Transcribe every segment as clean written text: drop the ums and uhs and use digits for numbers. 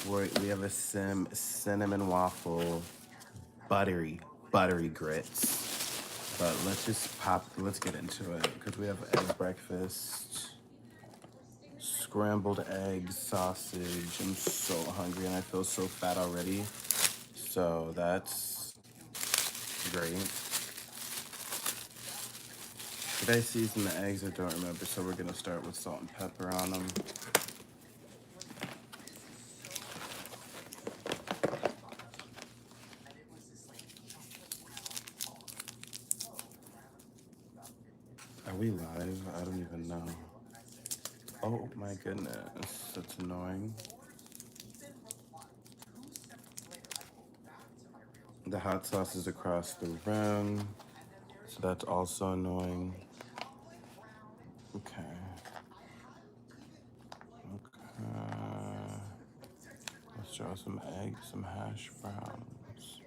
We have a cinnamon waffle, buttery grits. But let's get into it because we have egg breakfast, scrambled eggs, sausage. I'm so hungry and I feel so fat already. So that's great. Did I season the eggs? I don't remember. So we're gonna start with salt and pepper on them. Are we live? I don't even know. Oh my goodness, that's annoying. The hot sauce is across the room, so that's also annoying. Okay. Okay. Let's throw some eggs, some hash browns.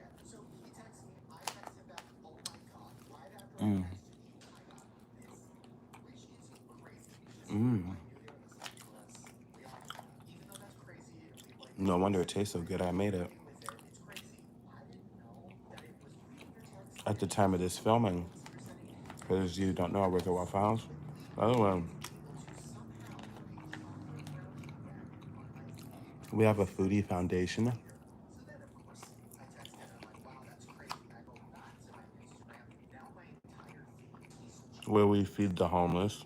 Mmm. Mmm. No wonder it tastes so good. I made it at the time of this filming. Because you don't know, I work at Waffle House. Oh, we have a Foodie Foundation where we feed the homeless.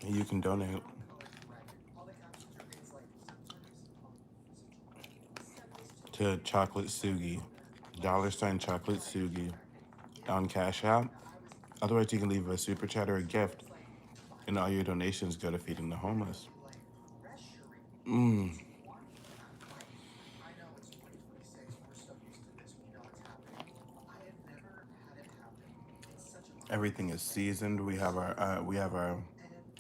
You can donate to Chocolate Sugi, $ Chocolate Sugi on Cash App. Otherwise, you can leave a super chat or a gift, and all your donations go to feeding the homeless. Mmm. Everything is seasoned. We have our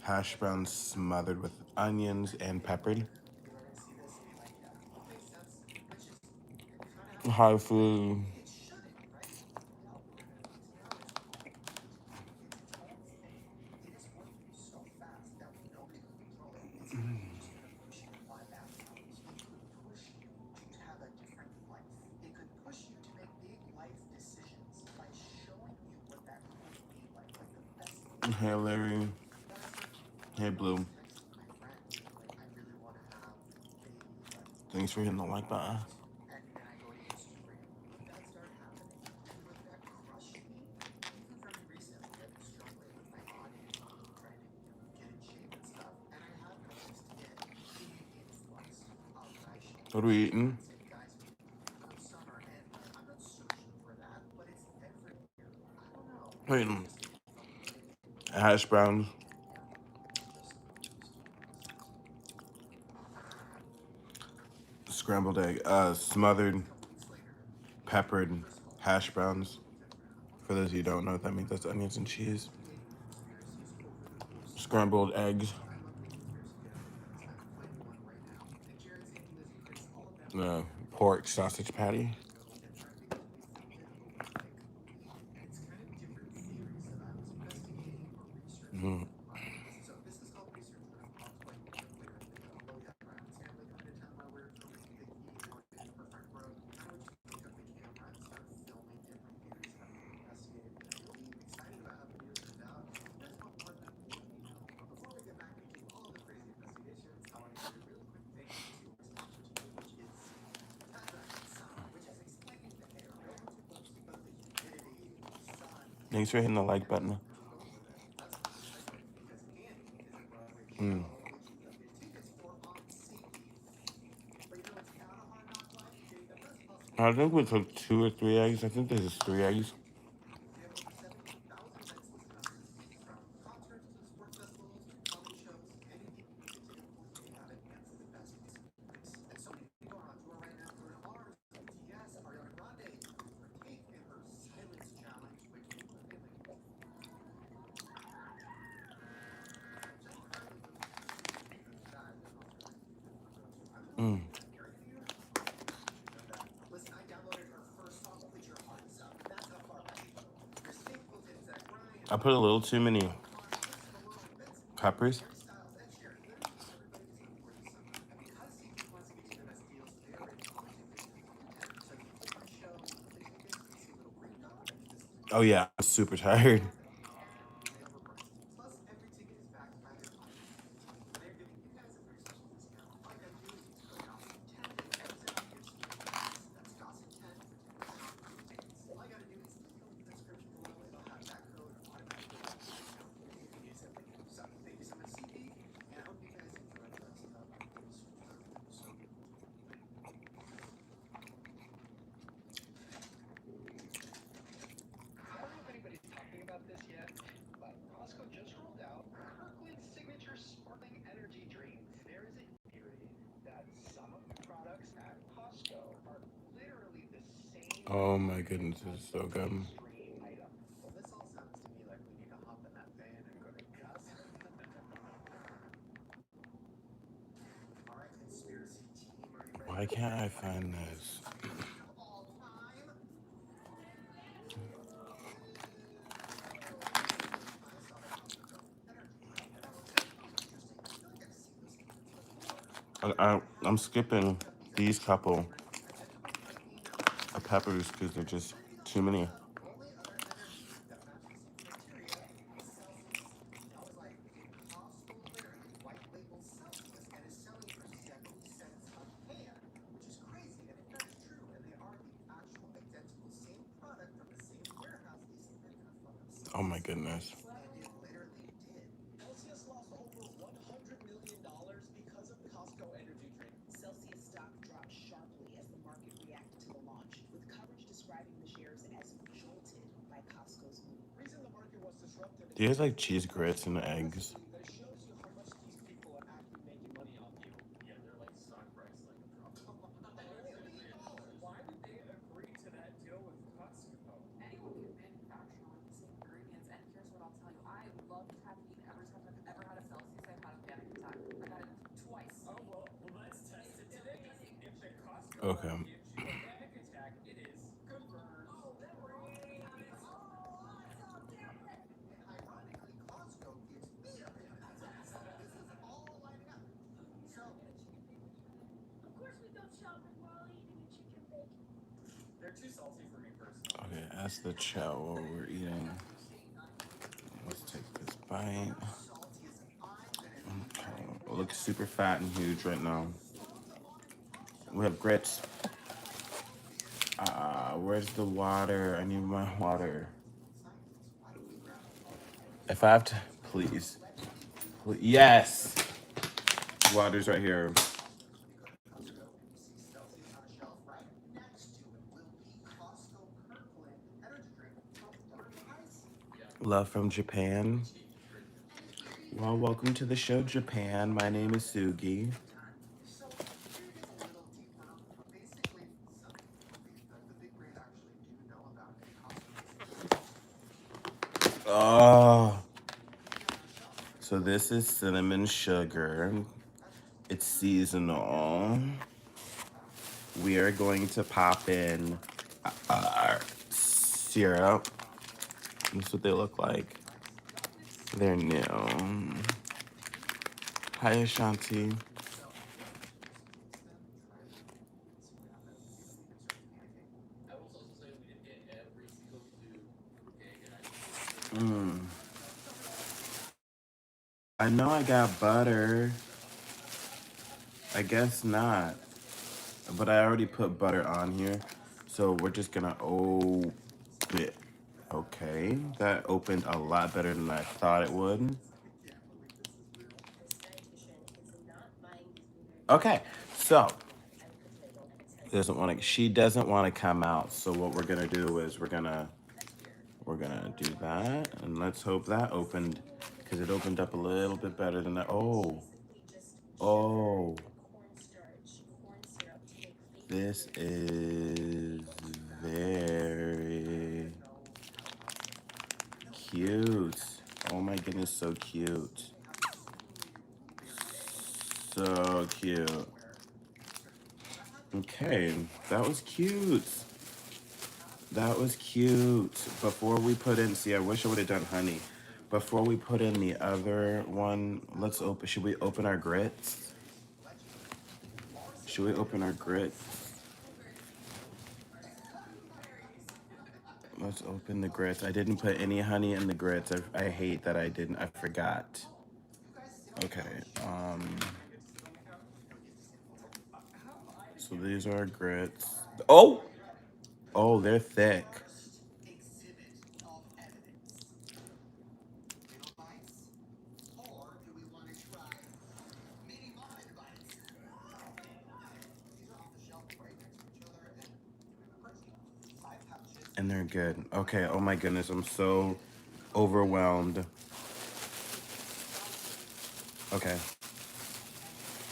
hash browns smothered with onions and peppered. High food. Hey Larry. Hey Blue. Thanks for hitting the like button. What are we eating? We're eating hash browns, scrambled egg, smothered, peppered hash browns. For those of you who don't know what that means, that's onions and cheese. Scrambled eggs. Pork sausage patty. Mm. Thanks for hitting the like button. Mm. I think we took 2 or 3 eggs. I think this is 3 eggs. Mm. I put a little too many peppers. Oh yeah, I'm super tired. Oh my goodness, this is so good. Why can't I find this? I'm skipping these couple of peppers because they're just too many. Oh my goodness. Do you guys like cheese grits and eggs? Okay. Okay, that's the chow while we're eating. Let's take this bite. Okay. It looks super fat and huge right now. We have grits. Where's the water? I need my water. If I have to, please. Yes! Water's right here. Love from Japan. Well, welcome to the show, Japan. My name is Sugi. Oh. So this is cinnamon sugar. It's seasonal. We are going to pop in syrup. That's what they look like. They're new. Hi, Ashanti. I know I got butter. I guess not. But I already put butter on here. So we're just gonna open it. Okay, that opened a lot better than I thought it would. Okay, so she doesn't want to come out. So what we're gonna do is we're gonna do that, and let's hope that opened because it opened up a little bit better than that. Oh, this is very cute. Oh my goodness, so cute. So cute. Okay, that was cute. That was cute. Before we put in, see, I wish I would have done honey. Before we put in the other one, let's open, should we open our grits? Should we open our grits? Let's open the grits. I didn't put any honey in the grits. I hate that I didn't. I forgot. Okay. So these are grits. Oh! Oh, they're thick. And they're good. Okay, oh my goodness, I'm so overwhelmed. Okay.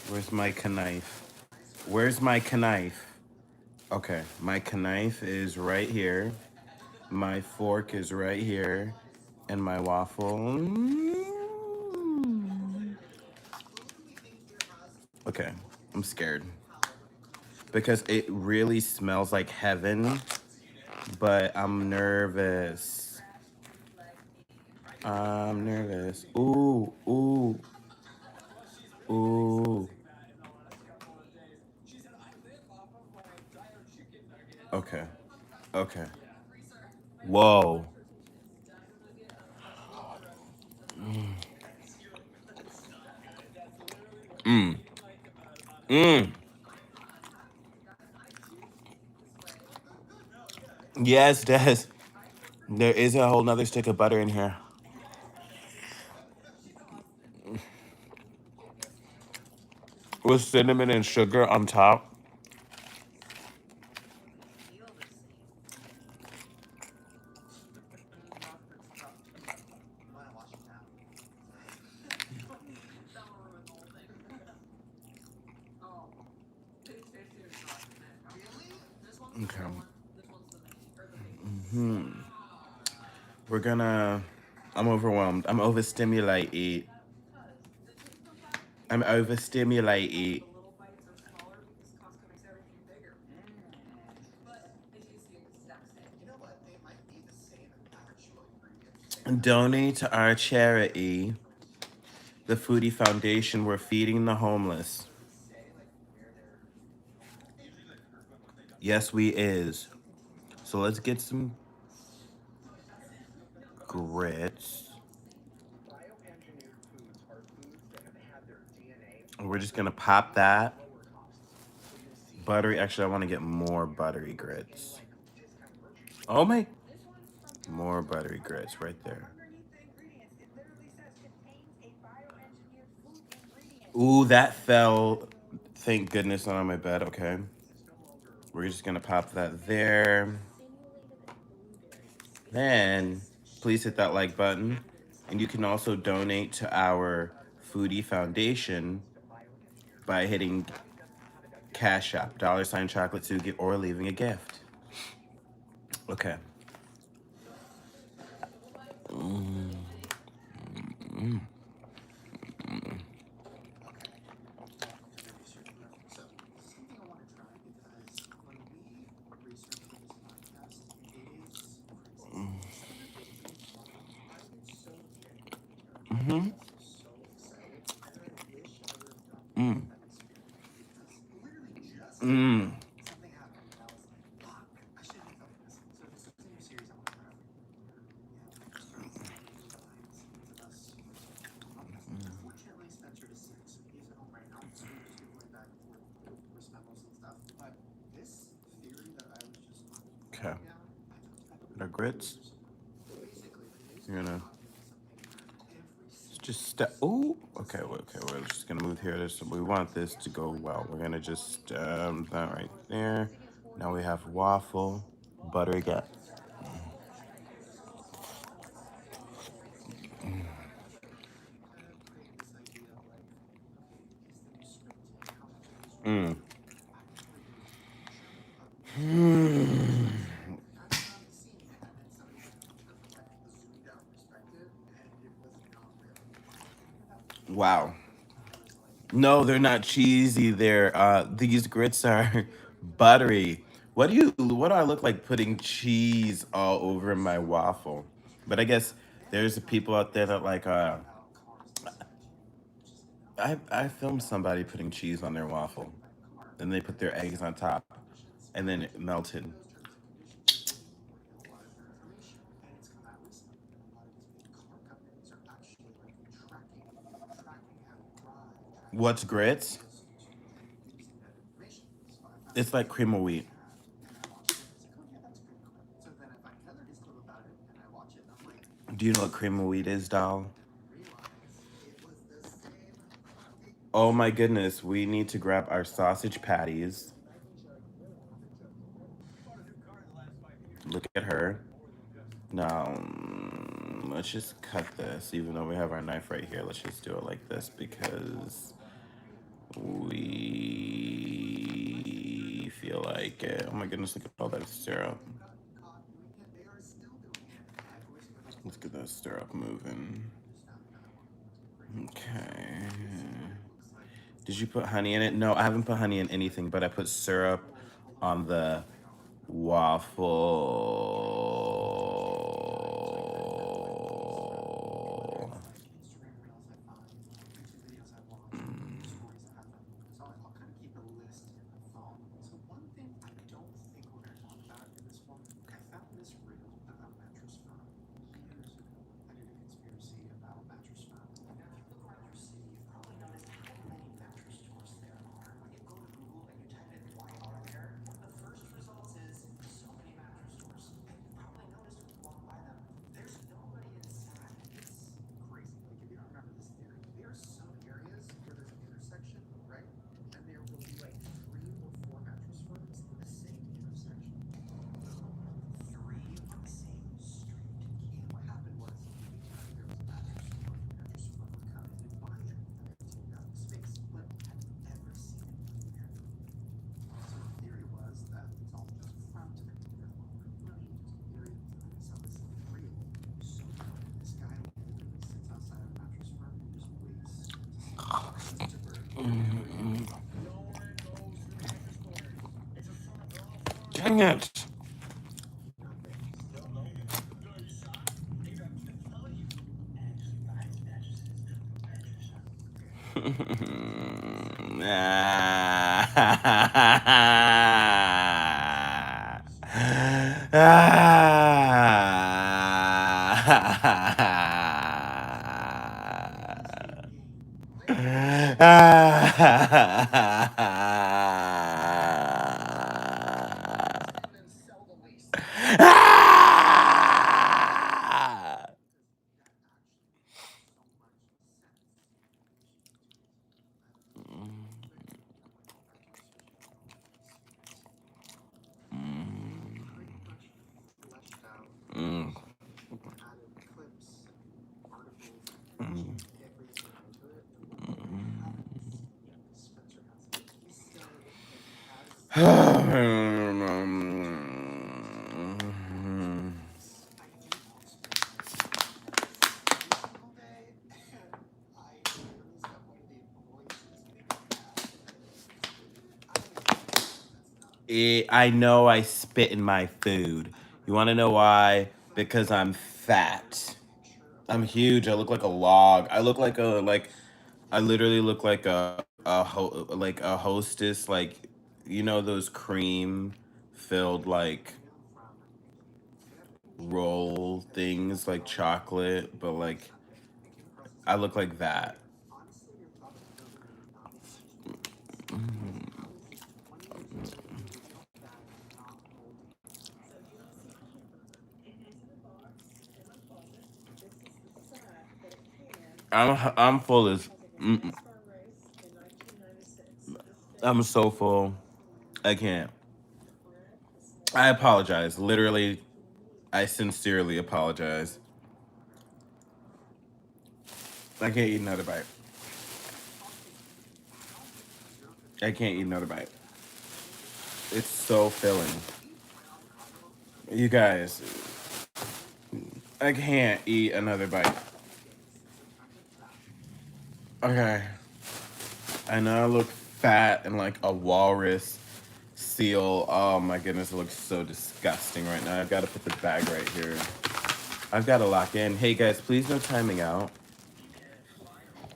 Where's my knife? Where's my knife? Okay, my knife is right here. My fork is right here. And my waffle. Okay, I'm scared. Because it really smells like heaven, but I'm nervous. I'm nervous. Ooh, ooh, ooh. Okay, okay. Whoa. Mmm. Mmm. Yes, Des. There is a whole nother stick of butter in here. With cinnamon and sugar on top. Okay. We're gonna. I'm overwhelmed. I'm overstimulated. I'm overstimulated. Donate to our charity, the Foodie Foundation. We're feeding the homeless. Yes, we is. So let's get some grits. We're just gonna pop that. Buttery. Actually, I want to get more buttery grits. Oh my. More buttery grits right there. Ooh, that fell. Thank goodness not on my bed. Okay. We're just gonna pop that there. Then, please hit that like button. And you can also donate to our Foodie Foundation by hitting Cash App, $ chocolate sugi, or leaving a gift. Okay. Mm-hmm. Mm. Mm. Okay. The grits. You're gonna just step. Ooh. Okay. Okay. We're just gonna move here. We want this to go well. We're gonna just that right there. Now we have waffle, buttery gut. Mm. Wow. No, they're not cheesy. These grits are buttery. What do I look like putting cheese all over my waffle? But I guess there's people out there that like I filmed somebody putting cheese on their waffle. Then they put their eggs on top and then it melted. What's grits? It's like cream of wheat. Do you know what cream of wheat is, doll? Oh my goodness, we need to grab our sausage patties. Look at her. Now, let's just cut this, even though we have our knife right here. Let's just do it like this because we feel like it. Oh my goodness, look at all that syrup. Let's get that syrup moving. Okay. Did you put honey in it? No, I haven't put honey in anything, but I put syrup on the waffle. Dang it. I know I spit in my food. You want to know why? Because I'm fat. I'm huge. I look like a log. I look like I literally look like like a hostess, like you know those cream filled like roll things like chocolate, but like I look like that. I'm full as I'm so full. I can't. I apologize. Literally, I sincerely apologize. I can't eat another bite. I can't eat another bite. It's so filling. You guys, I can't eat another bite. Okay. I know I look fat and like a walrus seal. Oh my goodness, it looks so disgusting right now. I've got to put the bag right here. I've got to lock in. Hey guys, please no timing out.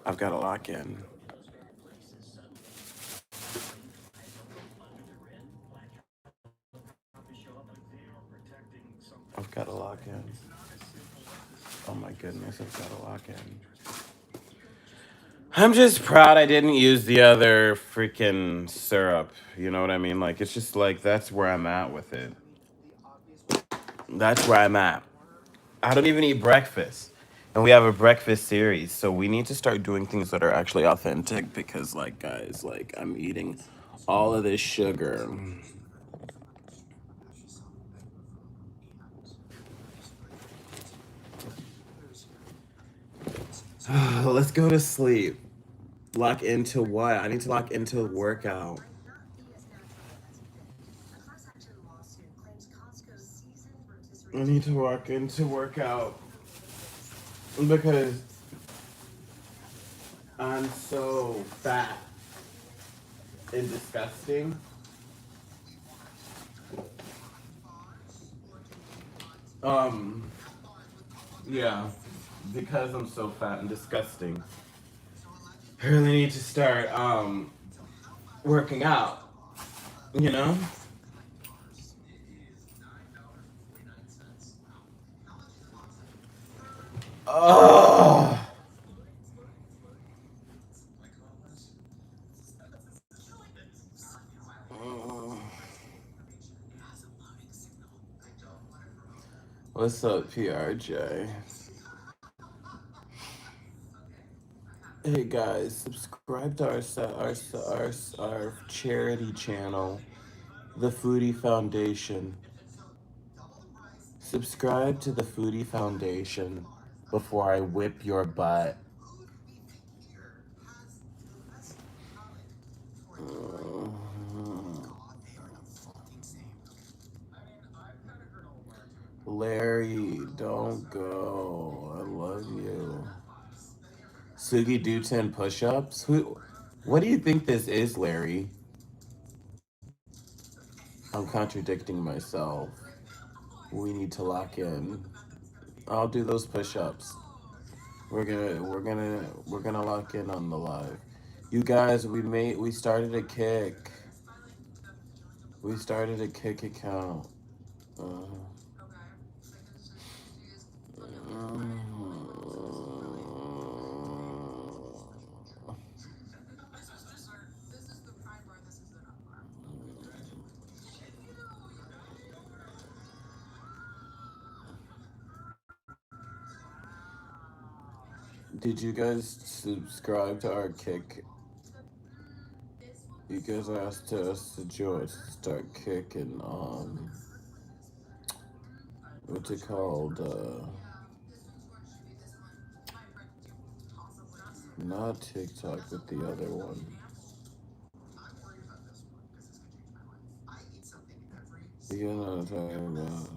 I've got to lock in. I've got to lock in. Oh my goodness, I've got to lock in. I'm just proud I didn't use the other freaking syrup. You know what I mean? Like, it's just like, that's where I'm at with it. That's where I'm at. I don't even eat breakfast. And we have a breakfast series. So we need to start doing things that are actually authentic because, like, guys, like, I'm eating all of this sugar. Let's go to sleep. Lock into what? I need to lock into workout. I need to walk into workout because I'm so fat and disgusting. Um, yeah, because I'm so fat and disgusting. I really need to start working out, you know? Oh, what's up, PRJ? Hey guys, subscribe to our charity channel, the Foodie Foundation. Subscribe to the Foodie Foundation before I whip your butt. Larry, don't go. I love you. Sugi, do 10 push-ups? What do you think this is, Larry? I'm contradicting myself. We need to lock in. I'll do those push-ups. We're gonna lock in on the live. You guys, we started a kick. We started a kick account. Uh, did you guys subscribe to our kick? You guys asked us to join to start kicking what's it called? Not TikTok, but the other one. You know what I'm talking about.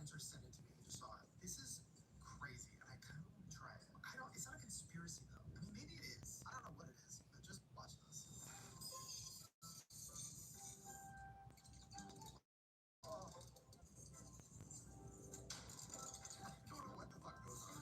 Spencer sent it to me. I just saw it. This is crazy, and I kind of want to try it. I don't. It's not a conspiracy though. I mean, maybe it is. I don't know what it is, but just watch this. Oh. I don't know what the fuck goes on.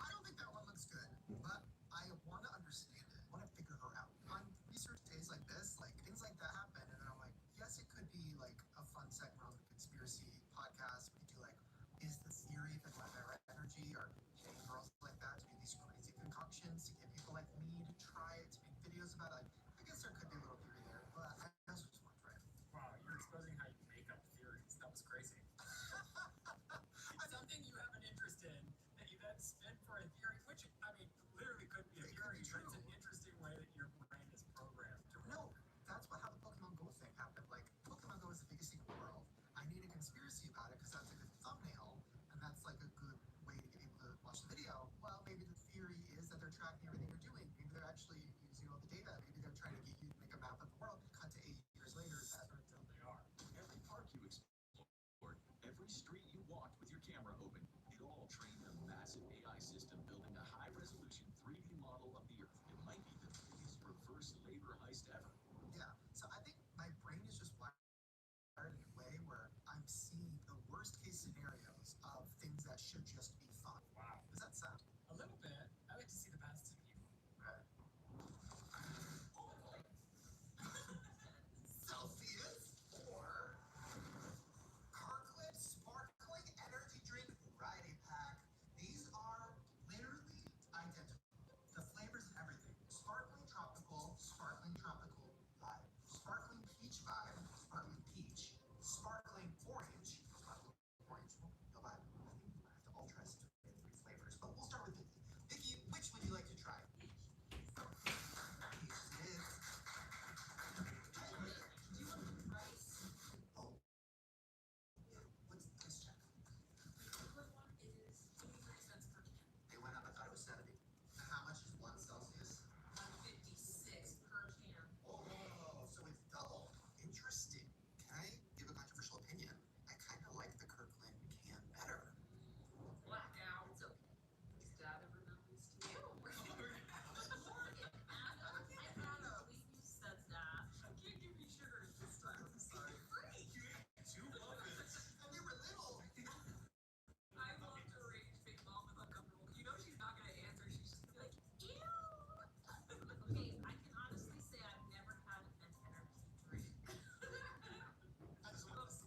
I don't think that one looks good, but I want to understand it. I want to figure her out. On research days like this, like things like that happen, and then I'm like, yes, it could be like a fun segment on the conspiracy podcast. We could do like, is the theory that their energy or getting girls like that to do these crazy concoctions to get people like me to try it, to make videos about it. Like, I guess there could be a little theory there, but I also just want to try it. Wow, you're exposing how you make up theories. That was crazy. Something you have an interest in that you then spin for a theory, which, I mean, literally could be a theory, but it's an interesting way that your brain is programmed to No, work. that's how the Pokemon Go thing happened. Like, Pokemon Go is the biggest thing in the world. I need a conspiracy about it because that's a good thumbnail, and that's like a good way to get people to watch the video. Well, maybe the theory is that they're tracking everything you're doing. Maybe they're actually using all the data. Maybe they're trying to get you to make a map of the world. Cut to 8 years later, that Until they are. Every park you explored, every street you walked with your camera open, it all trained a massive AI system building a high-resolution 3D model of the Earth. It might be the biggest reverse labor heist ever. yeah. So I think my brain is just wired in a way where I'm seeing the worst case scenarios of things that should just be fun. Wow. Does that sound? A little bit. I like to see the best in people. Right. Celsius or Kirkland Sparkling Energy Drink Variety Pack. These are literally identical. The flavors and everything. Sparkling tropical vibe. Sparkling peach vibe, sparkling peach. Sparkling orange, you'll vibe. I think I have to all try some 3 flavors, but we'll start with Vicky. Vicky, which would you like to try? Peach it is. Do you want the price? Oh. Yeah. What's the price check? The chocolate one is 83 cents per can. They went up, I thought it was 70. And how much is 1 Celsius? 156 per can. Oh, so it's double. Interesting. Can I give a controversial opinion? I kind of like the Kirkland can better. Blackout. It's okay. Does Dad ever know this too? Look at Adam. I had a week you said that. I can't give you sugar this time. I'm sorry. Free. You ate 2 muffins, and they were little. I love to rage big mom with uncomfortable. You know she's not gonna answer. She's just gonna be like, ew. Okay, I can honestly say I've never had an energy drink. I just want to see.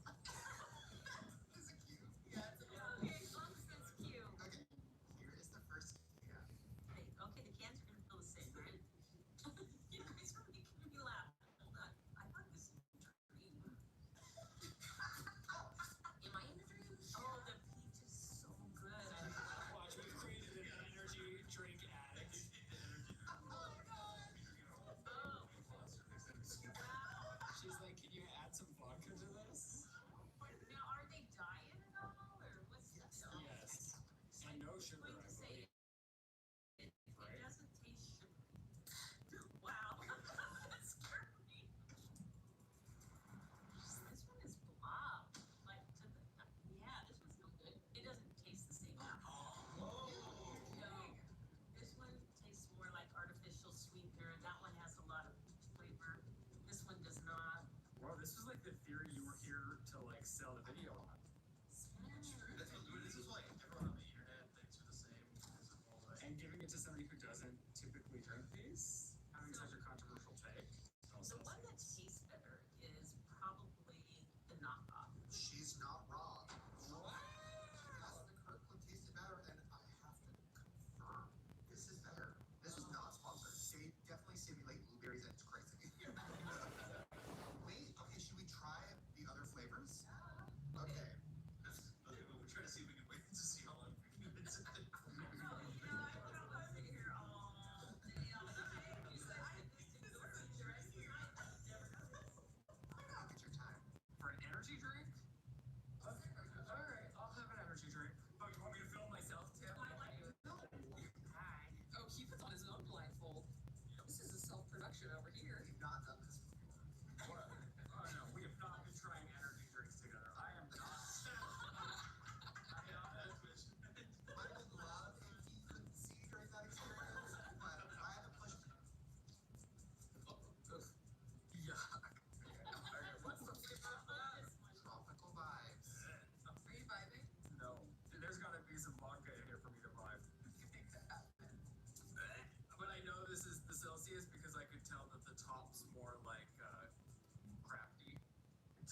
Is it cute? Yeah, it's okay, as long as it's cute. Okay, here is the first can. Okay, the cans are gonna feel the same, right? You guys are making me laugh. Hold on. I thought this was a dream. Am I in the dream? Oh, the peach is so good. I love it. Watch, we've created an energy drink addict. Oh my god. Oh. Wow. She's like, can you add some vodka to this? Now, are they diet at all, or what's the Yes. deal? Yes. And no sugar, I'm going I to say believe. it Right? doesn't taste sugary. Wow. That scared me. This one is blob. Like, yeah, this one's no good. It doesn't taste the same. No. This one tastes more like artificial sweetener. That one has a lot of flavor. This one does not. Well, this was like the theory you were here to like sell the video on. This is why everyone on the internet thinks we're the same. And giving it to somebody who doesn't typically drink these, having such a controversial take. The one that tastes better is probably the knockoff. She's not wrong. Yes, the Kirkland tasted better, and I have to confirm, this is better. This was not sponsored. They definitely simulate blueberries, and it's crazy. Wait, okay, should we try the other flavors? Okay. Okay, we'll try to see if we can wait to see how long we can get into it. No, I would have loved to hear all day. You said I had this to do the rest of the night. I've never done this. I'll get your time. For an energy drink? Okay. All right, I'll have an energy drink. Oh, you want me to film myself, Tim? I like it. No. Hi. Oh, he puts on his own blindfold. This is a self-production over here. We've not done this before. What?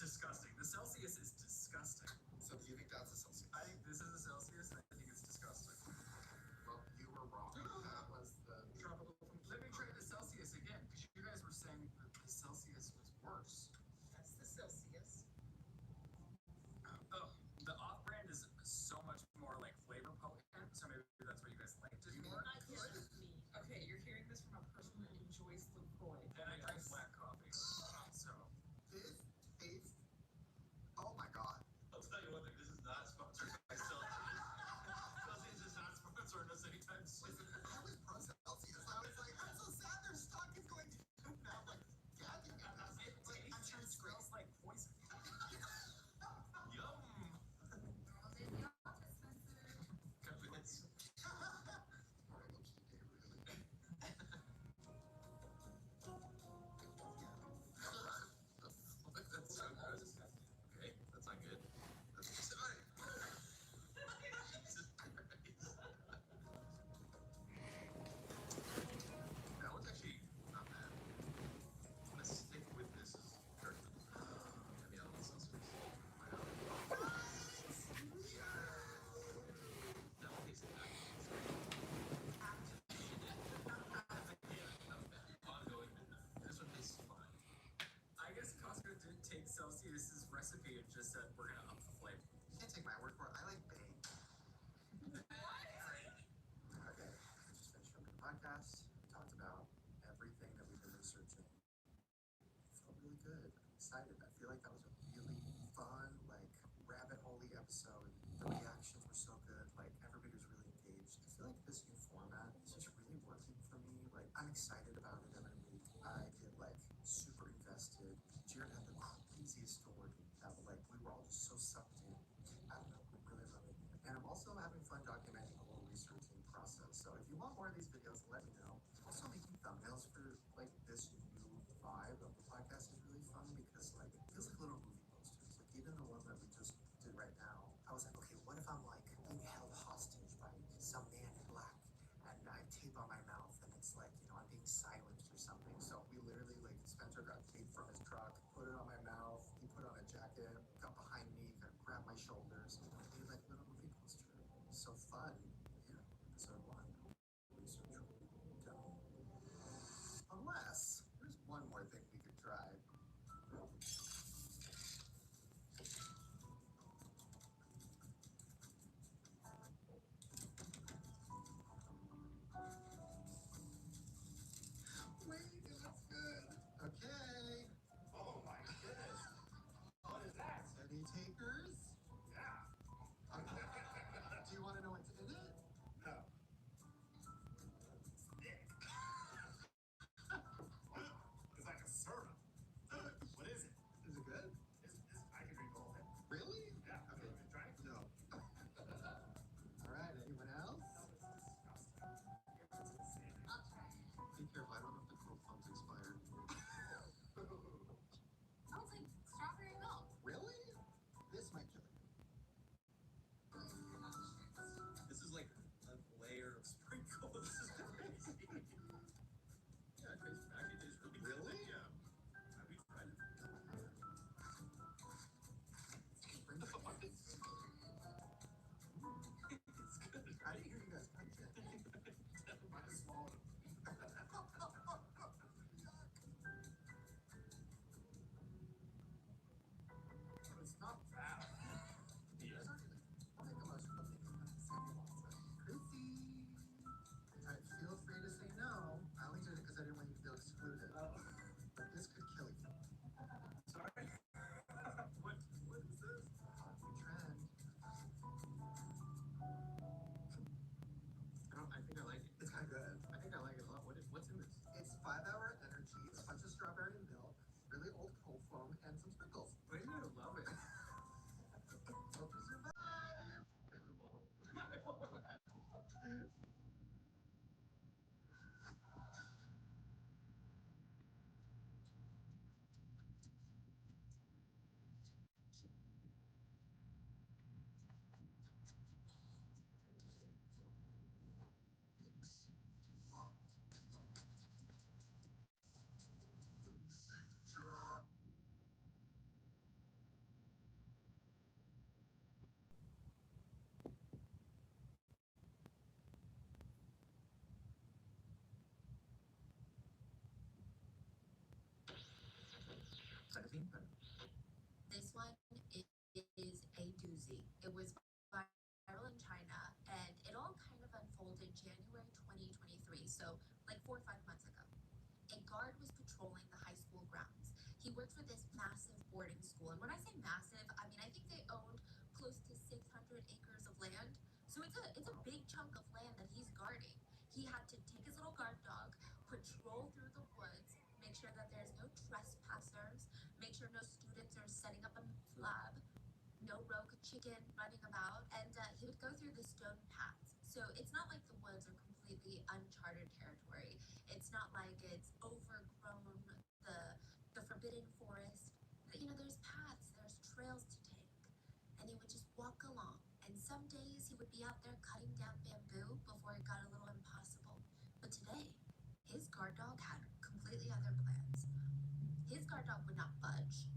disgusting. The Celsius is disgusting. So do you think that's a Celsius? I think this is a Celsius, and I think it's disgusting. Well, you were wrong. That was the Tropical. Let me try the Celsius again, because you guys were saying that the Celsius was worse. That's the Celsius. Oh, the off-brand is so much more like flavor potent, so maybe that's what you guys liked it more. Not just me. Okay, you're hearing this from a person who enjoys LaCroix. And I drink black coffee, so this tastes. Oh my god. I'll tell you one thing, this is not sponsored by Celsius. Celsius is not sponsoring us anytime soon. I was pro Celsius. I was like, I'm so sad their stock is going down now. I'm like, gagging at this. Like, I'm sure it's great. smells like poison. Yum! Convince. Horrible cheat day, really. That's so gross. Okay, that's not good. That's just Jesus Christ. That one's actually not bad. I'm gonna stick with this as Kirkman. I mean, I don't know Celsius. Wow. That one tastes like ongoing. This one tastes fine. I guess Costco did take Celsius's recipe and just said we're gonna up the flavor. You can't take my word for it. I like bang. Okay, we just finished filming the podcast. We talked about everything that we've been researching. It felt really good. I'm excited. I feel like that was a really fun, like, rabbit hole-y episode. The reactions were so good. Like, everybody was really engaged. I feel like this new format is just really working for me. Like, I'm excited about it every week. I get, like, super invested. Jared had the craziest story that, like, we were all just so sucked in. I don't know. I'm really loving it. And I'm also having fun documenting the whole researching process. So if you want more of these videos, let me know. Also making thumbnails for, like, this new vibe of the podcast is really fun because, like, it feels like little movie posters. Like, even the one that we just did right now, I was like, okay, what if I'm, like, being held hostage by some man in black and I have tape on my mouth and it's like, you know, I'm being silenced or something. So we literally, like, Spencer got tape from his truck, put it on my mouth, he put on a jacket, got behind me, got grabbed my shoulders, and we made like a little movie poster. So fun. Yeah, episode 1. Research done. Unless there's one more thing we could try. Wait, it looks good. Okay. Oh my goodness. What is that? Any takers? Yeah. Do you want to know what's in it? massive boarding school. And when I say massive, I mean, I think they owned close to 600 acres of land. So it's a big chunk of land that he's guarding. He had to take his little guard dog, patrol through the woods, make sure that there's no trespassers, make sure no students are setting up a flab, no rogue chicken running about, and he would go through the stone paths. So it's not like the woods are completely uncharted territory. It's not like it's overgrown, the forbidden forest. There's paths, there's trails to take, and he would just walk along. And some days he would be out there cutting down bamboo before it got a little impossible. But today, his guard dog had completely other plans. His guard dog would not budge.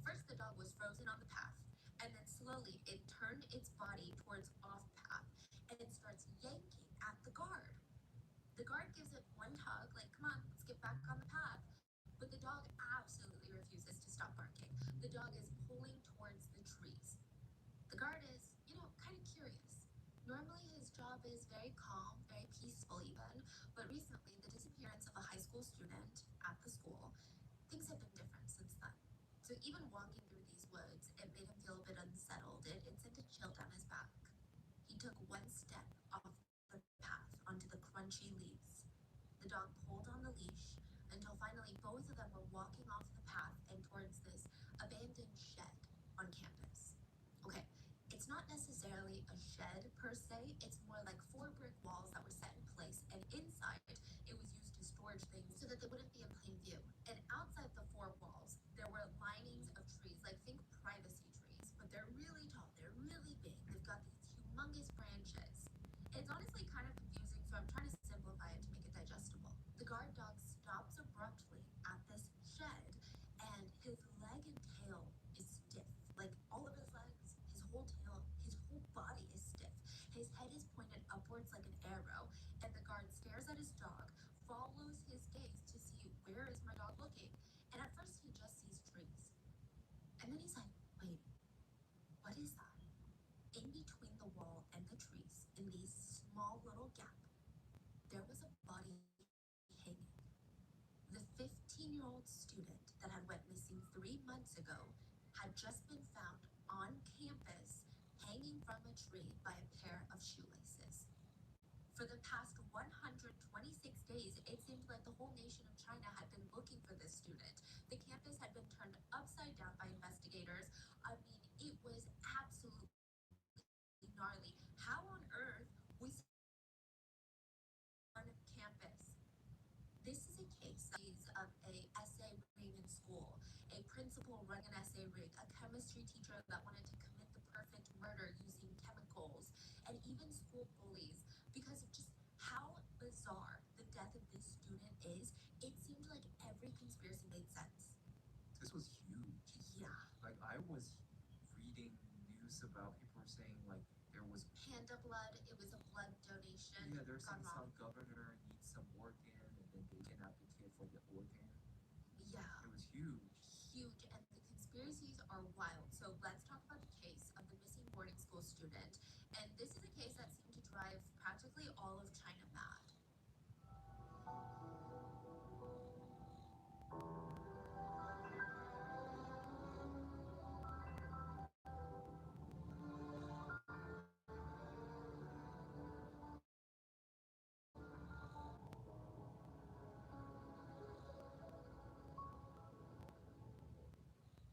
First, the dog was frozen on the path, and then slowly it turned its body towards off path and it starts yanking at the guard. The guard gives it one tug, like, come on, let's get back on the path. But the dog absolutely refuses to stop barking. The dog is pulling towards the trees. The guard is, kind of curious. Normally his job is very calm, very peaceful even, but recently the disappearance of a high school student at the school, things have been different since then. So even walking through these woods, it made him feel a bit unsettled. It sent a chill down his back. He took one step off the path onto the crunchy leaves. The dog pulled on the leash until finally both of them were walking off the path and towards this abandoned shed on campus. Okay, it's not necessarily a shed per se, it's more like 4 brick walls that were set in place, and inside it was used to storage things so that they wouldn't be in plain view. And outside the 4 walls, there were linings of trees, like think privacy trees, but they're really tall, they're really big, they've got these humongous branches. It's honestly kind of confusing, so I'm trying to simplify it to make it digestible. The guard dog stops abruptly at this shed, and his leg and tail is stiff. Like all of his legs, his whole tail, his whole body is stiff. His head is pointed upwards like an arrow, and the guard stares at his dog, follows his gaze to see where is my dog looking, and at first he just sees trees. And then he's like, wait, what is that? In between the wall and the trees, in these small little gap, there was a body hanging. The 15-year-old student that had went missing 3 months ago had just been found on campus hanging from a tree by a pair of shoelaces. For the past 126 days, it seemed like the whole nation of China had been looking for this student. The campus had been turned upside down by investigators. I mean, it was absolutely gnarly. How on earth was on campus? This is a case of a essay ring in school. A principal run an essay ring, a chemistry teacher that wanted to commit the perfect murder using chemicals, and even school bullies. Because of just how bizarre the death of this student is, it seemed like every conspiracy made sense. This was huge. Yeah. Like I was reading news about people were saying like there was Panda blood, it was a blood donation. there's gone wrong. some governor needs some organ and then they cannot be kid for the organ. Yeah. It was huge. Huge, and the conspiracies are wild. So let's talk about the case of the missing boarding school student. And this is a case that seemed to drive practically all of China mad.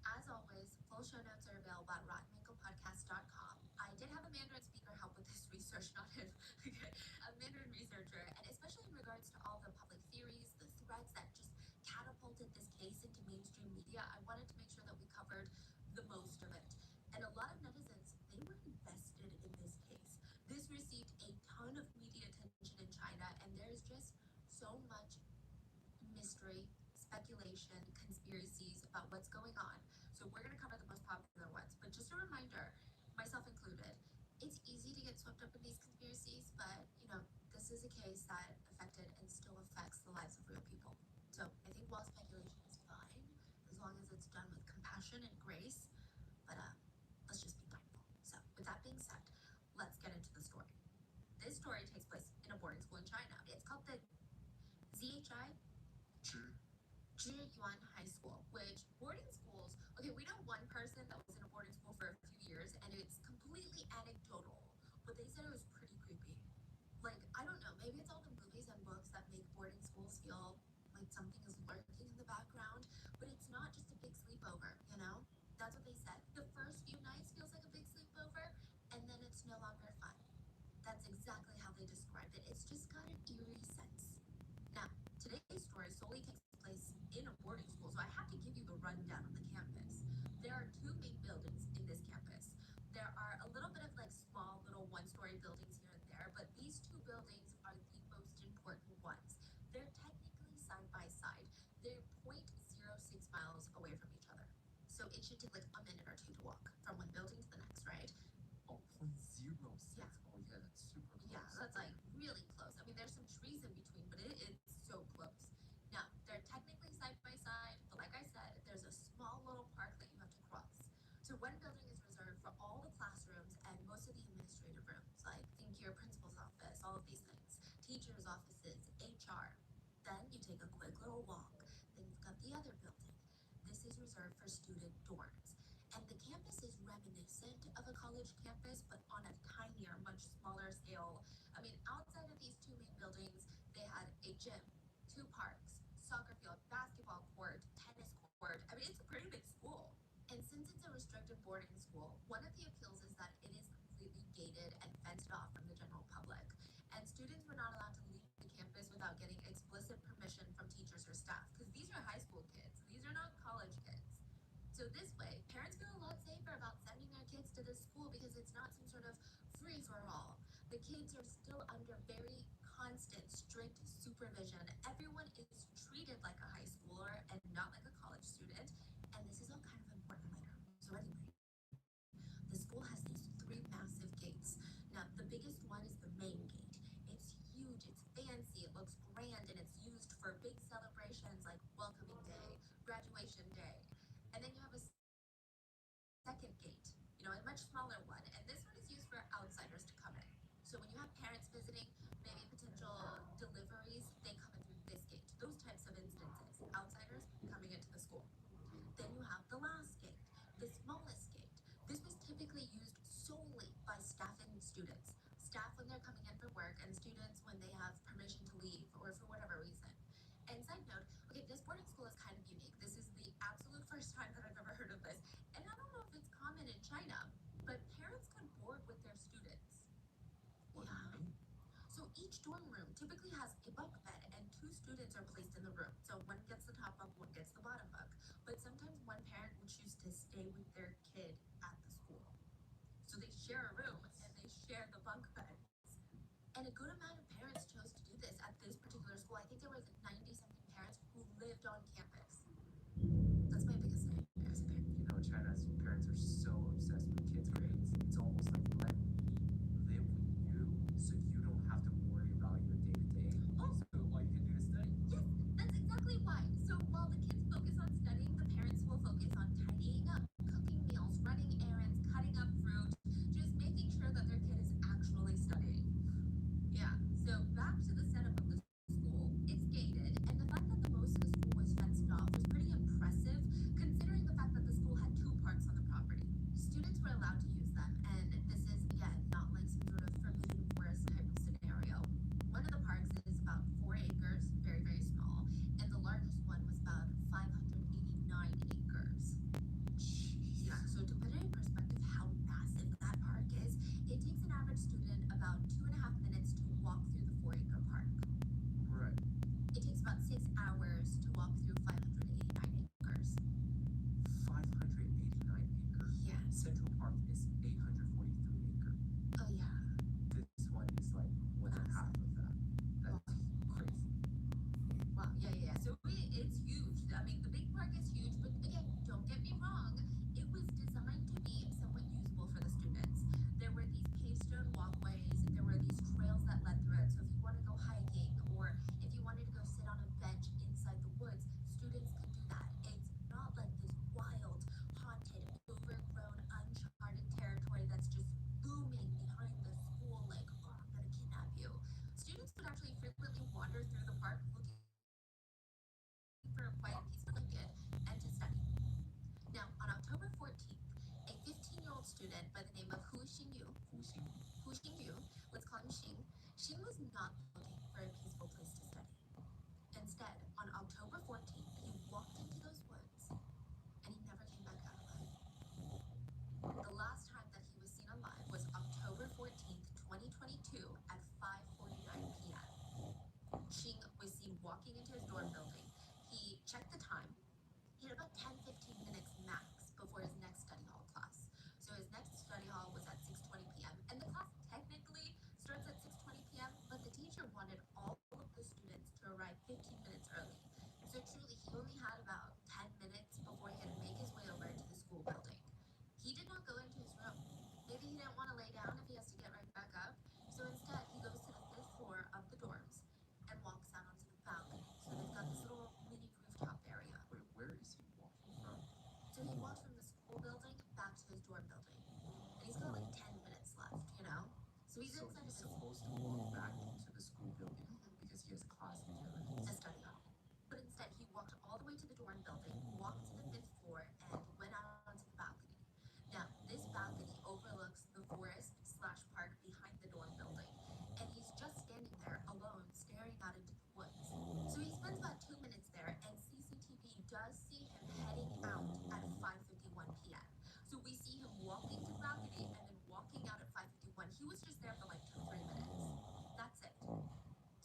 As always, full show notes are available at rottenmango.podcast.com. I did have a Mandarin speaker help with this research, not him. A Mandarin researcher, and especially in regards to all the public theories, the threads that just catapulted this case into mainstream media, I wanted to make sure that we covered the most of it. And a lot of netizens, they were invested in this case. This received a ton of media attention in China, and there's just so much mystery, speculation, conspiracies about what's going on. So we're going to cover the most popular ones. But just a reminder, myself included, it's easy to get swept up in these conspiracies, but, this is a case that affected and still affects the lives of real people. So I think while speculation is fine, as long as it's done with compassion and grace, but let's just be mindful. So with that being said, let's get into the story. This story takes place in a boarding school in China. It's called the ZHI Zhiyuan High School, which boarding schools It's just got an eerie sense. Now, today's story solely takes place in a boarding school, so I have to give you the rundown of the campus. There are two main buildings in this campus. There are a little bit of like small little one-story buildings here and there, but these two buildings are the most important ones. They're technically side by side. They're 0.06 miles away from each other. So it should take like a minute or two to walk from one building to the next, right? Oh, 0.06. Yeah. Oh, yeah, that's super close. Yeah, that's like really close. I mean, there's some trees in between, but it's so close. Now, they're technically side by side, but like I said, there's a small little park that you have to cross. So one building is reserved for all the classrooms and most of the administrative rooms, like think your principal's office, all of these things, teachers' offices, HR. Then you take a quick little walk. Then you've got the other building. This is reserved for student dorms. And the campus is reminiscent of a college campus, but on a tinier, much smaller scale. I mean, outside of these two main buildings, they had a gym, two parks, soccer field, basketball court, tennis court. I mean, it's a pretty big school. And since it's a restricted boarding school, one of the appeals is that it is completely gated and fenced off from the general public. And students were not allowed to leave the campus without getting explicit permission from teachers or staff, because these are high school kids. These are not college kids. So this way, parents feel a lot safer about sending their kids to this school because it's not some sort of free-for-all. The kids are still under very constant, strict supervision. Everyone is treated like a high schooler and not like a college student. And this is all kind of important later. So anyway, the school has these three massive gates. Now, the biggest one is the main gate. It's huge, it's fancy, it looks grand, and it's used for big celebrations like welcoming day, graduation day. And then you have a second gate, a much smaller one. And this one is used for outsiders to come in. So when you have parents visiting, maybe potential deliveries, they come in through this gate. Those types of instances, outsiders coming into the school. Then you have the last gate, the smallest gate. This was typically used solely by staff and students. Staff when they're coming in for work, and students when they have permission to leave or for whatever reason. And side note, okay, this boarding school is kind of unique. This is the absolute first time that I've ever heard of this. And I don't know if it's common in China, but parents could board with their students. What do Yeah. you mean? So each dorm room typically has a bunk bed and two students are placed in the room. So one gets the top bunk, one gets the bottom bunk. But sometimes one parent would choose to stay with their kid at the school. So they share a room and they share the bunk beds. And a good amount of parents chose to do this at this particular school. I think there was 90-something parents who lived on campus. That's my biggest nightmare as a parent. China's parents are so obsessed with kids' grades. It's almost like let me live with you so you don't have to worry about your day-to-day. Oh. So all you can do is study. Yes, that's exactly why. So while the kids focus on studying, the parents will focus on tidying up, cooking meals, running errands, cutting up fruit, just making sure that their kid is actually studying. Yeah, so back to the setup of the school. It's gated, and the fact that the most of the school was fenced off was pretty impressive, considering the fact that the school had two parks on the property. Students were allowed to use them, and this is, again, not like some sort of forbidden forest type of scenario. One of the parks is about 4 acres, very, very small, and the largest one was about 589 acres. Yeah, so to put it in perspective how massive that park is, it takes an average student about 2.5 minutes to walk through the 4-acre park. Right. It takes about 6 hours to walk through 589 acres. 589 acres? Yeah. Central Park is 843 acres. Oh yeah. This one is like one and a half of that. That's crazy. Wow, yeah. So it's huge. I mean, the big park is huge, but again, don't get me wrong. It was designed to be somewhat usable for the students. There were these paved stone walkways. There were these trails that led through it. So if you want to go hiking, or if you wanted to go sit on a bench inside the woods, students could do that. It's not like this wild, haunted, overgrown, uncharted territory that's just booming behind the school like, oh, I'm gonna kidnap you. Students would actually frequently wander through the park looking for a quiet, peaceful blanket and to study. Now, on October 14th, a 15-year-old student by the name of Hu Xingyu, let's call him Xing, Xing was not looking for a peaceful place to study. Instead, on October 14th, he walked into those woods and he never came back out alive. The last time that he was seen alive was October 14th, 2022 at 5:49 p.m. walking into his dorm building. He checked the time. He had about 10-15 minutes max before his next study hall class. So his next study hall was at 6:20 p.m. And the class technically starts at 6:20 p.m., but the teacher wanted all of the students to arrive 15 minutes early. So truly, he only had about 10 minutes before he had to make his way over to the school building. He did not go into his room. Maybe he didn't want to lay down if he has to get right back up. So instead, he goes to the 5th floor of the dorms and walks out onto the balcony. So they've got this little mini rooftop area. Wait, where is he walking from? So he walks from the school building back to his dorm building. And he's got like 10 minutes left, you know? So he's So inside he's of his supposed to walk back into the school building because he has class in 10 minutes. a study hall. But instead, he walked all the way to the dorm building, walked to the 5th floor, and went out onto the balcony. Now, this balcony overlooks the forest/park behind the dorm building, and he's just standing there alone, staring out into the woods. So he spends about 2 minutes there, and CCTV does see him heading out at 5:51 p.m. So we see him walking to the balcony and then walking out at 5:51. He was just there for like 2-3 minutes. That's it.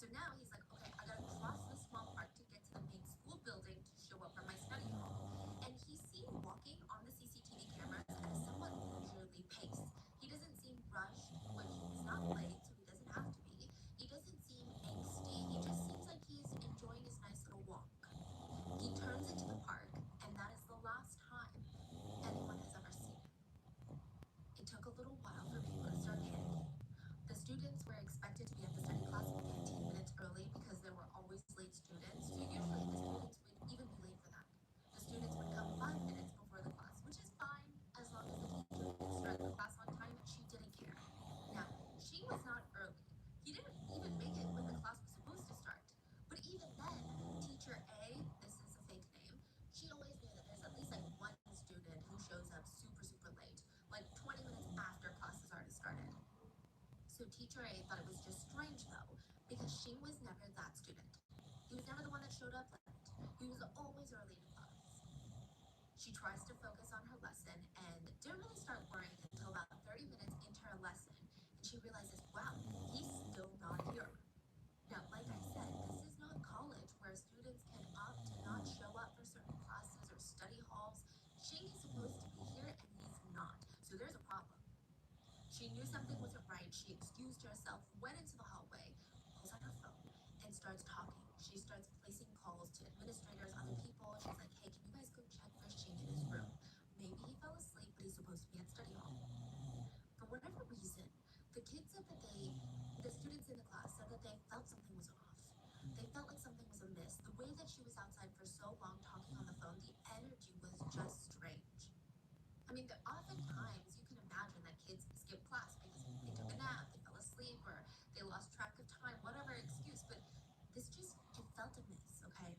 So now he's like, okay, I gotta cross this small park to get to the main school building to show up for my study hall. And he's seen walking on the CCTV cameras at a somewhat leisurely pace. He doesn't seem rushed, which he's not late, so he doesn't have to be. He doesn't seem angsty. He just seems like he's enjoying his nice little walk. He turns into the park, and that is the last time anyone has ever seen him. It took a little while for people to start panicking. The students were expected to be at the study class 15 minutes early because there were always late students. So usually the students would even be late for that. The students would come 5 minutes before the class, which is fine as long as the teacher could start the class on time. She didn't care. Now, she was not early. He didn't even make it when the class was supposed to start. But even then, teacher A, this is a fake name, she always knew that there's at least like one student who shows up super, super late, like 20 minutes after class has already started. So teacher A thought it was just strange though, because she was never that student. He was never the one that showed up late. He was always early to class. She tries to focus on her lesson and didn't really start worrying until about 30 minutes into her lesson, and she realizes, wow, he's still not here. Now, like I said, this is not college where students can opt to not show up for certain classes or study halls. Shing is supposed to be here and he's not. So there's a problem. She knew something wasn't right. She excused herself, went into the hallway, pulls out her phone, and starts talking. She starts placing calls to administrators, other people. She's like, hey, can you guys go check for Shing in his room? Maybe he fell asleep, but he's supposed to be at study hall. For whatever reason, the kids said that the students in the class said that they felt something was off. They felt like something was amiss. The way that she was outside for so long talking on the phone, the energy was just strange. I mean, there oftentimes you can imagine that kids skip class because they took a nap, they fell asleep, or they lost track of time, whatever excuse, but this just, it felt amiss, okay?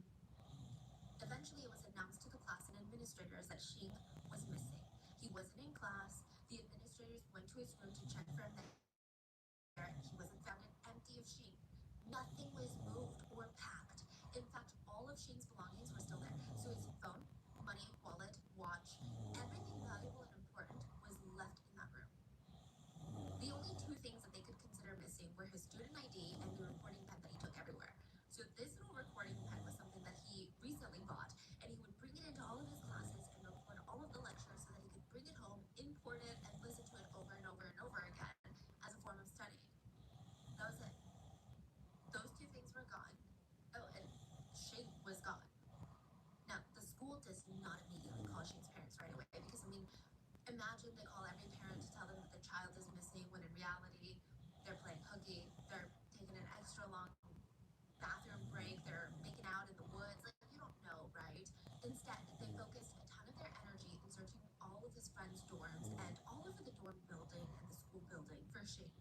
Eventually, it was announced to the class and administrators that Shing was missing. He wasn't in class. The administrators went to his room to check for him there. He wasn't found and empty of Shing. Nothing was moved or packed. In fact, all of Shing's belongings were still there. So his phone, money, wallet, watch, everything valuable and important was left in that room. The only two things that they could consider missing were his student ID and the recording pen that he took everywhere. So this little recording pen was something that he recently bought, and he would bring it into all of his classes and record all of the lectures so that he could bring it home, import it, and listen to it over and over and over again as a form of studying. That was it. Those two things were gone. Oh, and Shing was gone. Now, the school does not immediately call Shing's parents right away because, I mean, imagine they call every parent to tell them that their child is missing when in reality they're playing hooky, they're taking an extra long bathroom break, they're making out in the woods. Like, you don't know, right? Instead, they focused a ton of their energy in searching all of his friends' dorms and all over the dorm building and the school building for Shing.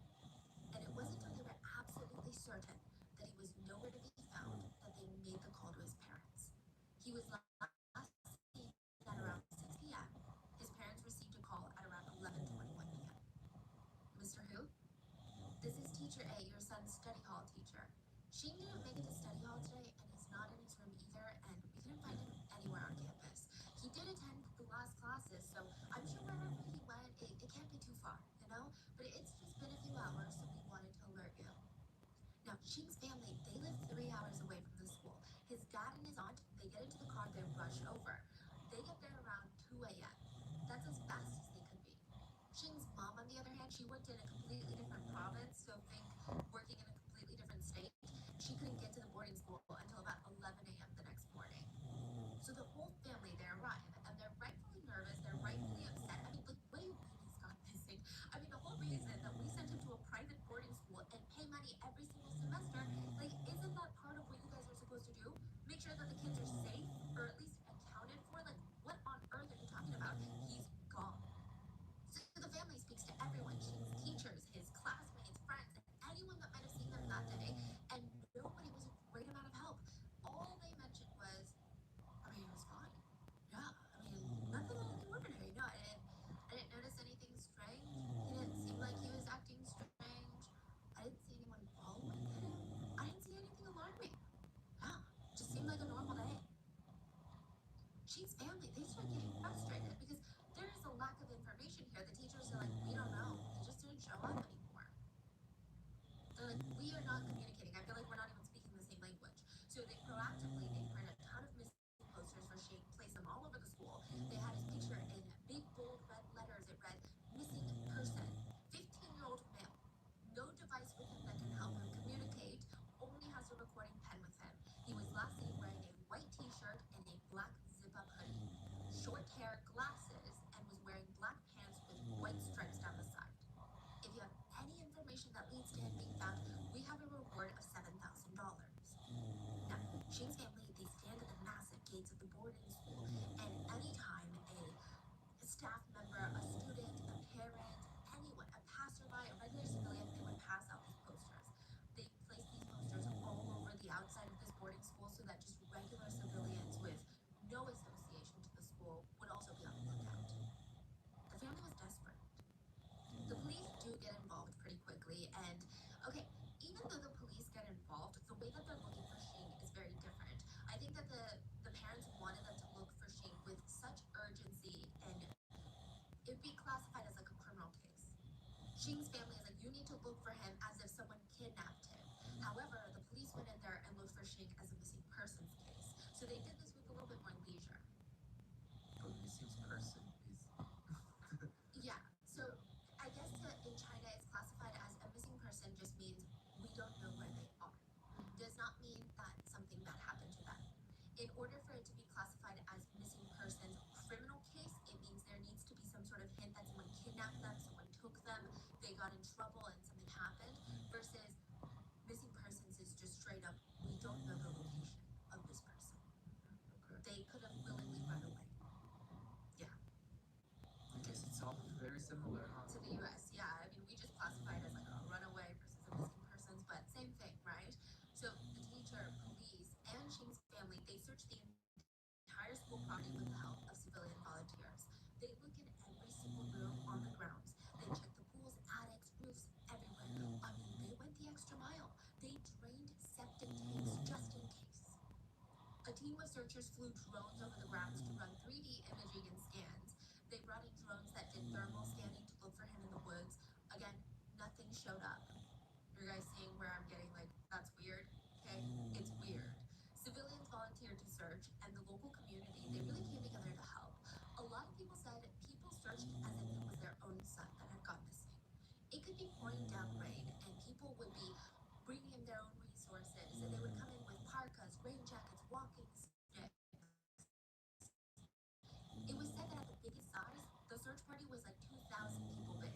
And it wasn't until they were absolutely certain that he was nowhere to be found that they made the call to his parents. He was last seen at around 6 p.m. His parents received a call at around 11:21 p.m. Mr. Who? This is Teacher A, your son's study hall teacher. Shing didn't make it to study hall today, and he's not in his room either, and we couldn't find him anywhere on campus. He did attend the last classes, so I'm sure wherever he went, it can't be too far, you know? But it's just been a few hours, so we wanted to alert you. Now, Shing's family, they live 3 hours away from the school, His dad and his aunt, they get into the car, they rush over. They get there around 2 a.m. That's as fast as they could be. Xing's mom, on the other hand, she worked in a completely different province, so think working in a completely different state. She couldn't get to the boarding school until about 11 a.m. the next morning. So the whole family, they arrive, and they're rightfully nervous, they're rightfully upset. I mean, like, what do you mean he's gone missing? I mean, the whole reason that we sent him to a private boarding school and pay money every single semester, like, isn't that part of what you guys are supposed to do? Make sure that the kids are safe, or at least accounted for? Like, what on earth are you talking about? He's gone. So the family speaks to everyone, Shing's teachers, his classmates, friends, anyone that might have seen them that day, and nobody was a great amount of help. All they mentioned was, I mean, he was fine. Yeah, I mean, nothing out of the ordinary. No, I didn't notice anything strange. He didn't seem like he was acting strange. I didn't see anyone following him. I didn't see anything alarming. Yeah, just seemed like a normal day. Shing's family, they start getting frustrated because there is a lack of information here. The teachers are like, we don't know. He just didn't show up anymore. They're like, we are not communicating. I feel like we're not even speaking the same language. So they proactively, they print a ton of missing posters for Shing, place them all over the school. They had his picture in big, bold red letters. It read, missing person, 15-year-old male. No device with him that can help him communicate, only has a recording pen with him. He was last seen wearing a white t-shirt and a black zip-up hoodie, short hair, glasses, and was wearing black pants with white stripes down the side. If you have any information that leads to him being found, we have a reward of $7,000. Now, Shing's family, they stand at the massive gates of the boarding school, and anytime a staff member, a student, a parent, anyone, a passerby, a regular civilian, they would pass out these posters. They place these posters all over the outside of this boarding school so that just regular civilians with no association to the school would also be on the lookout. The family was desperate. The police do get involved pretty quickly, and okay, even though the police get involved, the way that they're looking for Shing is very different. I think that the parents wanted them to look for Shing with such urgency, and it'd be classified as like a criminal case. Shing's family is like, you need to look for him as if someone kidnapped him. However, the police went in there and looked for Shing as a missing persons case. So they did this with a little bit more leisure. A missing person is. Yeah, so I guess in China it's classified as a missing person just means we don't know where they are. Does not mean that something bad happened to them. In order for it to be classified as missing persons criminal case, it means there needs to be some sort of hint that someone kidnapped them, someone took them, they got in trouble and something happened, versus missing persons is just straight up, we don't know the location of this person. Okay. They could have willingly run away. Yeah. I guess it's all very similar, huh? To the US, yeah. I mean, we just classify it as like a runaway versus a missing persons, but same thing, right? So the teacher, police, and Shing's family, they search the entire school property with the help of civilian volunteers. They look in every single room on the grounds. They check the pools, attics, roofs, everywhere. I mean, they went the extra mile. They drained septic tanks just in case. A team of searchers flew drones over the grounds to run 3D imaging and scans. They brought in drones that did thermal scanning to look for him in the woods. Again, nothing showed up. You guys seeing where I'm getting like, that's weird? Okay, it's weird. Civilians volunteered to search, and the local community, they really came together to help. A lot of people said people searched as if it was their own son that had gone missing. It could be pouring down rain, and people would be bringing in their own resources, and they would come in with parkas, rain jackets, walking sticks. It was said that at the biggest size, the search party was like 2,000 people big.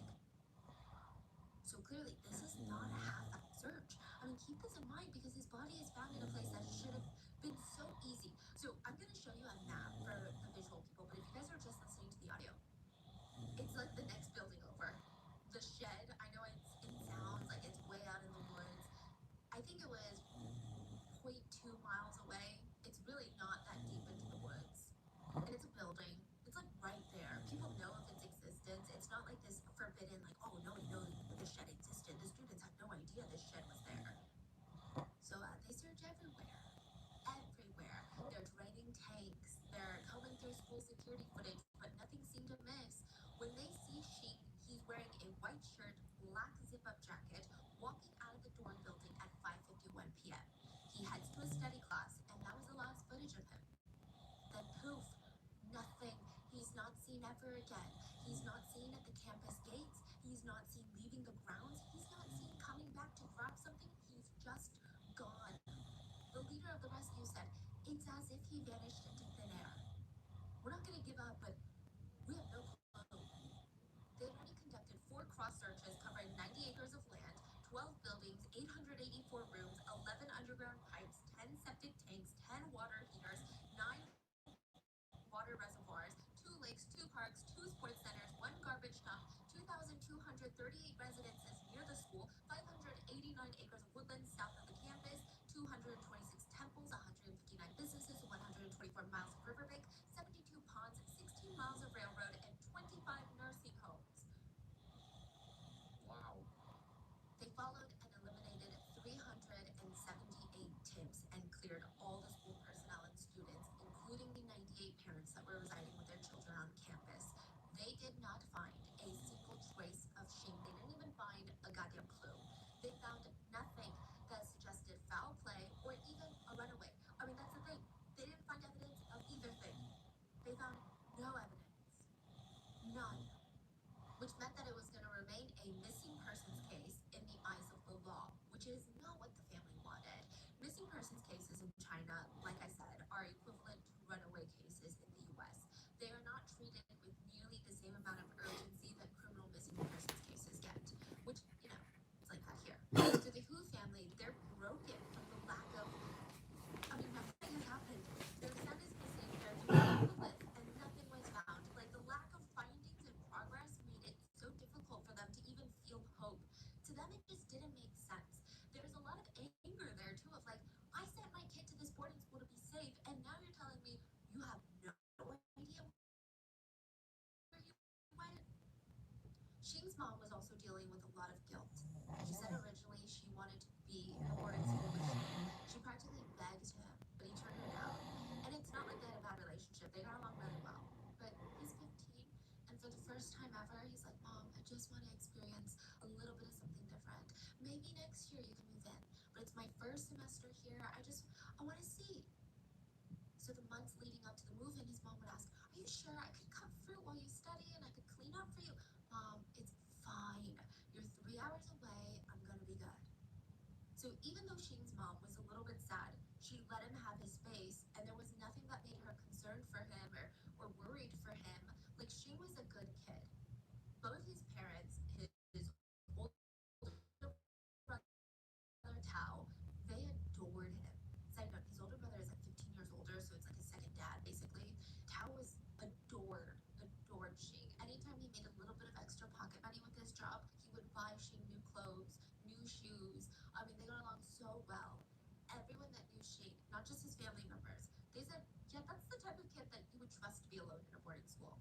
So clearly, this is not a half-assed search. I mean, keep this in mind because his body is found in a place that should have been so easy. So I'm going to show you a map for the visual people, but if you guys are just listening to the audio, it's like the next building over. The shed, I know it sounds like it's way out in the woods. I think it was 0.2 miles away. It's really not that deep into the woods. And it's a building. It's like right there. People know of its existence. It's not like this forbidden, like, oh, nobody knows the shed existed. The students had no idea this shed was there. So they search everywhere. Everywhere. They're draining tanks. They're combing through school security footage, but nothing seemed to miss. When they see Shing, he's wearing a white shirt, black zip-up jacket, walking out of the dorm building at 5:51 p.m. He heads to his study class, and that was footage of him. Then poof, nothing. He's not seen ever again. He's not seen at the campus gates. He's not seen leaving the grounds. He's not seen coming back to grab something. He's just gone. The leader of the rescue said, it's as if he vanished into thin air. We're not going to give up, but we have no clue. They had already conducted 4 cross searches covering 90 acres of land, 12 buildings, 884 rooms, 11 underground pipes, 10 septic tanks, 10 water heaters, 9 water reservoirs, 2 lakes, 2 parks, 2 sports centers, 1 garbage dump, 2,238 residences near the school, 589 acres of woodland south of the campus, 226 temples, 159 businesses, 124 miles of riverbank, 72 ponds, 16 miles of railroad, and 25 nursing homes. Wow. They followed and eliminated 378 tips and cleared all the school personnel and students, including the 98 parents that were residing with their children on campus. They did not find a single trace of Shing. They didn't even find a goddamn clue. They found nothing that suggested foul play or even a runaway. I mean, that's the thing. They didn't find evidence of either thing. They found no evidence. None. Which meant that it was going to remain a missing persons case in the eyes of the law, which is not what the family wanted. Missing persons cases in China, like I said, are equivalent to runaway cases in the US. They are not treated with nearly the same amount of urgency that criminal missing persons cases get, which, you know, it's like that here. So the Hu family, they're broken from the lack of, I mean, nothing has happened. Their son is missing, they're doing all the list, and nothing was found. Like, the lack of findings and progress made it so difficult for them to even feel hope. To them, it just didn't make sense. There's a lot of anger there, too, of like, I sent my kid to this boarding school to be safe, and now you're telling me you have no idea where he went. Xing's mom was also dealing with a lot of guilt. She said originally she wanted to be in a boarding school with Xing. She practically begged him, but he turned her down. And it's not like they had a bad relationship. They got along really well. But he's 15, and for the first time ever, he's like, Mom, I just want to experience a little bit of something different. Maybe next year you can move in, but it's my first semester here. I want to see. So the months leading up to the move-in, his mom would ask, are you sure I could cut fruit while you study and I could clean up for you? Mom, it's fine. You're 3 hours away. I'm going to be good. So even though Xing's mom was a little bit sad, she let him have his space, and there was nothing that made her concerned for him or worried for him. Like, Xing was a good kid. Both his parents, his older brother Tao, they adored him. Side note, his older brother is like 15 years older, so it's like his second dad, basically. Tao was adored Xing. Anytime he made a little bit of extra pocket money with his job, he would buy Xing new clothes, new shoes. I mean, they got along so well. Everyone that knew Xing, not just his family members, they said, yeah, that's the type of kid that you would trust to be alone in a boarding school.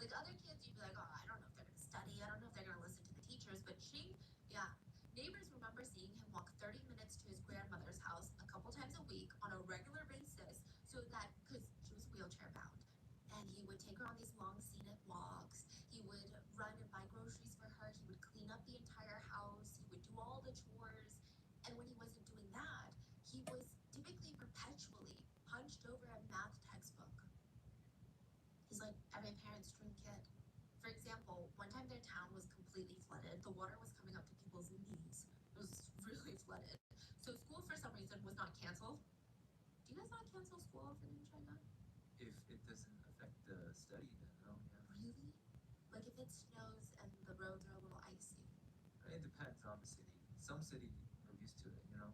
Like, other kids, you'd be like, oh, I don't know if they're going to study. I don't know if they're going to listen to the teachers. But Xing, yeah. Neighbors remember seeing him walk 30 minutes to his grandmother's house a couple times a week on a regular basis, so that, because she was wheelchair bound. And he would take her on these long scenic walks. He would run and buy groceries for her. He would clean up the entire house. He would do all the chores. And when he wasn't doing that, he was typically perpetually hunched over a math textbook. He's like every parent's dream kid. For example, one time their town was completely flooded. The water was coming up to people's knees. It was really flooded. So school, for some reason, was not canceled. Do you guys not cancel school often in China? If it doesn't affect the study, then no, yeah. Really? Like, if it snows and the roads are a little icy? It depends on the city. Some city are used to it, you know?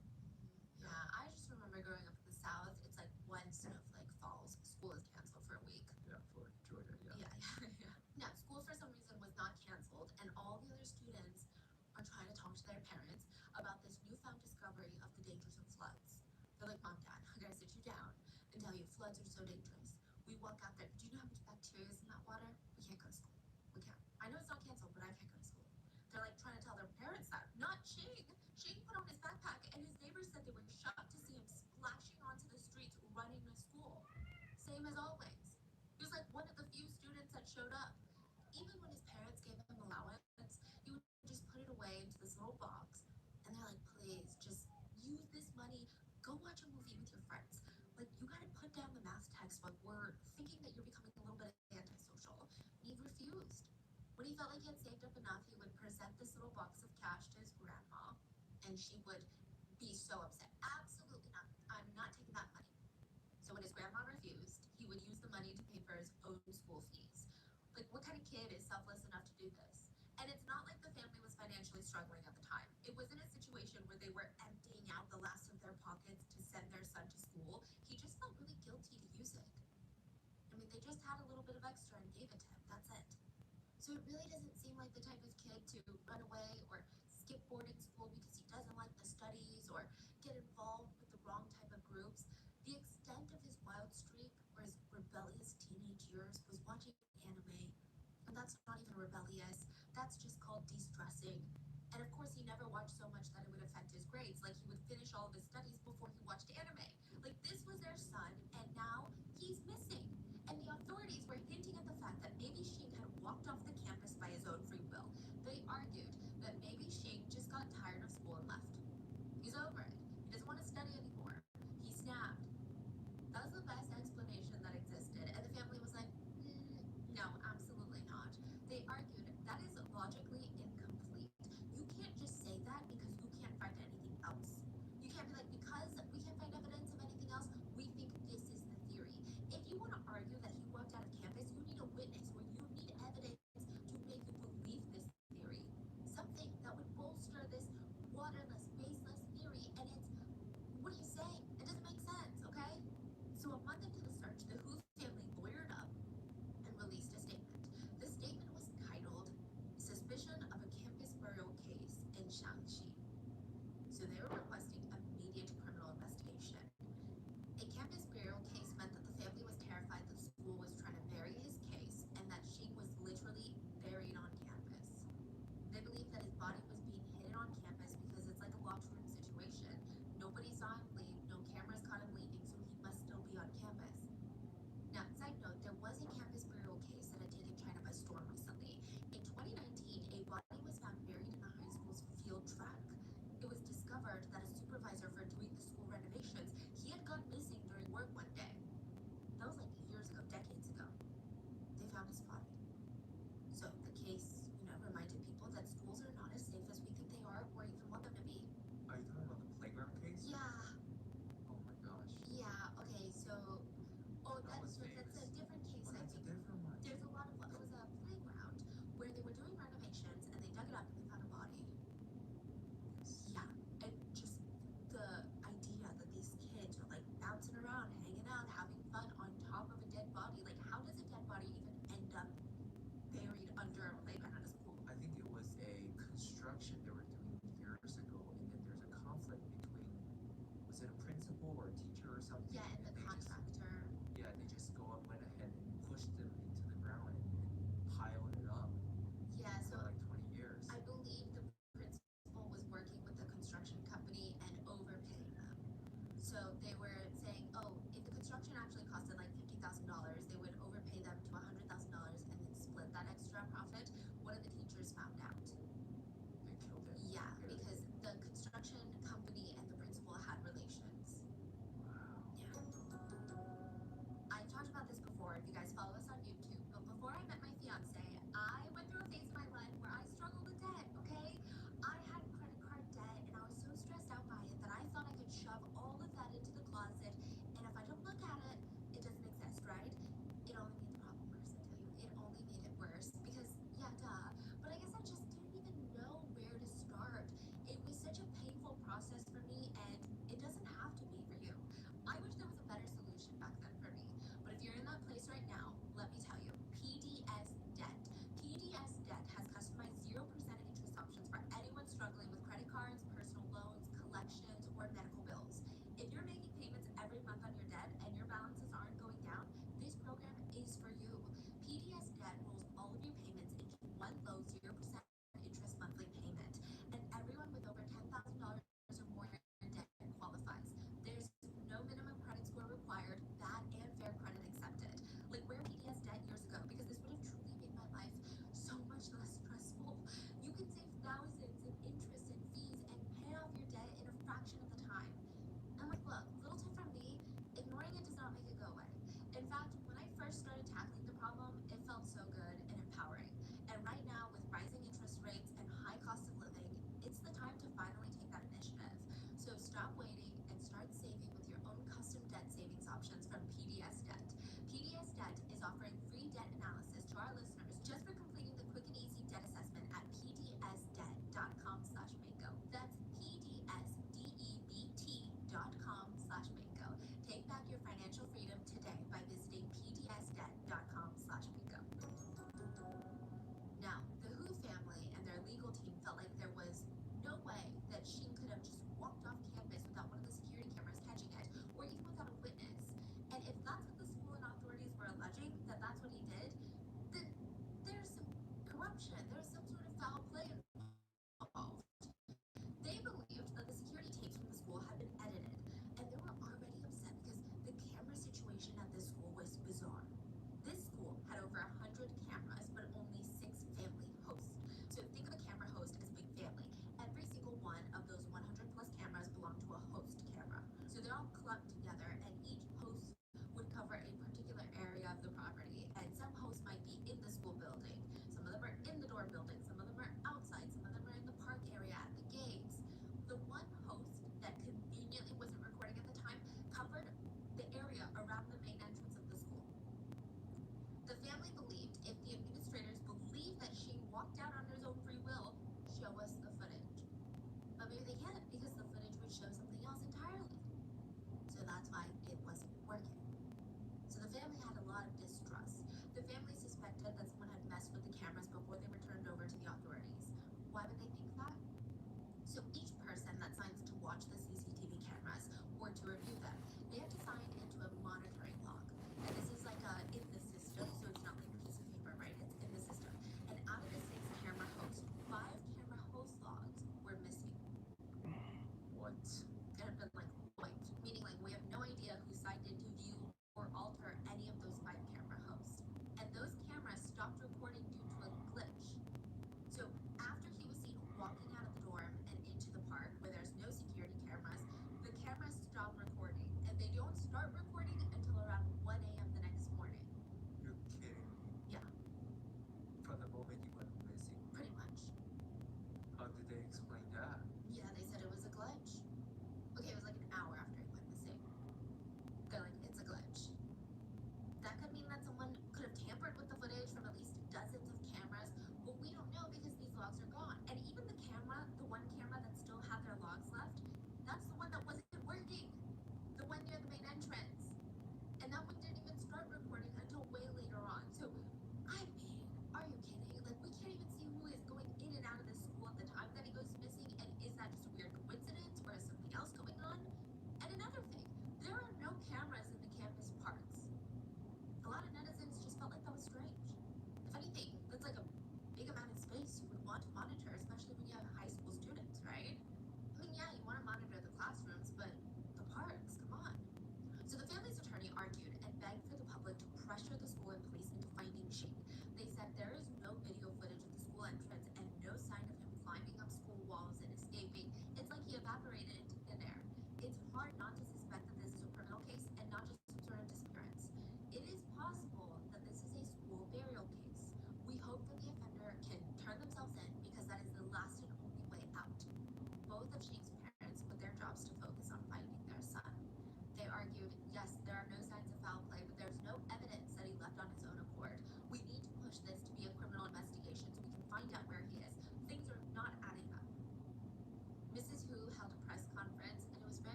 Yeah, I just remember growing up in the South, it's like when snowflake falls, school is canceled for a week. Yeah, for Georgia, yeah. Yeah. Now, school for some reason was not canceled, and all the other students are trying to talk to their parents about this newfound discovery of the dangers of floods. They're like, Mom, Dad, I gotta sit you down and tell you floods are so dangerous. We walk out there. Do you know how much bacteria is in that water? We can't go to school. We can't. I know it's not canceled, but I can't go to school. They're like trying to tell their parents that. Not Xing. Xing put on his backpack, and his neighbors said they were shocked to see him splashing onto the streets running to school. Same as always. He was like one of the few students that showed up. Even when his parents gave him allowance, he would just put it away into this little box. And they're like, please, just use this money. Go watch a movie with your friends. Like, you gotta textbook, we're thinking that you're becoming a little bit antisocial. Eve refused. When he felt like he had saved up enough, he would present this little box of cash to his grandma, and she would be so upset. Absolutely not. I'm not taking that money. So when his grandma refused, he would use the money to pay for his own school fees. Like, what kind of kid is selfless enough to do this? And it's not like the family was financially struggling at the time. It wasn't a situation where they were emptying out the last of their pockets to send their son to school. He just felt really guilty to use it. I mean, they just had a little bit of extra and gave it to him. That's it. So it really doesn't seem like the type of kid to run away or skip boarding school because he doesn't like the studies or get involved with the wrong type of groups. The extent of his wild streak or his rebellious teenage years was watching anime. And that's not even rebellious. That's just called de-stressing. And of course, he never watched so much that it would affect his grades. Like, he would finish all of his studies before he watched anime. Like, this was their son, and now he's missing. And the authorities were hinting at the fact that maybe Shing had walked off the campus by his own free will. They argued that maybe Shing just got tired of school and left. He's over it. He doesn't want to study anymore. He snapped. That was the best explanation that existed, and the family was like, no, absolutely not. They argued that is logically incomplete. You can't just say that because you can't find anything else. You can't be like, because we can't find evidence of anything else, we think this is the theory. If you want to argue that he walked out of campus, you need a witness or you need evidence to make you believe this theory. Something that would bolster this waterless, baseless theory, and it's, what are you saying? It doesn't make sense, okay? So a month into the search, the Hu family lawyered up and released a statement. The statement was titled Suspicion of a Campus Burial Case in Shaanxi. So they were requesting immediate criminal investigation. A campus burial case meant that the family was terrified that the school was trying to bury his case and that Shing was literally buried on campus. They believed that his body was being hidden on campus because it's like a locked room situation. Nobody saw him leave, no cameras caught him leaving, so he must still be on campus. Now, side note, there was a campus burial case that had taken China by storm recently. In 2019, a body was found buried in the high school's field track. It was discovered that a supervisor for doing the school renovations, he had gone missing during work one day. That was like years ago, decades ago. They found his body. So the case, reminded people that schools are not as safe as we think they are or even want them to be. Are you talking about the playground case? Yeah. Oh my gosh. Yeah, okay, so that's a different case, Oh, I that's a think. different one. There's a lot of, it was a playground where they were doing renovations and they dug it up and they found a body. Yeah, and just the idea that these kids are like bouncing around, hanging out, having fun on top of a dead body. Like, how does a dead body even end up buried under a playground at a school? I think it was a construction they were doing years ago, and then there's a conflict between, was it a principal or a teacher or something? Yeah, and the they contractor. they just went ahead and pushed them into the ground and piled it up Yeah, so for like 20 years. I believe the principal was working with the construction company and overpaying them. So they were saying, oh, if the construction actually costed like $50,000, they would overpay them to $100,000 and then split that extra profit. One of the teachers found out. They killed it. Yeah, Really? because the construction company and the principal had relations. Wow. Yeah.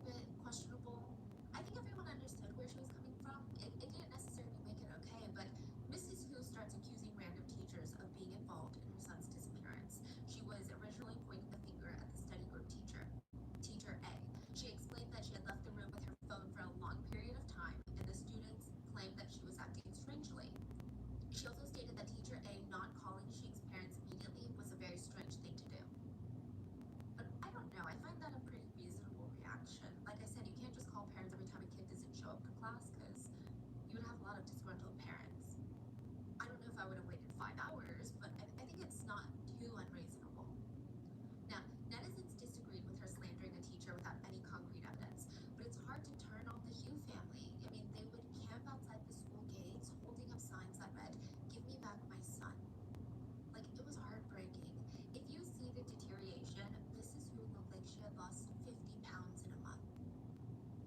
bit questionable. I think everyone understood where she was coming from. It didn't necessarily make it okay, but Mrs. Hu starts accusing random teachers of being involved in her son's disappearance. She was originally pointing the finger at the study group teacher, Teacher A. She explained that she had left the room with her phone for a long period of time, and the students claimed that she was acting strangely. She also stated that Teacher A not calling Xing's parents immediately was a very strange thing to do. But I don't know, I find that a pretty reasonable reaction. Like I said, you can't just call parents every time a kid doesn't show up to class because you would have a lot of disgruntled parents. I don't know if I would have waited 5 hours, but I think it's not too unreasonable. Now, netizens disagreed with her slandering a teacher without any concrete evidence, but it's hard to turn on the Hu family. I mean, they would camp outside the school gates holding up signs that read, "Give me back my son." Like, it was heartbreaking. If you see the deterioration, Mrs. Hu looked like she had lost 50 pounds in a month.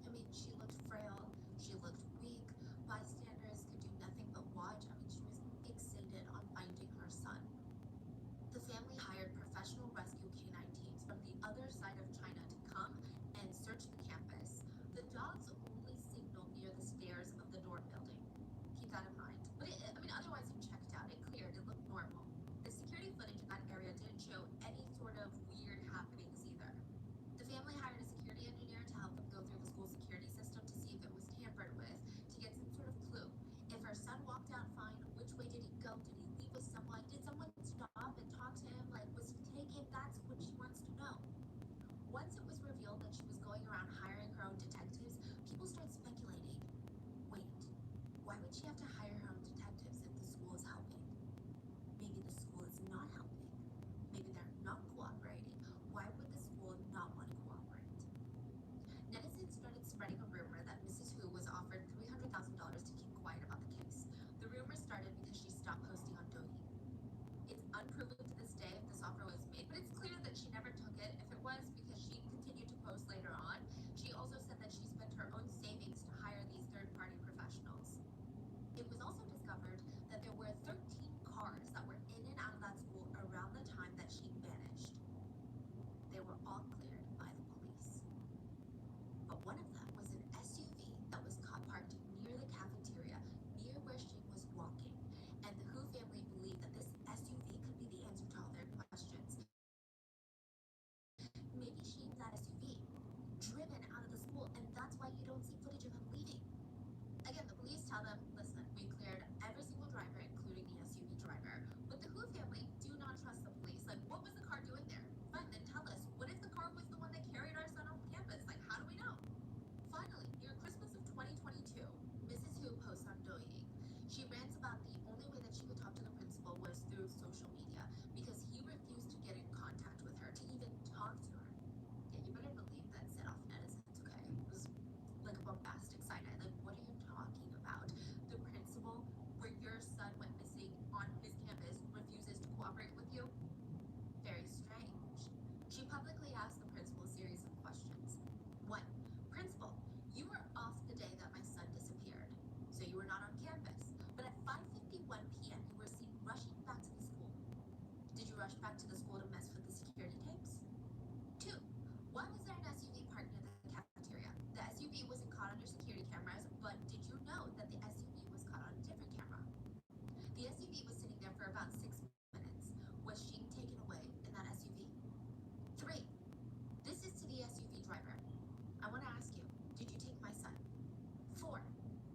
I mean, she looked frail, she looked weak, bystanders could do nothing but watch. I mean, she was fixated on finding her son. The family hired professional rescue canine teams from the other side of China to come and search the campus. The dogs only signaled near the stairs of the dorm building. Keep that in mind. But otherwise it checked out. It cleared. It looked normal. The security footage in that area didn't show any sort of weird happenings either. The family hired a security engineer to help them go through the school security system to see if it was tampered with, to get some sort of clue. If her son walked out fine, which way did he go? Did he leave with someone? Did someone stop and talk to him? Like, was he taken? That's what she wants to know. Once it was revealed that she was going around hiring her own detectives, people started speculating. Wait, why would she have to hire her own detectives if the school is helping? Maybe the school is not helping. Maybe they're not cooperating. Why would the school not want to cooperate? Netizens started spreading a rumor that Mrs. Hu was offered $300,000 to keep quiet about the case. The rumor started because she stopped posting on Douyin. It's unproven to this day if this offer was made, but it's clear that she never took it. If it was, because she continued to post later on. She also said that she spent her own savings to hire these third-party professionals. It was also discovered that there were 13 cars that were in and out of that school around the time that she vanished. They were all cleared by the police. But one of them was an SUV that was caught parked near the cafeteria, near where she was walking. And the Hu family believed that this SUV could be the answer to all their questions. Maybe she was that SUV, driven out of the school, and that's why you don't see footage of him leaving. Again, the police tell them, listen, we cleared every single driver, including the SUV driver. But the Hu family do not trust the police. Like, what was the car doing there? Fine, then tell us, what if the car was the one that carried our son off campus? Like, how do we know? Finally, near Christmas of 2022, Mrs. Hu posts on Douyin. She rants about the only way that she could talk to the principal was through social media because he refused to get in contact with her, to even talk to her. Yeah, you better believe that set off netizens, okay? It was like a bombastic side-eye. Like, what are you talking about? The principal, where your son went missing on his campus, refuses to cooperate with you? Very strange. She publicly asked the principal a series of questions. 1. Principal, you were off the day that my son disappeared, so you were not on campus. But at 5:51 p.m., you were seen rushing back to the school. Did you rush back to the school to mess with the security tapes? 2. Why was there an SUV parked near the cafeteria? The SUV wasn't caught under security cameras, but did you know that the SUV was caught on a different camera? The SUV was sitting there for about 6 minutes. Was Xing taken away in that SUV? 3. This is to the SUV driver. I want to ask you, did you take my son? 4.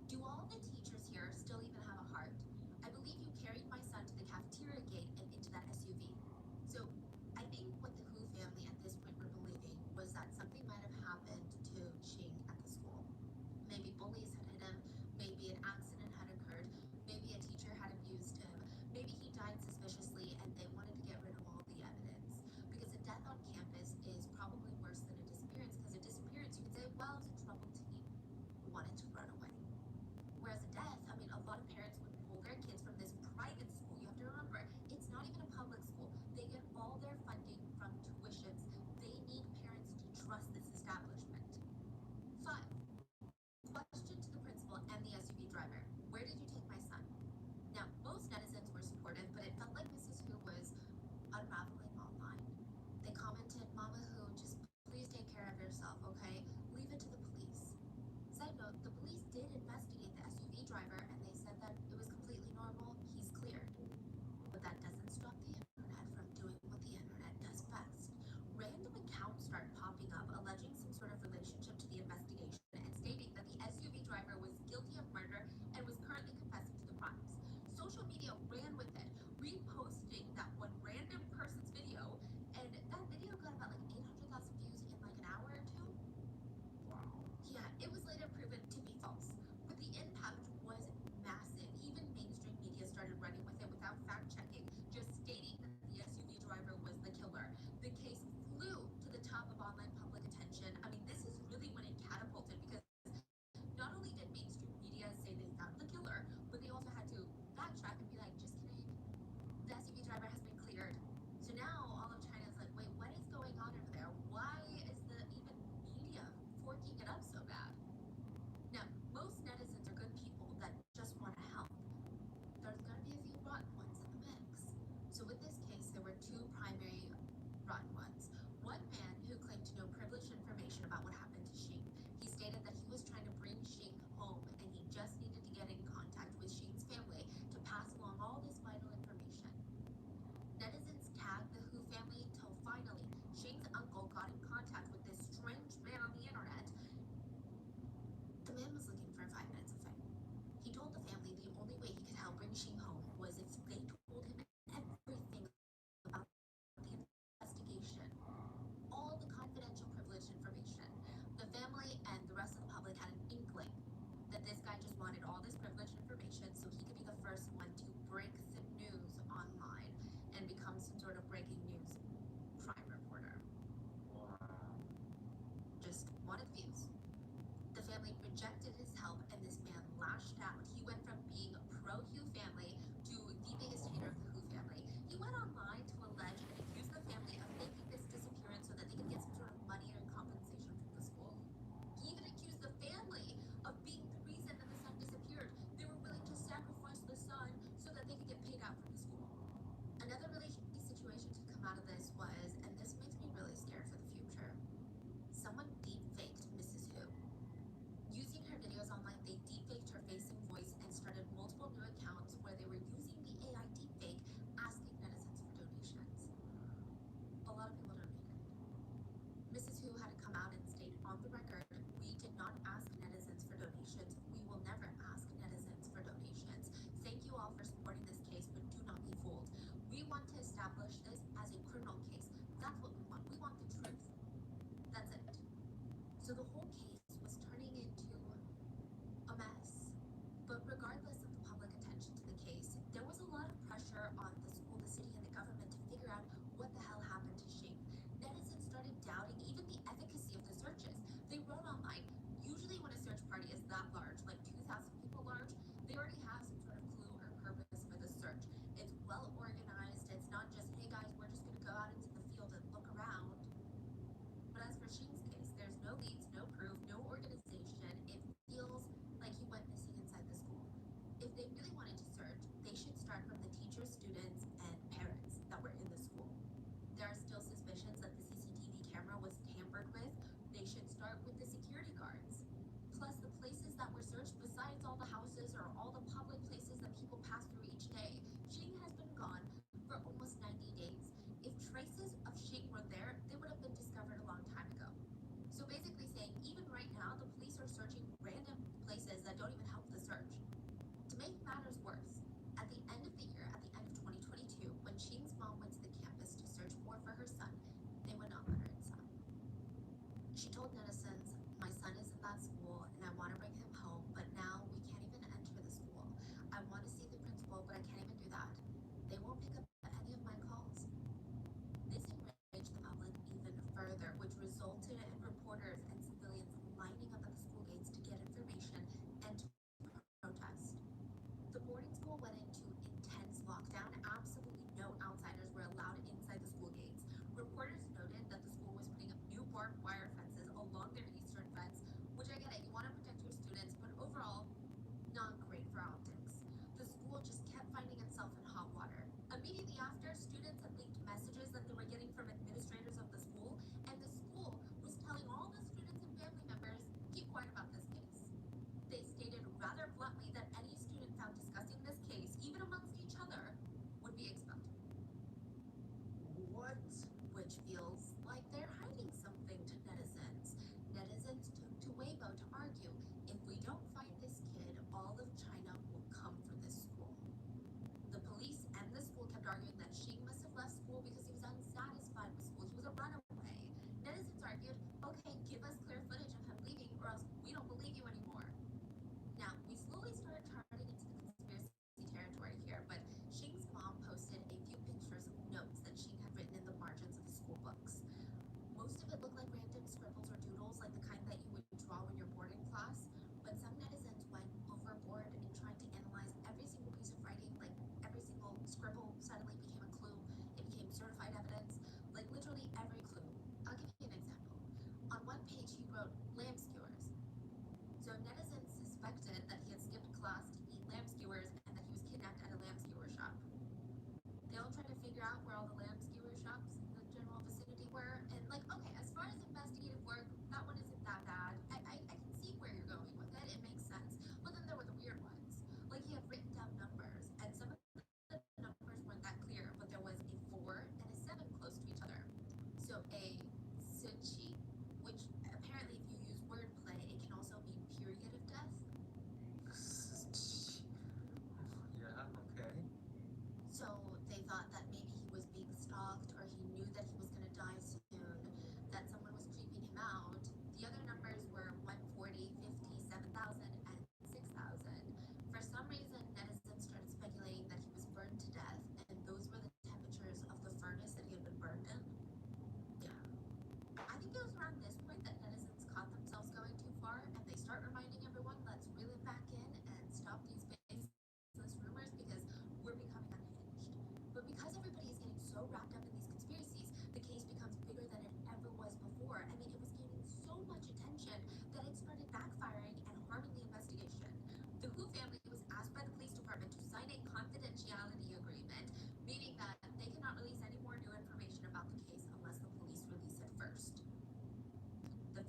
Do all the teachers here still even have a heart? I believe you carried my son to the cafeteria gate and into that SUV. So I think what the Hu family at this point were believing was that something might have happened to Xing at the school. Maybe bullies had hit him, maybe an accident had occurred, maybe a teacher had abused him, maybe he died suspiciously and they wanted to get rid of all the evidence. Because a death on campus is probably worse than a disappearance, because a disappearance you could say, well, it's a troubled teen who wanted to run away. Whereas a death, a lot of parents would pull their kids from this private school. You have to remember, it's not even a public school. They get all their funding from tuitions. They need parents to trust this establishment. 5. Question to the did investigate the SUV driver, and they said that it was completely normal. He's cleared. But that doesn't stop the internet from doing what the internet does best. Random accounts start popping up alleging some sort of relationship to the investigation and stating that the SUV driver was guilty of murder and was currently confessing to the crimes. Social media ran with it, reposting that one random person's video, and that video got about like 800,000 views in like an hour or two. Yeah, it was later proven to be false, but the impact was massive. Even mainstream media started running with it without fact checking, just stating that the SUV driver was the killer. The case flew to the top of online public attention. I mean, this is really when it catapulted, because not only did mainstream media say they found the killer, but they also had to backtrack and be like, just kidding, the SUV driver has been cleared. So now all of China is like, wait, what is going on over there? Why is the even media forking it up so bad? Now, most netizens are good people that just want to help. There's going to be a few rotten ones in the mix. So with this case, there were two primary rotten ones. One man who claimed to know privileged information about what happened to Xing. He stated that he was trying to bring Xing home, and he just needed to get in contact with Xing's family to pass along all this vital information. Netizens tagged the Hu family till finally Xing's uncle got in contact with this strange man on the internet. The man was looking for 5 minutes of fame. He told the family the only way he could help bring Xing home was if they told him everything about the investigation, all the confidential privileged information. The family and the rest of the public had an inkling that this guy just wanted all this privileged information so he could be the first one to break the news online and become some sort of breaking news crime reporter. Just wanted views. The family rejected his help, and this man lashed out. He went from being pro-Hu family to the biggest hater of the Hu family. He went online to allege and accuse the family of faking this disappearance so that they could get some sort of money or compensation from the school. He even accused the family of being the reason that the son disappeared. They were willing to sacrifice the son so that they could get paid out from the school. Another really shitty situation to come out of this was, and this makes me really scared for the future, someone deep-faked Mrs. Hu. Using her videos online, they deepfaked her face and voice and started multiple new accounts where they were using the AI deepfake, asking netizens for donations. A lot of people donated. Mrs. Hu had to come out and state on the record, we did not ask netizens for donations. We will never ask netizens for donations. Thank you all for supporting this case, but do not be fooled. We want to establish this as a criminal case. That's what we want. We want the truth. That's it. So the whole case was turning into a mess. But regardless of the public attention to the case, there was a lot of pressure on the school, the city, and the government to figure out what the hell happened to Xing. Netizens started doubting even the efficacy of the searches. They wrote online, usually when a search party is that large, like 2,000 people large, they already have some sort of clue or purpose for the search. It's well organized. It's not just, hey guys, we're just going to go out into the field and look around. But as for Xing's case, there's no leads, no proof, no organization. It feels like he went missing inside the school. If they really wanted to search, they should start from the teachers, students, and parents that were in the school. There are still suspicions that the CCTV camera was tampered with. They should start with the security guards. Plus, the places that were searched, besides all the houses or all the public places that people pass through each day, Xing has been gone for almost 90 days. If traces of Xing were there, they would have been discovered a long time ago. So basically saying, even right now, the police are searching random places that don't even help the search. To make matters worse, at the end of the year, at the end of 2022, when Xing's mom went to the campus to search more for her son, they would not let her inside. She told netizens, my son is in that school and I want to bring him home, but now we can't even enter the school. I want to see the principal, but I can't even do that. They won't pick up any of my calls. This enraged the public even further, which resulted in reporters and civilians lining up at the school gates to get information and to protest. The boarding school went into intense lockdown. Absolutely no outsiders were allowed inside the school gates. Reporters noted that the school was putting up new barbed wire fences along their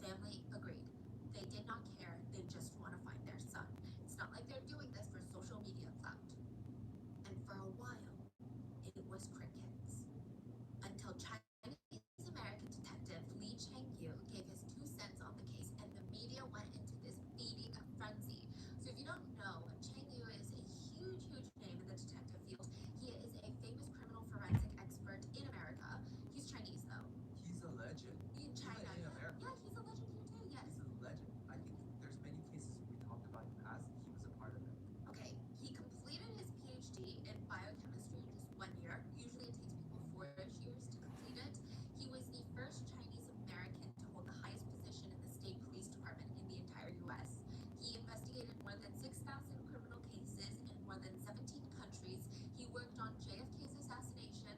family agreed. They did not care. They just want to find their son. It's not like they're doing this for social media clout. And for a while, it was crickets. Until Chinese-American detective Li Chengyu gave his 2 cents on the case and the media went into this feeding frenzy. So if you don't know, Chengyu is a huge, huge name in the detective field. He is a famous criminal forensic expert in America. He's Chinese though. He's a legend. In China. Even in America. Yeah, he's a legend here too, yes. He's a legend. I think there's many cases we talked about in the past. He was a part of it. Okay, he completed his PhD in biochemistry in just 1 year. Usually it takes people 4-ish years to complete it. He was the first Chinese American to hold the highest position in the state police department in the entire US. He investigated more than 6,000 criminal cases in more than 17 countries. He worked on JFK's assassination,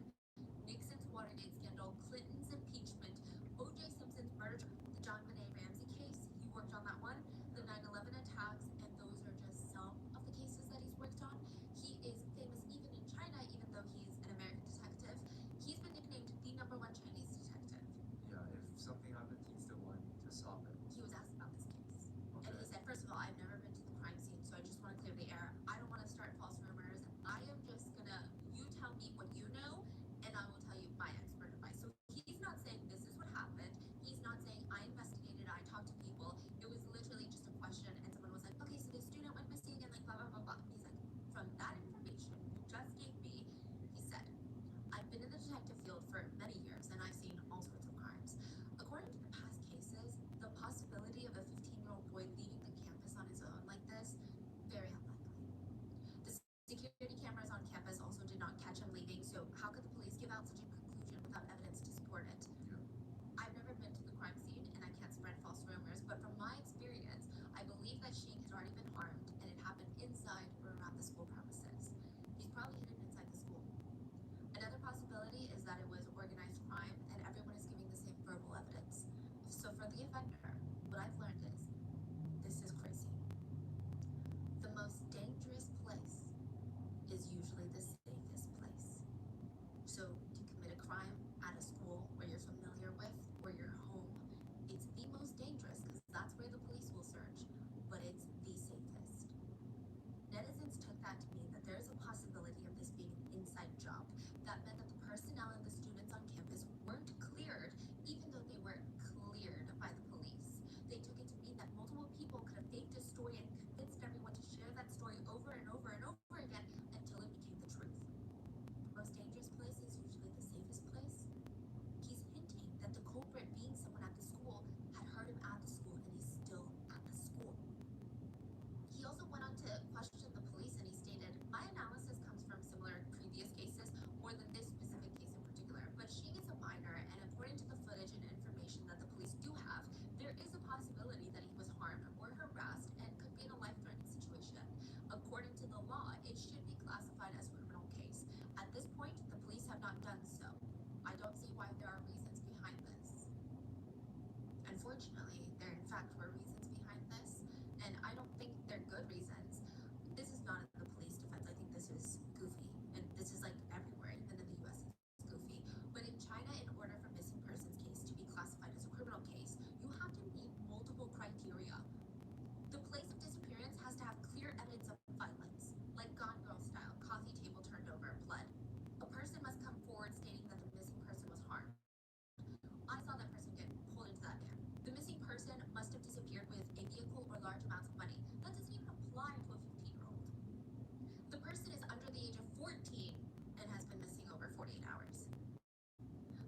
Nixon's Watergate scandal, Clinton's impeachment, O.J. Simpson's murder, the John Benet Ramsey case. He worked on that one, the 9/11 attacks, and those are just some of the cases that he's worked on. He is famous even in China, even though he's an American detective. He's been nicknamed the #1 Chinese detective. Yeah, if something happened, he's the one to solve it. He was asked about this case. And Okay. he said, first of all, I've never been to the crime scene, so I just want to clear the air. I don't want to start false rumors. I am just gonna, you tell me what you know, and I will tell you my expert advice. So he's not saying this is what happened. He's not saying I investigated, I talked to people. It was literally just a question, and someone was like, okay, so this student went missing, and like blah, blah, blah, blah. And he's like, from that information you just gave me, he said, I've been in the detective field for many years, and I've seen all sorts of crimes. According to the past cases, the possibility of a 15-year-old boy leaving the campus on his own like this, very unlikely. The security cameras on campus also did not catch him leaving, so how could the police give out such a conclusion without evidence to support it? Yeah. I've never been to the crime scene, and I can't spread false rumors, but from my experience, I believe that Xing has already been harmed, and it happened inside or around the school premises. He's probably hidden inside the school. Another possibility is that it was organized crime, and everyone is giving the same verbal evidence. So for the offender, what I've learned is, this is crazy. The most dangerous place is usually the safest place. So to commit a crime at a school where you're familiar with, or your home, it's the most dangerous because that's where the police will search, but it's the safest. Netizens took that to mean that there is a possibility of this being an inside job. That meant that the personnel and the students on campus weren't cleared, even though they were cleared by the police. They took it to mean that multiple people could have faked a story and convinced everyone to share that story over and over and over again until it became the truth. The most dangerous place is usually the safest place. He's hinting that the culprit, being someone at the school, had heard him at the school and he's still at the school. He also went on to question the police and he stated, my analysis comes from similar previous cases, more than this specific case in particular, but Xing is a minor, and according to the footage and information that the police do have, there is a possibility that he was harmed or harassed and could be in a life-threatening situation. According to the law, it should be classified as a criminal case. At this point, the police have not done so. I don't see why there are reasons behind this. Unfortunately, there in fact were reasons behind this, and I don't think they're good reasons. This is not the police defense. I think this is goofy, and this is like everywhere, even in the US it's goofy. But in China, in order for missing persons case to be classified as a criminal case, you have to meet multiple criteria. The place of disappearance has to have clear evidence of violence, like Gone Girl style, coffee table turned over, blood. A person must come forward stating that the missing person was harmed. I saw that person get pulled into that van. The missing person must have disappeared with a vehicle or large amounts of money. That doesn't even apply to a 15-year-old. The person is under the age of 14 and has been missing over 48 hours.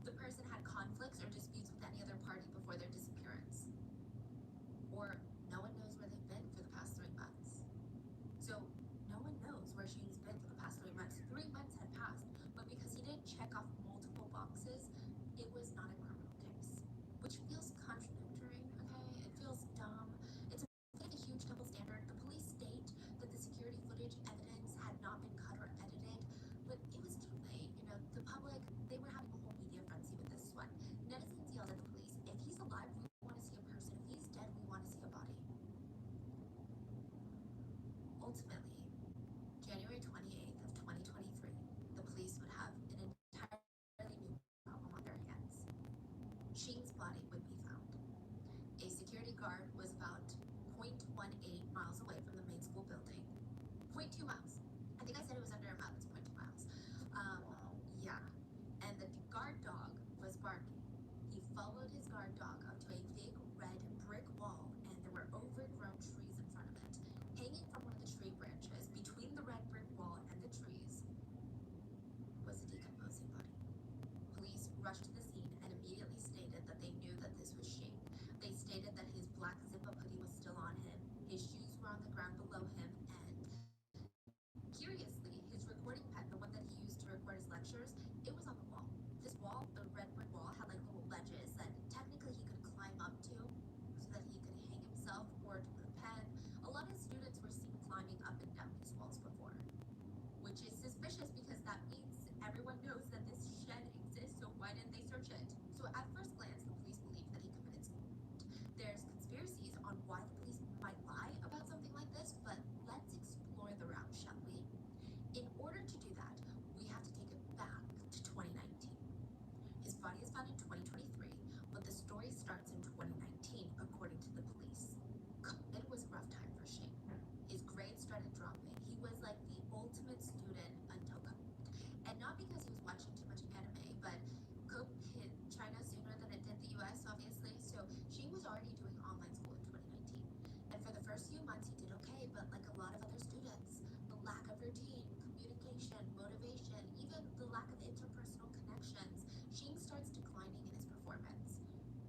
The person had conflicts or disputes with any other party before their disappearance. Or no one knows where they've been for the past 3 months. So no one knows where Xing's been for the past 3 months. 3 months had passed, but because he didn't check off multiple boxes, it was not a criminal case. Which feels contradictory, okay? It feels dumb. It's a huge double standard. The police state that the security footage evidence had not been cut or edited, but it was too late. You know, the public, they were having a whole media frenzy with this one. Netizens yelled at the police, if he's alive, we want to see a person. If he's dead, we want to see a body. Ultimately, January 28th of 2023, the police would have an entirely new problem on their hands. Xing's body would be found. A security guard was about 0.18 miles away from the main school building. 0.2 miles. I think I said it was under a mile. It's 0.2 miles. Yeah. And the guard dog was barking. He followed his guard dog up to a big red brick wall, and there were overgrown trees in front of it. Hanging from one of the tree branches between the red brick wall and the trees was a decomposing body. Police rushed to the scene and immediately stated that they knew that this was Shane. They stated that his black zip-up hoodie was still on him, his shoes were on the ground below him, and curiously, his recording pen, the one that he used to record his lectures, it was on the wall. This wall, the red brick wall, had like little ledges that technically he could climb up to so that he could hang himself or to put a pen. A lot of students were seen climbing up and down these walls before, which is suspicious because that means everyone knows that this shed exists, so why didn't they search it? So at first glance, the police believe that he committed suicide. There's conspiracies on why the police might lie about something like this, but let's explore the route, shall we? In order to do that, we have to take it back to 2019. His body is found in 2023, but the story starts in 2019, according to the police. It was a rough time for Shane. His grades started dropping. He was like the ultimate student until COVID. And not because he was watching too much anime, but COVID hit China sooner than it did the US, obviously, so Shane was already doing online school in 2019. And for the first few months, he did okay, but like a lot of other students, the lack of routine, communication, motivation, even the lack of interpersonal connections, Shane starts declining in his performance.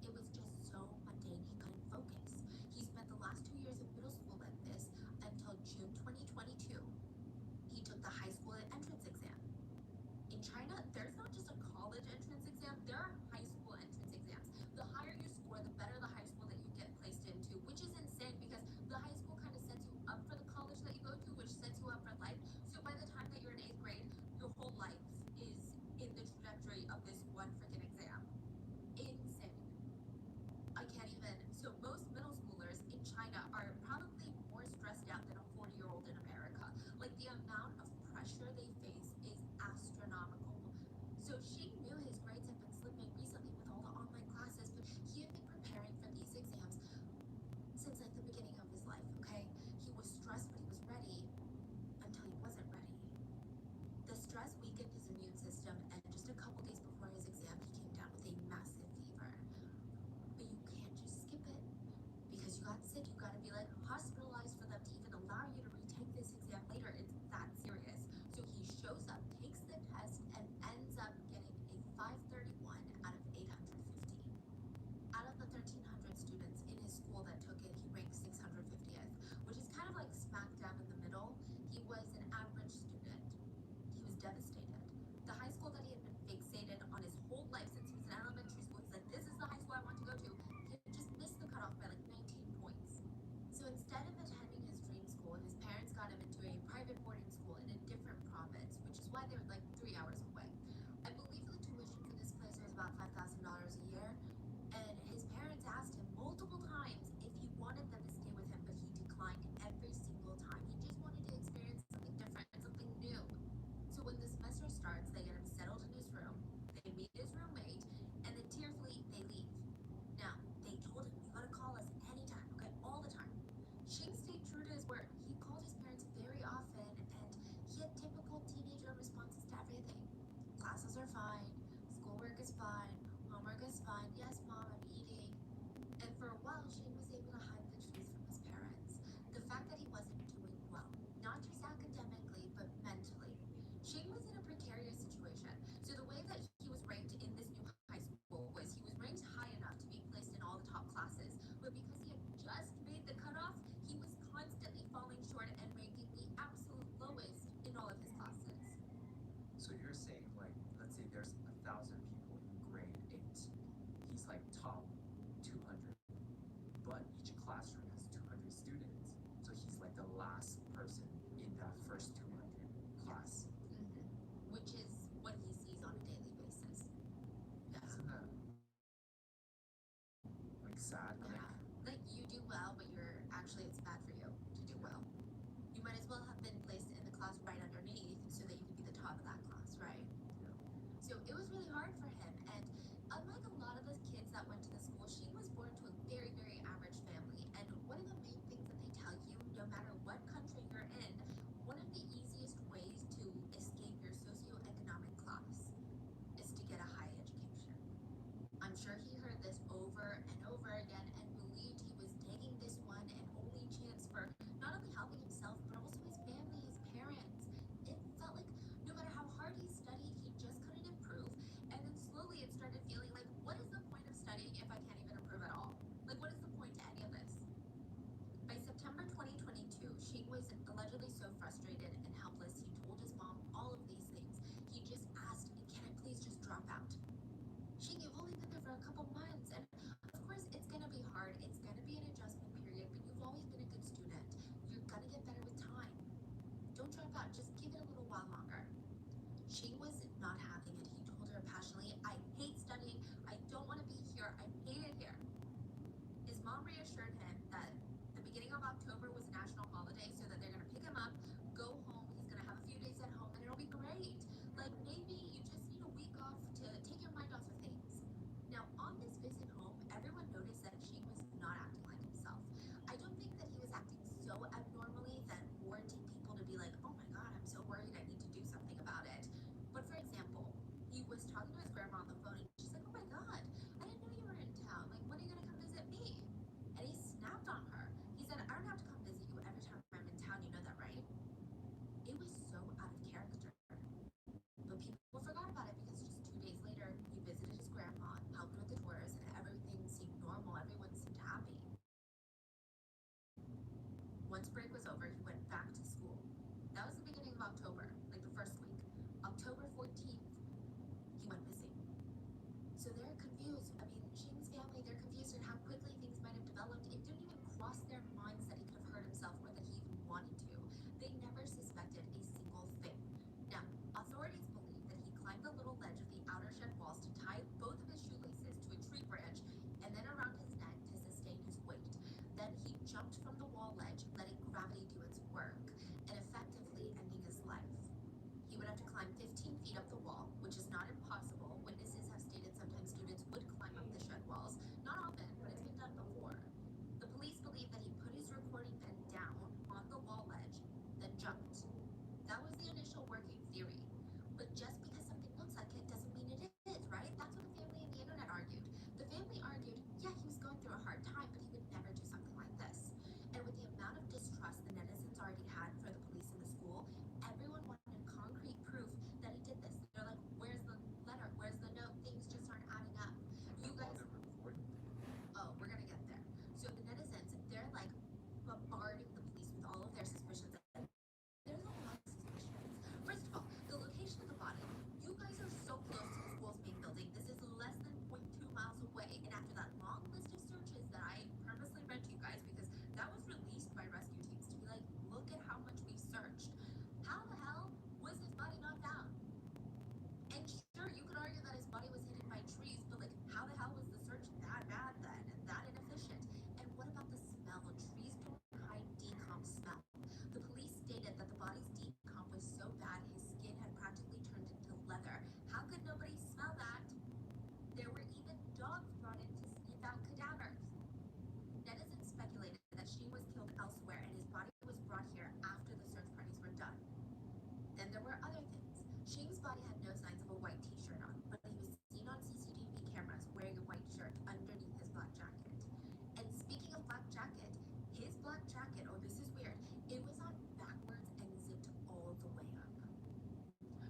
It was just so mundane he couldn't focus. He spent the last 2 years of middle school like this until June 2022. He took the high school entrance exam. In China, there's not just a college entrance exam, there are high school entrance exams. The higher you score, the better the high school that you get placed into, which is insane because the high school kind of sets you up for the college that you go to, which sets you up for life. So by the time that you're in 8th grade, your whole life is in the trajectory of this one freaking exam. Insane. I can't even. So most middle schoolers in China are probably more stressed out than a 40-year-old in America. Like the amount of pressure they face is astronomical. So Shane knew his grades had been slipping recently with all the online classes, but he had been preparing for these exams since like the beginning of his life, okay? He was stressed, but he was ready until he wasn't ready. The stress weakened his immune system, and just a couple days before his exam, he came down with a massive fever. But you can't just skip it because you got sick. You gotta be like hospitalized for them to even allow you to retake this exam later. It's that serious. So he shows up, takes the test, and ends up getting a 531 out of 850. Out of the 1,300 students in his school that took it, he ranked 650th, which is kind of like smack dab in the middle. He was an average student. He was devastated. The high school that he had been fixated on his whole life since he was in elementary school, he's like, this is the high school I want to go to. He had just missed the cutoff by like 19 points. So instead of attending his dream school, his parents got him into a private boarding school in a different province, which is why they were like 3 hours away. I believe the tuition for this place was about $5,000 a year, and his parents asked him multiple times if he wanted them to stay with him, but he declined every single time. He just wanted to experience something different, something new. So when the semester starts, they get him settled in his room, they meet his roommate, and then tearfully they leave. Now, they told him, you gotta call us anytime, okay, all the time. Shane stayed true to his word. He called his parents very often, and he had typical teenager responses to everything. Classes are fine, schoolwork is fine, homework is fine, yes mom, I'm eating. And for a while, Shane was able to hide the truth from his parents. The fact that he wasn't doing well, not just academically, but mentally. Shane was in a precarious situation. So the way that he was ranked in this new high school was he was ranked high enough to be placed in all the top classes, but because he had just made the cutoff, he was constantly falling short and ranking the absolute lowest in all of his classes. So you're saying, like, let's say there's 1,000 people in grade 8. He's like top 200, but each classroom has 200 students. So he's like the last person in that first 200 class. Which is what he sees on a daily basis. Yeah. Isn't that like sad? Yeah. Like you do well, but you're actually it's bad for you to do well. You might as well have been placed in the class right underneath so that you could be the top of that class, right? Yeah. So it was really hard for him. And unlike a lot of the kids that went to the school, Shane was born to a very, very average family. October, he went back to school. That was the beginning of October, like the first week. October 14th, he went missing. So they're confused. I mean, Shing's family, they're confused at how quickly things might have developed. It didn't even cross their minds that he could have hurt himself or that he even wanted to. They never suspected a single thing. Now, authorities believe that he climbed the little ledge of the outer shed walls to tie both of his shoelaces to a tree branch and then around his neck to sustain his weight. Then he jumped from the wall ledge, letting gravity do its work, and effectively ending his life. He would have to climb 15 feet up the wall, which is not impossible. Witnesses have stated sometimes students would climb up the shed walls. Not often, but it's been done before. The police believe that he put his recording pen down on the wall ledge, then jumped. That was the initial working theory. But just because something looks like it doesn't mean it is, right? That's what the family and the internet argued. The family argued, yeah, he was going through a hard time, but he would never do something like this. And with the amount of distrust the netizens already had for the police and the school, everyone wanted concrete proof that he did this. They're like, where's the letter? Where's the note? Things just aren't adding up. You guys, oh, we're gonna get there. So the netizens, they're like bombarding the police with all of their suspicions. There's a lot of suspicions. First of all, the location of the body. You guys are so close to the school's main building. This is less than 0.2 miles away. And after that long list of searches that I purposely read to you guys, because that was released by rescue teams to be like, look at how much we searched. How the hell was his body not found? And sure, you could argue that his body was hidden by trees, but like, how the hell was the search that bad then and that inefficient? And what about the smell? Trees don't hide decomp smell. The police stated that the body's decomp was so bad his skin had practically turned into leather. How could nobody smell that? There were even dogs brought in to sniff out cadavers. Netizens speculated that Sheen was killed elsewhere and his body was brought here after the search parties were done. Then there were other things. Sheen's body had no signs of a white t-shirt on, but he was seen on CCTV cameras wearing a white shirt underneath his black jacket. And speaking of black jacket, his black jacket, oh this is weird, it was on backwards and zipped all the way up.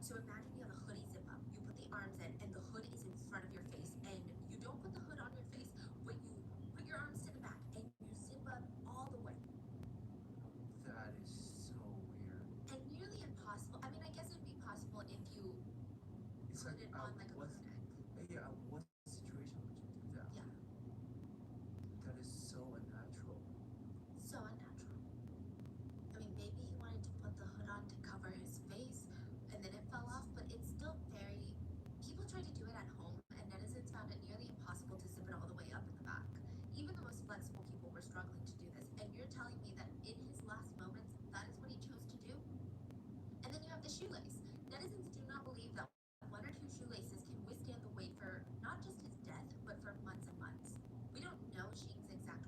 So imagine you have a hoodie zip up, you put the arms in, and the hood is in front of your face, and you don't put the hood on your face, but you put your arms to the back, and you zip up all the way. That is so weird. And nearly impossible. I mean, I guess it would be possible if you It's put like, it on like a what, clinic. yeah, what situation would you do that? Yeah, That is so unnatural. so unnatural. I mean, maybe he wanted to put the hood on to cover his face, and then it fell off, but it's still very... People tried to do it at home, and netizens found it nearly impossible to zip it all the way up in the back. Even the most flexible people were struggling to do this, and you're telling me that in his last moments, that is what he chose to do? And then you have the shoelace. Netizens do not believe that one or two shoelaces can withstand the weight for not just his death, but for months and months. We don't know Sheen's exact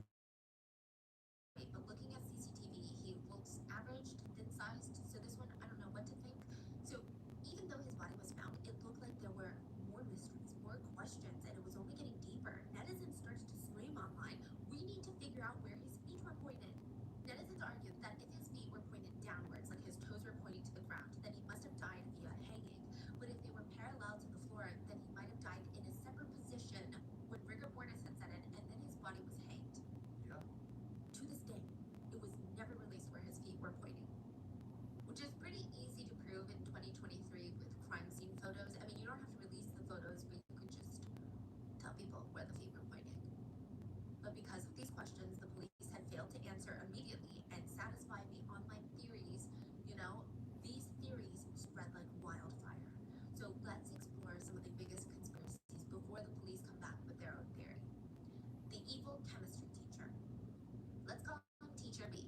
weight, but looking at CCTV, he looks average to thin-sized, so this one, I don't know what to think. So even though his body was found, it looked like there were more mysteries, more questions, and it was only getting deeper. Netizens started to scream online, we need to figure out where his feet were pointed. Netizens argued that if his feet were pointed downwards, like his toes were pointing to the ground, then he must have died via hanging. But if they were parallel to the floor, then he might have died in a separate position when rigor mortis had set in, and then his body was hanged. Yeah. To this day, it was never released where his feet were pointing, which is pretty easy to prove in 2023 with crime scene photos. I mean, you don't have to release the photos, but you could just tell people where the feet were pointing. But because of these questions, the police had failed to answer immediately and satisfy the online theories, you know, these theories spread like wildfire. So let's explore some of the biggest conspiracies before the police come back with their own theory. The evil chemistry teacher. Let's call him Teacher B.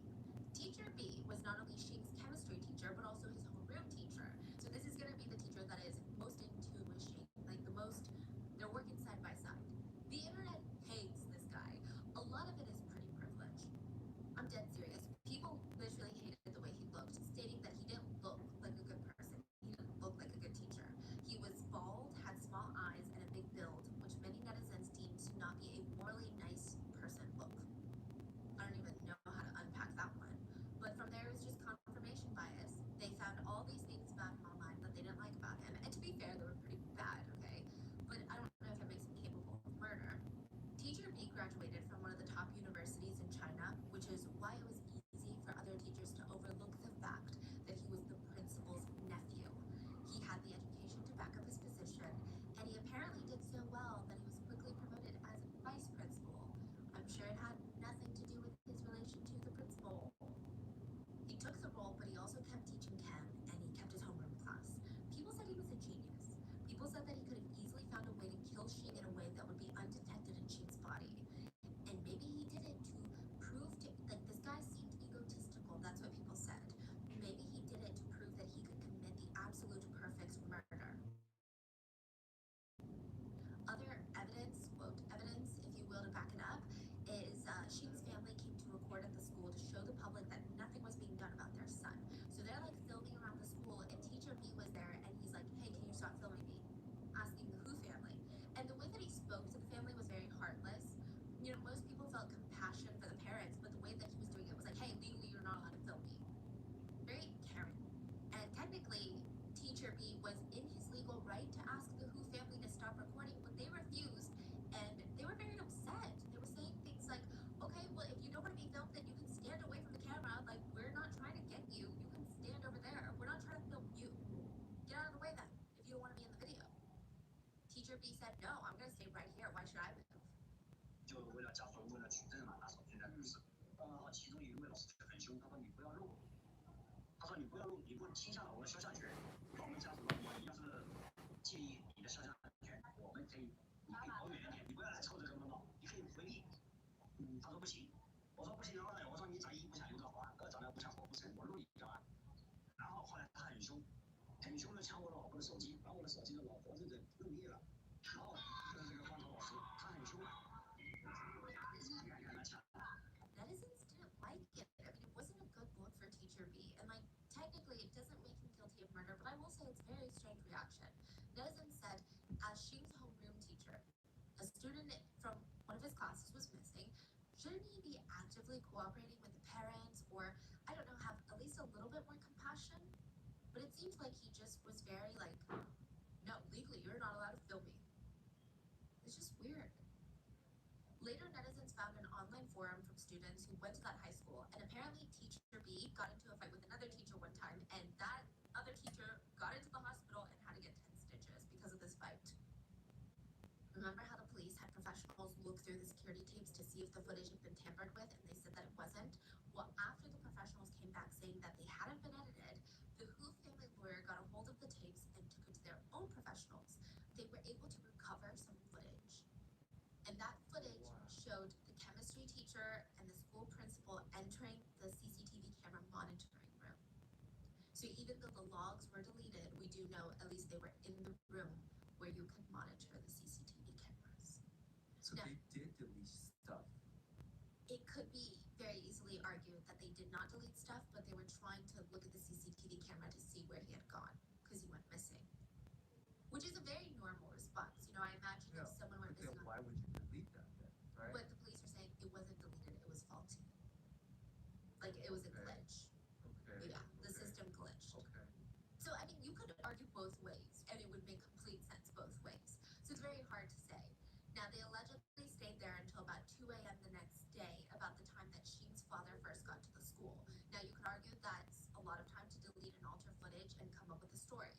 Teacher B was not only Shing's chemistry teacher, but also his homeroom teacher. So this is going to be the teacher that is most in tune with Shing, like the most, they're working side by side. The internet hates this guy. A lot principal said that he could have easily found a way to kill Shing in a way that would be undetected in Shing's body. And maybe he did it to prove to, like, this guy seemed egotistical, that's what people said. Maybe he did it to prove that he could commit the absolute perfect murder. Other evidence, quote, evidence, if you will, to back it up, is Shing's family came to record at the school to show the public that nothing was being done about their son. So they're like filming around the school, and teacher B was there, and he's like, hey, can you stop filming me? Asking the Who family. And the way that he spoke to the family was very heartless. You know, most people felt compassion for the parents, but the way that he was doing it was like, hey, legally you're not allowed to film me. Very caring. And technically, teacher B was in his legal right to ask the Who family to stop recording, but they refused, and they were very upset. They were saying things like, okay, well, if you don't want to be filmed, then you can stand away from the camera. Like, we're not trying to get you. You can stand over there. We're not trying to film you. Get out of the way then, if you don't want to be in the video. Teacher B said, no, I'm going to stay right here. Why should I move? 就为了加分，为了取证嘛，拿手片在律师。好，其中有一位老师就很凶，他说你不要录，他说你不要录，你不侵犯了我的肖像权。我们家属，我要是介意你的肖像权，我们可以，你可以跑远一点，你不要来凑这个热闹，你可以回避。他说不行，我说不行，然后呢，我说你长一不像刘德华，二长得不像郭富城，我录你干嘛？然后后来他很凶，很凶的抢我老婆的手机，把我的手机的老婆这个弄灭了。然后就是这个光头老师，他很凶。 Netizens didn't like it. I mean, it wasn't a good look for teacher B. And, like, technically, it doesn't make him guilty of murder, but I will say it's a very strange reaction. Netizens said, as Shing's homeroom teacher, a student from one of his classes was missing. Shouldn't he be actively cooperating with the parents, or, I don't know, have at least a little bit more compassion? But it seems like he just was very, like, no, legally, you're not allowed to film me. It's just weird. Later, netizens found an online forum from students who went to that high school, and apparently teacher B got into a fight with another teacher one time, and that other teacher got into the hospital and had to get 10 stitches because of this fight. Remember how the police had professionals look through the security tapes to see if the footage had been tampered with, and they said that it wasn't? Well, after the professionals came back saying that they hadn't been edited, the Who family lawyer got a hold of the tapes and took it to their own professionals. They were able to recover some footage. And that footage showed the chemistry teacher and the school principal entering the CCTV camera monitoring room. So even though the logs were deleted, we do know at least they were in the room where you could monitor the CCTV cameras. So now, they did delete stuff. It could be very easily argued that they did not delete stuff, but they were trying to look at the CCTV camera to see where he had gone because he went missing. Which is a very normal response. You know, I imagine if someone went missing. Why would you delete that then, right? But the police are saying it wasn't deleted, it was faulty. Like, it was a glitch. Okay. Yeah, the system glitched. Okay. So, I mean, you could argue both ways, and it would make complete sense both ways. So it's very hard to say. Now, they allegedly stayed there until about 2 a.m. the next day, about the time that Shing's father first got to the school. Now, you could argue that's a lot of time to delete and alter footage and come up with a story.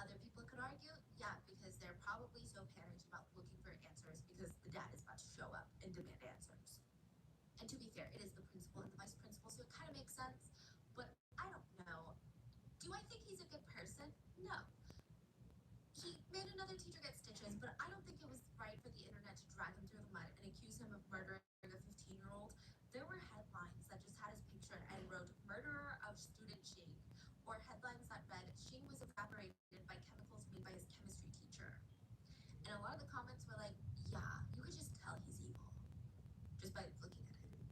Other people could argue, yeah, because they're probably so panicked about looking for answers because the dad is about to show up and demand answers. And to be fair, it is the principal and the vice principal, so it kind of makes sense. But I don't know. Do I think he's a good person? No. He made another teacher get stitches, but I don't think it was right for the internet to drag him through the mud and accuse him of murdering a 15-year-old. There were headlines that just had his picture and wrote, "Murderer of Student Shing," or headlines that read, "Shing was evaporated by chemicals made by his chemistry teacher." And a lot of the comments were like, yeah, you could just tell he's evil just by looking at him.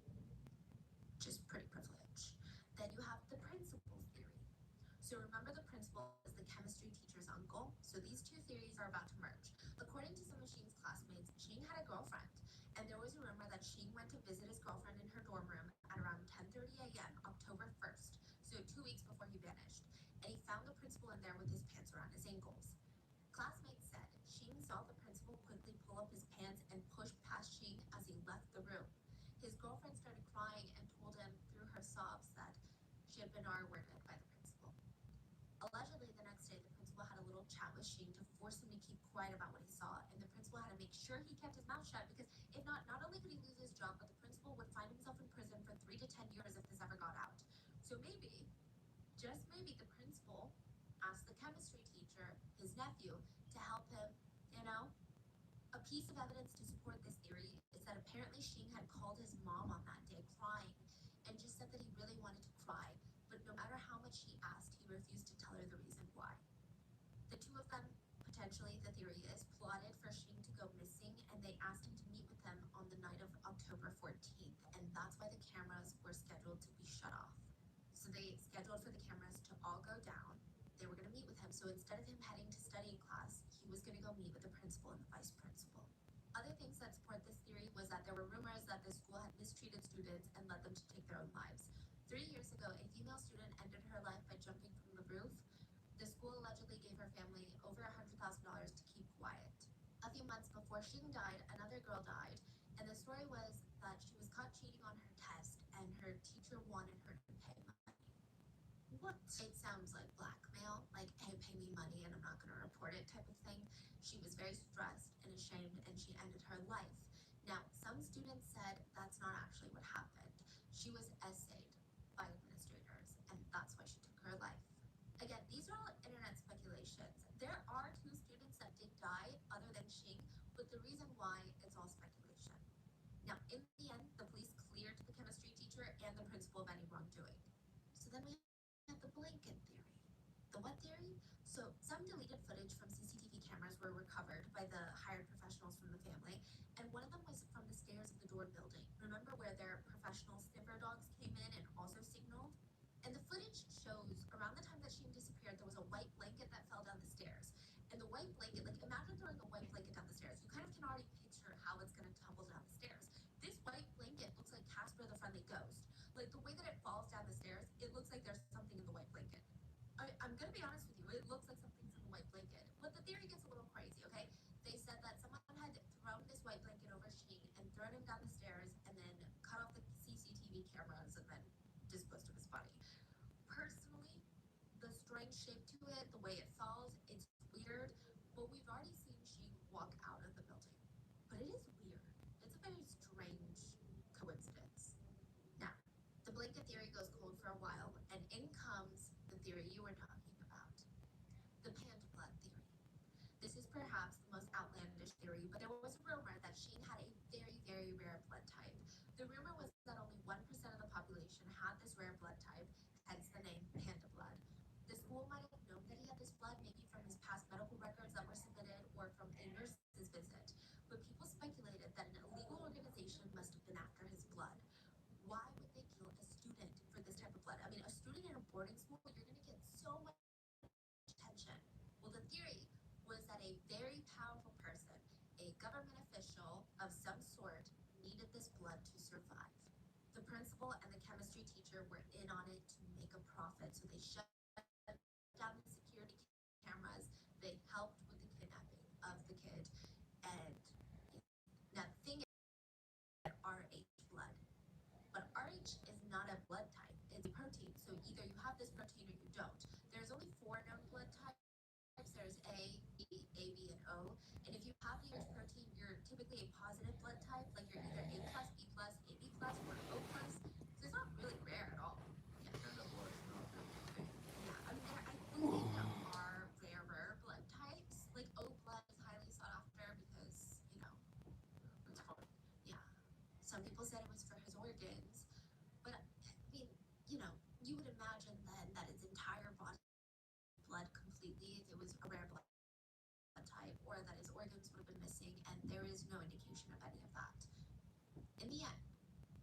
Just pretty privilege. Then you have the principal theory. So remember, the principal is the chemistry teacher's uncle. So these two theories are about to merge. According to some of Shing's classmates, Shing had a girlfriend, and there was a rumor that Shing went to visit his girlfriend in her dorm room at around 10:30 a.m. October 1st, so 2 weeks before he vanished, and he found the principal in there with his pants around his ankles. Classmates said Shing saw the principal quickly pull up his pants and push past Shing as he left the room. His girlfriend started crying and told him through her sobs that she had been R-worded by the principal. Allegedly, the next day, the principal had a little chat with Shing to force him to keep quiet about what he saw, and the principal had to make sure he kept his mouth shut because if not, not only could he lose his job, but the principal would find himself in prison for 3 to 10 years if this ever got out. So maybe, just maybe, the principal asked the chemistry teacher, his nephew, to help him, you know? A piece of evidence to support this theory is that apparently Shing had called his mom on that day crying and just said that he really wanted to cry, but no matter how much she asked, he refused to tell her the reason why. The two of them, potentially, the theory is, plotted for Shing to go missing, and they asked him to meet with them on the night of October 14th, and that's why the cameras were scheduled to be shut off. So they scheduled for the cameras to all go down. They were going to meet with him, so instead of him heading to studying class, he was going to go meet with the principal and the vice principal. Other things that support this theory was that there were rumors that the school had mistreated students and led them to take their own lives. 3 years ago, a female student ended her life by jumping from the roof. The school allegedly gave her family over $100,000 to keep quiet. A few months before Shing died, another girl died, and the story was that she was caught cheating on her test, and her teacher wanted her to pay money. What? It sounds like blackmail, like, hey, pay me money and I'm not going to report it type of thing. She was very stressed and ashamed, and she ended her life. Now, some students said that's not actually what happened. She was essayed by administrators, and that's why she took her life. Again, these are all internet speculations. There are 2 students that did die other than Shing, but the reason why it's all speculation. Now, in the end, the police cleared the chemistry teacher and the principal of any wrongdoing. So then we have the blanket theory. The what theory? So some deleted footage from CCTV cameras were recovered by the hired professionals from the family, and one of them was from the stairs of the Door building. Remember where their professional sniffer dogs came in and also signaled? And the footage shows around the time that Shing disappeared, there was a white blanket that fell down the stairs. And the white blanket, like, imagine throwing a white blanket down the stairs. You kind of can already picture how it's going to tumble down the stairs. This white blanket looks like Casper the Friendly Ghost. Like, the way that it falls down the stairs, it looks like there's something in the white blanket. I'm going to be honest with you, it looks like something's in the white blanket. But the theory gets a little crazy, okay? They said that someone had thrown this white blanket over Shing and thrown him down the stairs and then cut off the CCTV cameras and then disposed of his body. Personally, the strange shape to it, the way it falls, it's weird, but we've already seen Shing walk out of the building. But it is weird. It's a very strange coincidence. Now, the blanket theory goes cold for a while, and in comes the theory you were talking about, the panda blood theory. This is perhaps the most outlandish theory, but there was a rumor that Shing had a very, very rare blood type. The rumor was that only 1% of the population had this rare blood type, hence the name panda blood. The school might have known that he had this blood, maybe from his past medical records that were submitted or from a nurse's visit, but people speculated that an illegal organization must have been after his blood. Why would they kill a student for this type of blood? I mean, a student in a boarding school, you're going to get so much attention. Well, the theory was that a very powerful person, a government official of some sort, needed this blood to survive. The principal and the chemistry teacher were in on it to make a profit, so they shut down the security cameras. They helped with the kidnapping of the kid. And now the thing is RH blood. But RH is not a blood type, it's a protein. So either you have this protein or you don't. There's only 4 known blood types. There's A, B, AB, and O. And if you have the RH protein, you're typically a positive blood type, like you're either A plus, B plus, AB plus, or O plus. So it's not really rare at all. Yeah. Panda blood is not really a thing. Yeah, I mean, I believe there are rarer blood types. Like O blood is highly sought after because, you know, It's fun. yeah. Some people said it was for his organs, but I mean, you know, you would imagine then that its entire body blood completely if it was a rare blood type, or that his organs would have been missing, and there is no indication of any of that. In the end,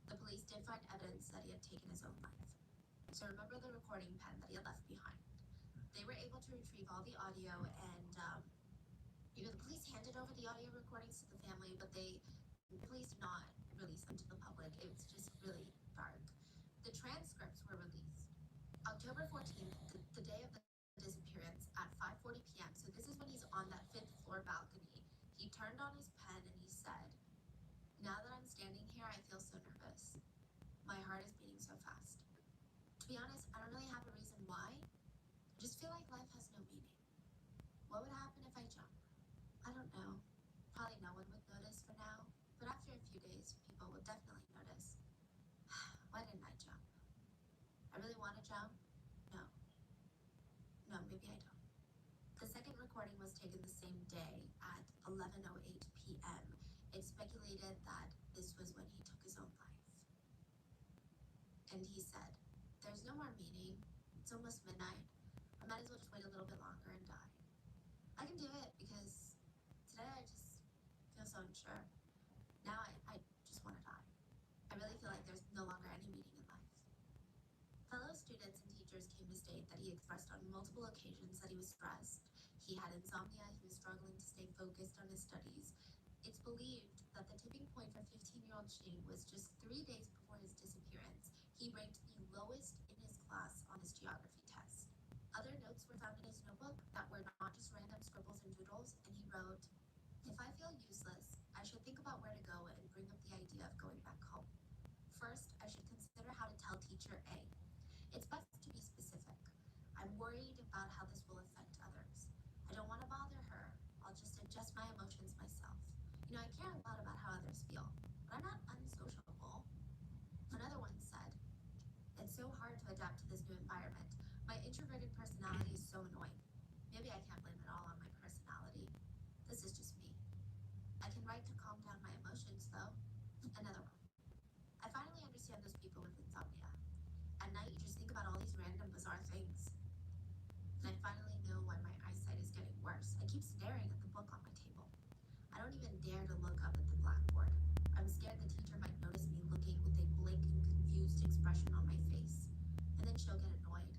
the police did find evidence that he had taken his own life. So remember the recording pen that he had left behind. They were able to retrieve all the audio, and the police handed over the audio recordings to the family, but the police did not release them to the public. It was just really dark. The transcripts were released October 14th, the day of the disappearance, at 5:40 p.m. So this is when he's on that 5th floor balcony. He turned on his pen and he said, "Now that I'm standing here, I feel so nervous. My heart is beating so fast. To be honest, I don't really have a reason why. I just feel like life has no meaning. What would happen if I jump? I don't know. Probably no one would notice for now, but after a few days, people will definitely notice. Why didn't I jump? I really want to jump? No. No, maybe I don't." The second recording recording was taken the same day at 11:08 p.m. It's speculated that this was when he took his own life. And he said, "There's no more meeting. It's almost midnight. I might as well just wait a little bit longer and die. I can do it because today I just feel so unsure. Now I just want to die. I really feel like there's no longer any meaning in life." Fellow students and teachers came to state that he expressed on multiple occasions that he was stressed. He had insomnia, he was struggling to stay focused on his studies. It's believed that the tipping point for 15-year-old Shing was just 3 days before his disappearance. He ranked the lowest in his class on his geography test. Other notes were found in his notebook that were not just random scribbles and doodles, and he wrote, "If I feel useless, I should think about where to go and bring up the idea of going back home. First, I should consider how to tell teacher A. It's best to be specific. I'm worried about how this will affect others. I don't want to bother her. I'll just adjust my emotions myself. I care a lot about how others feel, but I'm not unsociable." Another one said, "It's so hard to adapt to this new environment. My introverted personality is so annoying. Maybe I can't blame it all on my personality. This is just me. I can write to calm down my emotions, though." Another one. "I finally understand those people with insomnia. At night, you just think about all these random, bizarre things. And I finally know why my eyesight is getting worse. I keep staring at the book on my table. I don't even dare to look up at the blackboard. I'm scared the teacher might notice me looking with a blank and confused expression on my face. And then she'll get annoyed.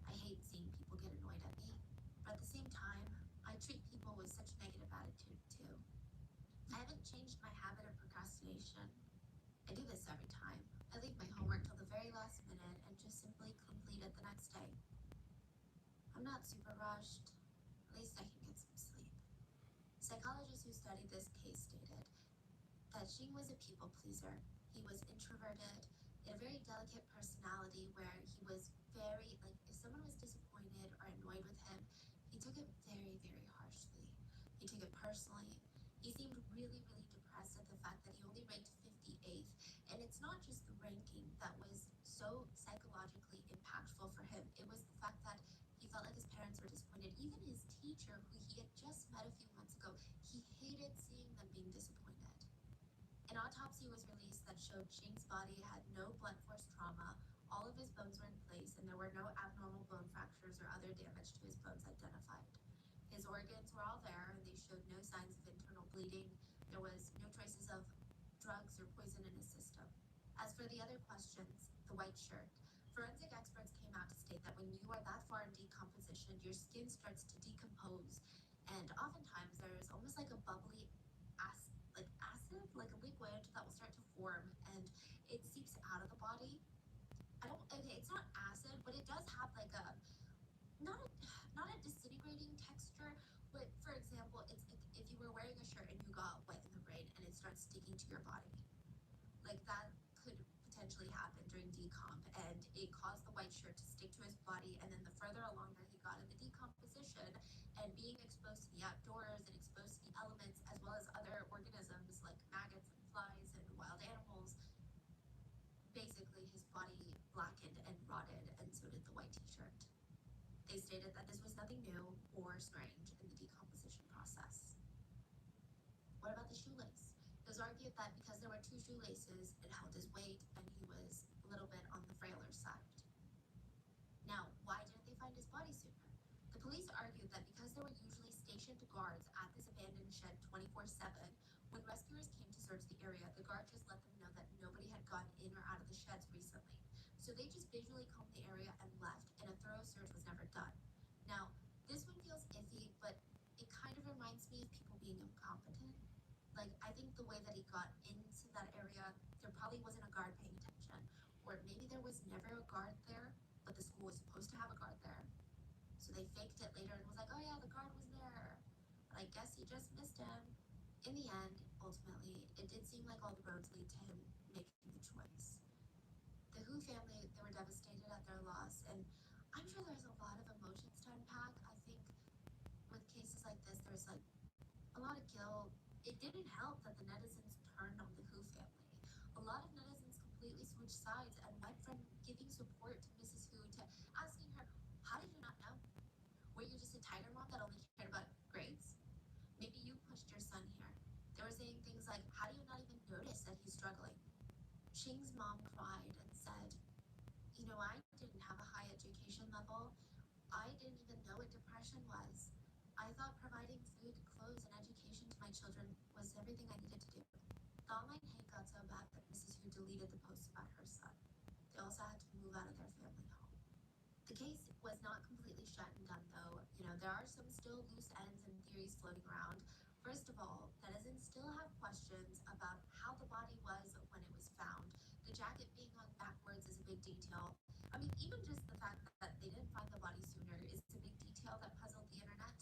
I hate seeing people get annoyed at me. But at the same time, I treat people with such negative attitude, too. I haven't changed my habit of procrastination. I do this every time. I leave my homework till the very last minute and just simply complete it the next day. I'm not super rushed. At least I can get some sleep." Psychologists who studied this case stated that Shing was a people pleaser. He was introverted, he had a very delicate personality where he was very, if someone was disappointed or annoyed with him, he took it very, very harshly. He took it personally. He seemed really, really depressed at the fact that he only ranked 58th. And it's not just the ranking that was so psychologically impactful for him. It was the fact that he felt like his parents were disappointed. Even his teacher, who he had just met a few months ago, he hated seeing them being disappointed. An autopsy was released that showed Shing's body had no blunt force trauma, all of his bones were in place, and there were no abnormal bone fractures or other damage to his bones identified. His organs were all there, and they showed no signs of internal bleeding. There was no traces of drugs or poison in his system. As for the other questions, the white shirt. Forensic experts came out to state that when you are that far in decomposition, your skin starts to decompose, and oftentimes there's almost like a bubbly acid, like a liquid that will start to form, and it seeps out of the body. It's not acid, but it does have like a not a disintegrating texture, but for example, it's if you were wearing a shirt and you got wet in the rain and it starts sticking to your body. Like that could potentially happen during decomp, and it caused the white shirt to stick to his body, and then the further along that he got in the decomposition and being exposed to the outdoors and exposed to the elements as well as other organisms like maggots and flies and wild animals, basically his body blackened and rotted, and so did the white t-shirt. They stated that this was nothing new or strange in the decomposition process. What about the shoelace? It was argued that because there were 2 shoelaces, it held his weight, and he was a little bit on the frailer side. Now, why didn't they find his body sooner? The police argued that because there were usually stationed guards at this abandoned shed 24/7, when rescuers came to search the area, the guard just let them know that nobody had gone in or out of the sheds recently. So they just visually combed the area and left, and a thorough search was never done. Now, this one feels iffy, but it kind of reminds me of people being incompetent. I think the way that he got into that area, there probably wasn't a guard paying attention. Or maybe there was never a guard there, but the school was supposed to have a guard there. So they faked it later and was like, "Oh yeah, the guard was there." But I guess he just missed him. In the end, ultimately, it did seem like all the roads lead to him making the choice. The Hu family, they were devastated at their loss, and I'm sure there's a lot of emotions to unpack. I think with cases like this, there's a lot of guilt. It didn't help that the netizens turned on the Hu family. A lot of netizens completely switched sides and went from giving support to Mrs. Hu to asking her, "How did you not know? Were you just a tiger mom that only cared about struggling. Xing's mom cried and said, "You know, I didn't have a high education level. I didn't even know what depression was. I thought providing food, clothes, and education to my children was everything I needed to do." The online hate got so bad that Mrs. Hu deleted the posts about her son. They also had to move out of their family home. The case was not completely shut and done, though. There are some still loose ends and theories floating around. First of all, netizens still have questions about how the body was when it was found. The jacket being hung backwards is a big detail. I mean, even just the fact that they didn't find the body sooner is a big detail that puzzled the internet.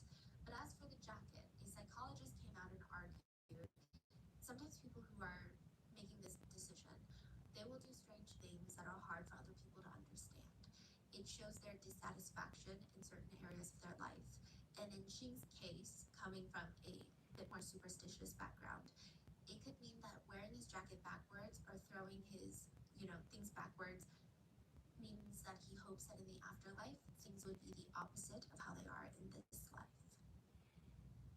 But as for the jacket, a psychologist came out and argued. Sometimes people who are making this decision, they will do strange things that are hard for other people to understand. It shows their dissatisfaction in certain areas of their life. And in Xing's case, coming from a bit more superstitious background, it could mean that wearing his jacket backwards or throwing his, things backwards means that he hopes that in the afterlife, things would be the opposite of how they are in this life.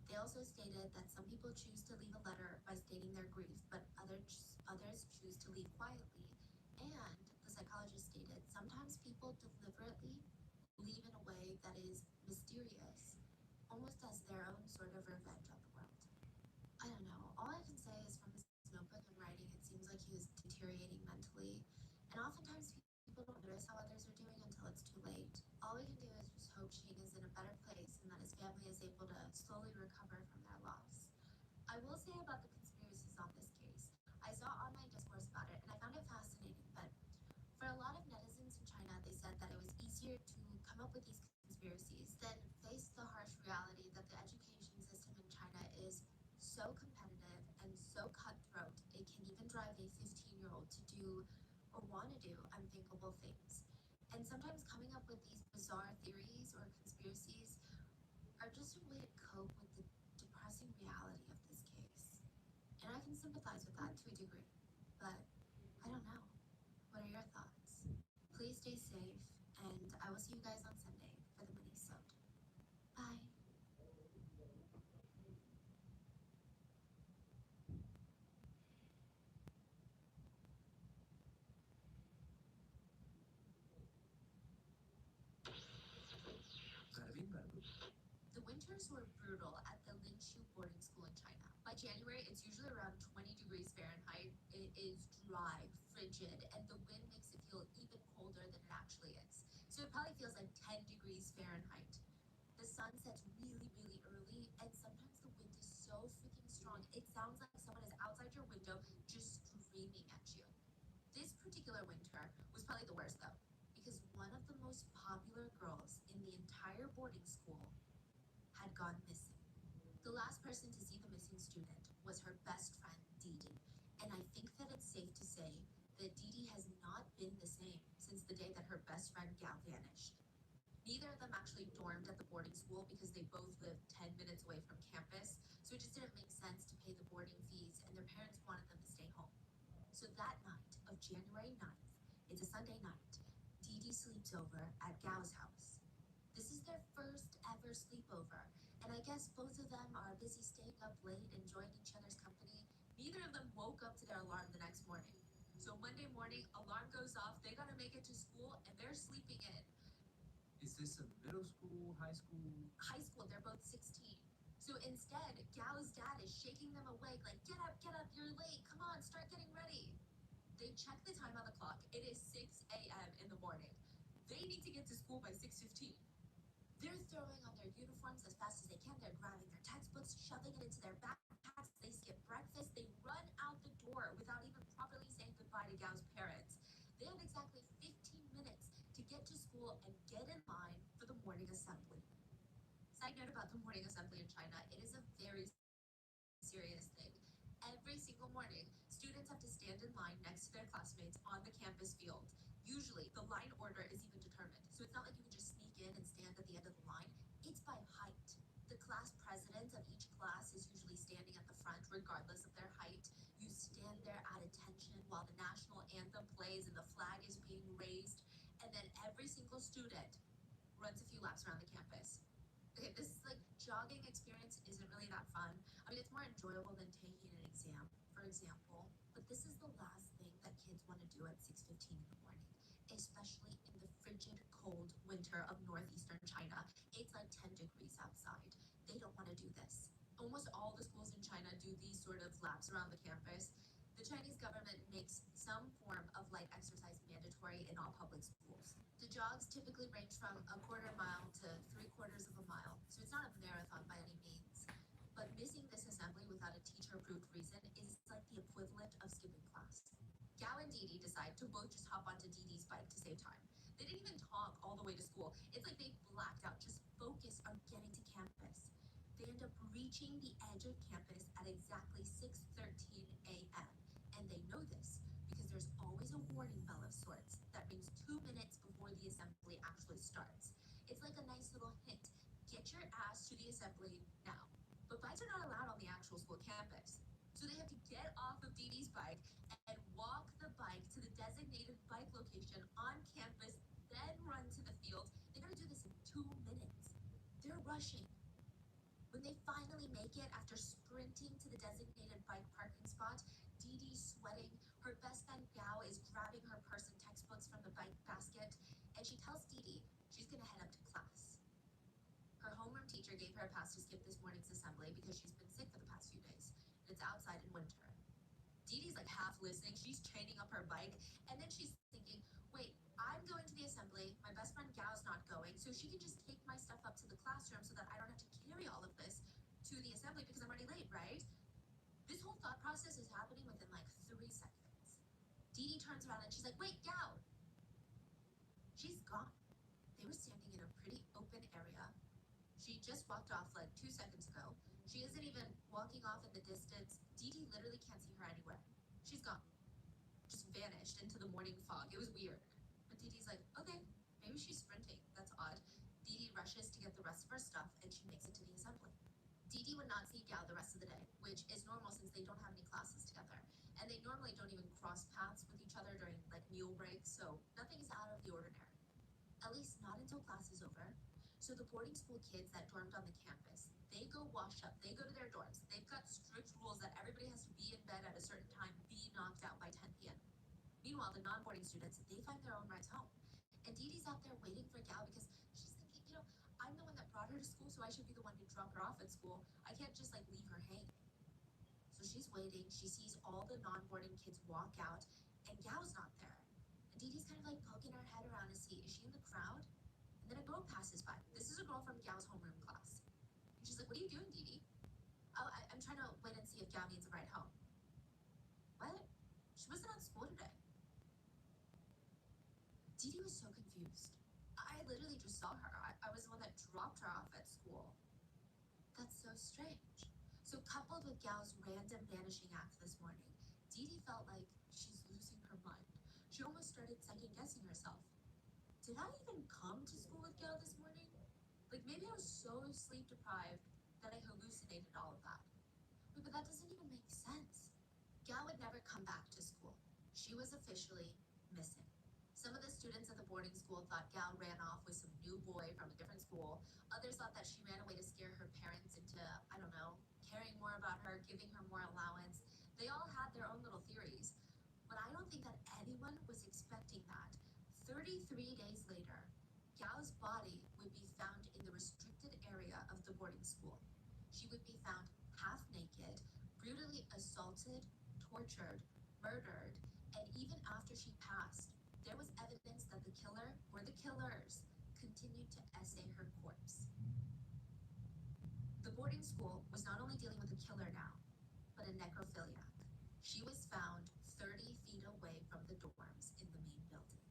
They also stated that some people choose to leave a letter by stating their grief, but others choose to leave quietly. And the psychologist stated sometimes people deliberately leave in a way that is mysterious, almost as their own sort of revenge on the world. I don't know. All I can say is from his notebook and writing, it seems like he was deteriorating mentally. And oftentimes people don't notice how others are doing until it's too late. All we can do is just hope Xing is in a better place and that his family is able to slowly recover from their loss. I will say about the conspiracies on this case, I saw online discourse about it and I found it fascinating, but for a lot of netizens in China, they said that it was easier to come up with these conspiracies than face the harsh reality that the education system in China is so competitive and so cutthroat, it can even drive a 15-year-old to do or want to do unthinkable things. And sometimes coming up with these bizarre theories or conspiracies are just a way to cope with the depressing reality of this case. And I can sympathize with that to a degree, but I don't know. What are your thoughts? Please stay safe, and I will see you guys on Sunday for the mini-sode. Bye. The winters were brutal at the Linshu boarding school in China. By January, it's usually around 20 degrees Fahrenheit. It is dry, frigid, and the wind makes it feel even colder than it actually is. So it probably feels like 10 degrees Fahrenheit. The sun sets really, really early, and sometimes the wind is so freaking strong, it sounds like someone is outside your window just screaming at you. This particular winter was probably the worst, though, because one of the most popular girls in the entire boarding school had gone missing. The last person to see the missing student was her best friend, Didi. And I think that it's safe to say that Didi has not been the same since the day that her best friend Gao vanished. Neither of them actually dormed at the boarding school because they both lived 10 minutes away from campus, so it just didn't make sense to pay the boarding fees, and their parents wanted them to stay home. So that night of January 9th, it's a Sunday night, Didi sleeps over at Gao's house. This is their first ever sleepover, and I guess both of them are busy staying up late, enjoying each other's company. Neither of them woke up to their alarm the next morning. So Monday morning, alarm goes off, they gotta make it to school, and they're sleeping in. Is this a middle school, high school? High school, they're both 16. So instead, Gao's dad is shaking them awake, like, get up, you're late, come on, start getting ready. They check the time on the clock. It is 6 a.m. in the morning. They need to get to school by 6:15. They're throwing on their uniforms as fast as they can. They're grabbing their textbooks, shoving it into their backpacks. They skip breakfast. They run out the door without even properly saying goodbye to Gao's parents. They have exactly 15 minutes to get to school and get in line for the morning assembly. Side note about the morning assembly in China, it is a very serious thing. Every single morning, students have to stand in line next to their classmates on the campus field. Usually, the line order is even determined, so it's not like you can just sneak in and stand at the end of the line. It's by height. The class president of each class is usually standing at the front, regardless of their height. You stand there at attention while the national anthem plays and the flag is being raised, and then every single student runs a few laps around the campus. Okay, this is like jogging experience isn't really that fun. I mean, it's more enjoyable than taking an exam, for example, but But this is the last thing that kids want to do at 6:15 in the morning, especially in the frigid, cold winter of northeastern China. It's like 10 degrees outside. They don't want to do this. Almost all the schools in China do these sort of laps around the campus. The Chinese government makes some form of light exercise mandatory in all public schools. The jogs typically range from a quarter mile to 3/4 of a mile, so it's not a marathon by any means. But missing this assembly without a teacher-approved reason is like the equivalent of skipping class. Gao and Didi decide to both just hop onto Didi's bike to save time. They didn't even talk all the way to school. It's like they blacked out, just focused on getting to campus. They end up reaching the edge of campus at exactly 6:13 a.m. And they know this because there's always a warning bell of sorts that rings 2 minutes before the assembly actually starts. It's like a nice little hint. Get your ass to the assembly now. But bikes are not allowed on the actual school campus. So they have to get off of Didi's bike and walk the bike to the designated bike location on campus, then run to the field. They gotta do this in 2 minutes. They're rushing. When they finally make it after sprinting to the designated bike parking spot, Didi's sweating. Her best friend Gao is grabbing her purse and textbooks from the bike basket, and she tells Didi she's gonna head up to class. Her homeroom teacher gave her a pass to skip this morning's assembly because she's been sick for the past few days, and it's outside in winter. Didi's like half listening. She's chaining up her bike, and then she's thinking, wait, I'm going to the assembly. My best friend Gao's not going, so she can just take my stuff up to the classroom so that I don't have to carry all of this to the assembly because I'm already late, right? This whole thought process is happening within like 3 seconds. Didi turns around and she's like, wait, Gao. She's gone. They were standing in a pretty open area. She just walked off like 2 seconds ago. She isn't even walking off in the distance. Didi literally can't see her anywhere. She's gone. Just vanished into the morning fog. It was weird. But Didi's like, okay, maybe she's sprinting. That's odd. Didi rushes to get the rest of her stuff and she makes it to the assembly. Didi would not see Gao the rest of the day, which is normal since they don't have any classes together. And they normally don't even cross paths with each other during like meal breaks, so nothing is out of the ordinary. At least not until class is over. So the boarding school kids that dormed on the campus, they go wash up, they go to their dorms. They've got strict rules that everybody has to be in bed at a certain time, be knocked out by 10 p.m. Meanwhile, the non-boarding students, they find their own rides home. And Didi's out there waiting for Gao because she's thinking, I'm the one that brought her to school, so I should be the one to drop her off at school. I can't just like leave her hanging. So she's waiting. She sees all the non-boarding kids walk out, and Gao's not there. And Didi's kind of like poking her head around to see, is she in the crowd? And then a girl passes by. This is a girl from Gao's homeroom class. And she's like, what are you doing, Didi? Oh, I'm trying to wait and see if Gao needs a ride home. What? She wasn't at school today. Didi was so confused. I literally just saw her. I was the one that dropped her off at school. That's so strange. So coupled with Gao's random vanishing act this morning, Didi felt like she's losing her mind. She almost started second-guessing herself. Did I even come to school with Gao this morning? Like maybe I was so sleep-deprived that I hallucinated all of that. Wait, but that doesn't even make sense. Gao would never come back to school. She was officially missing. Some of the students at the boarding school thought Gao ran off with some new boy from a different school. Others thought that she ran away to scare her parents into, I don't know, caring more about her, giving her more allowance. They all had their own little theories. But I don't think that anyone was expecting that 33 days later, Gao's body would be found in the restricted area of the boarding school. She would be found half naked, brutally assaulted, tortured, murdered, and even after she passed, there was evidence that the killer or the killers continued to essay her corpse. The boarding school was not only dealing with a killer now, but a necrophiliac. She was found 30 feet away from the dorms in the main building.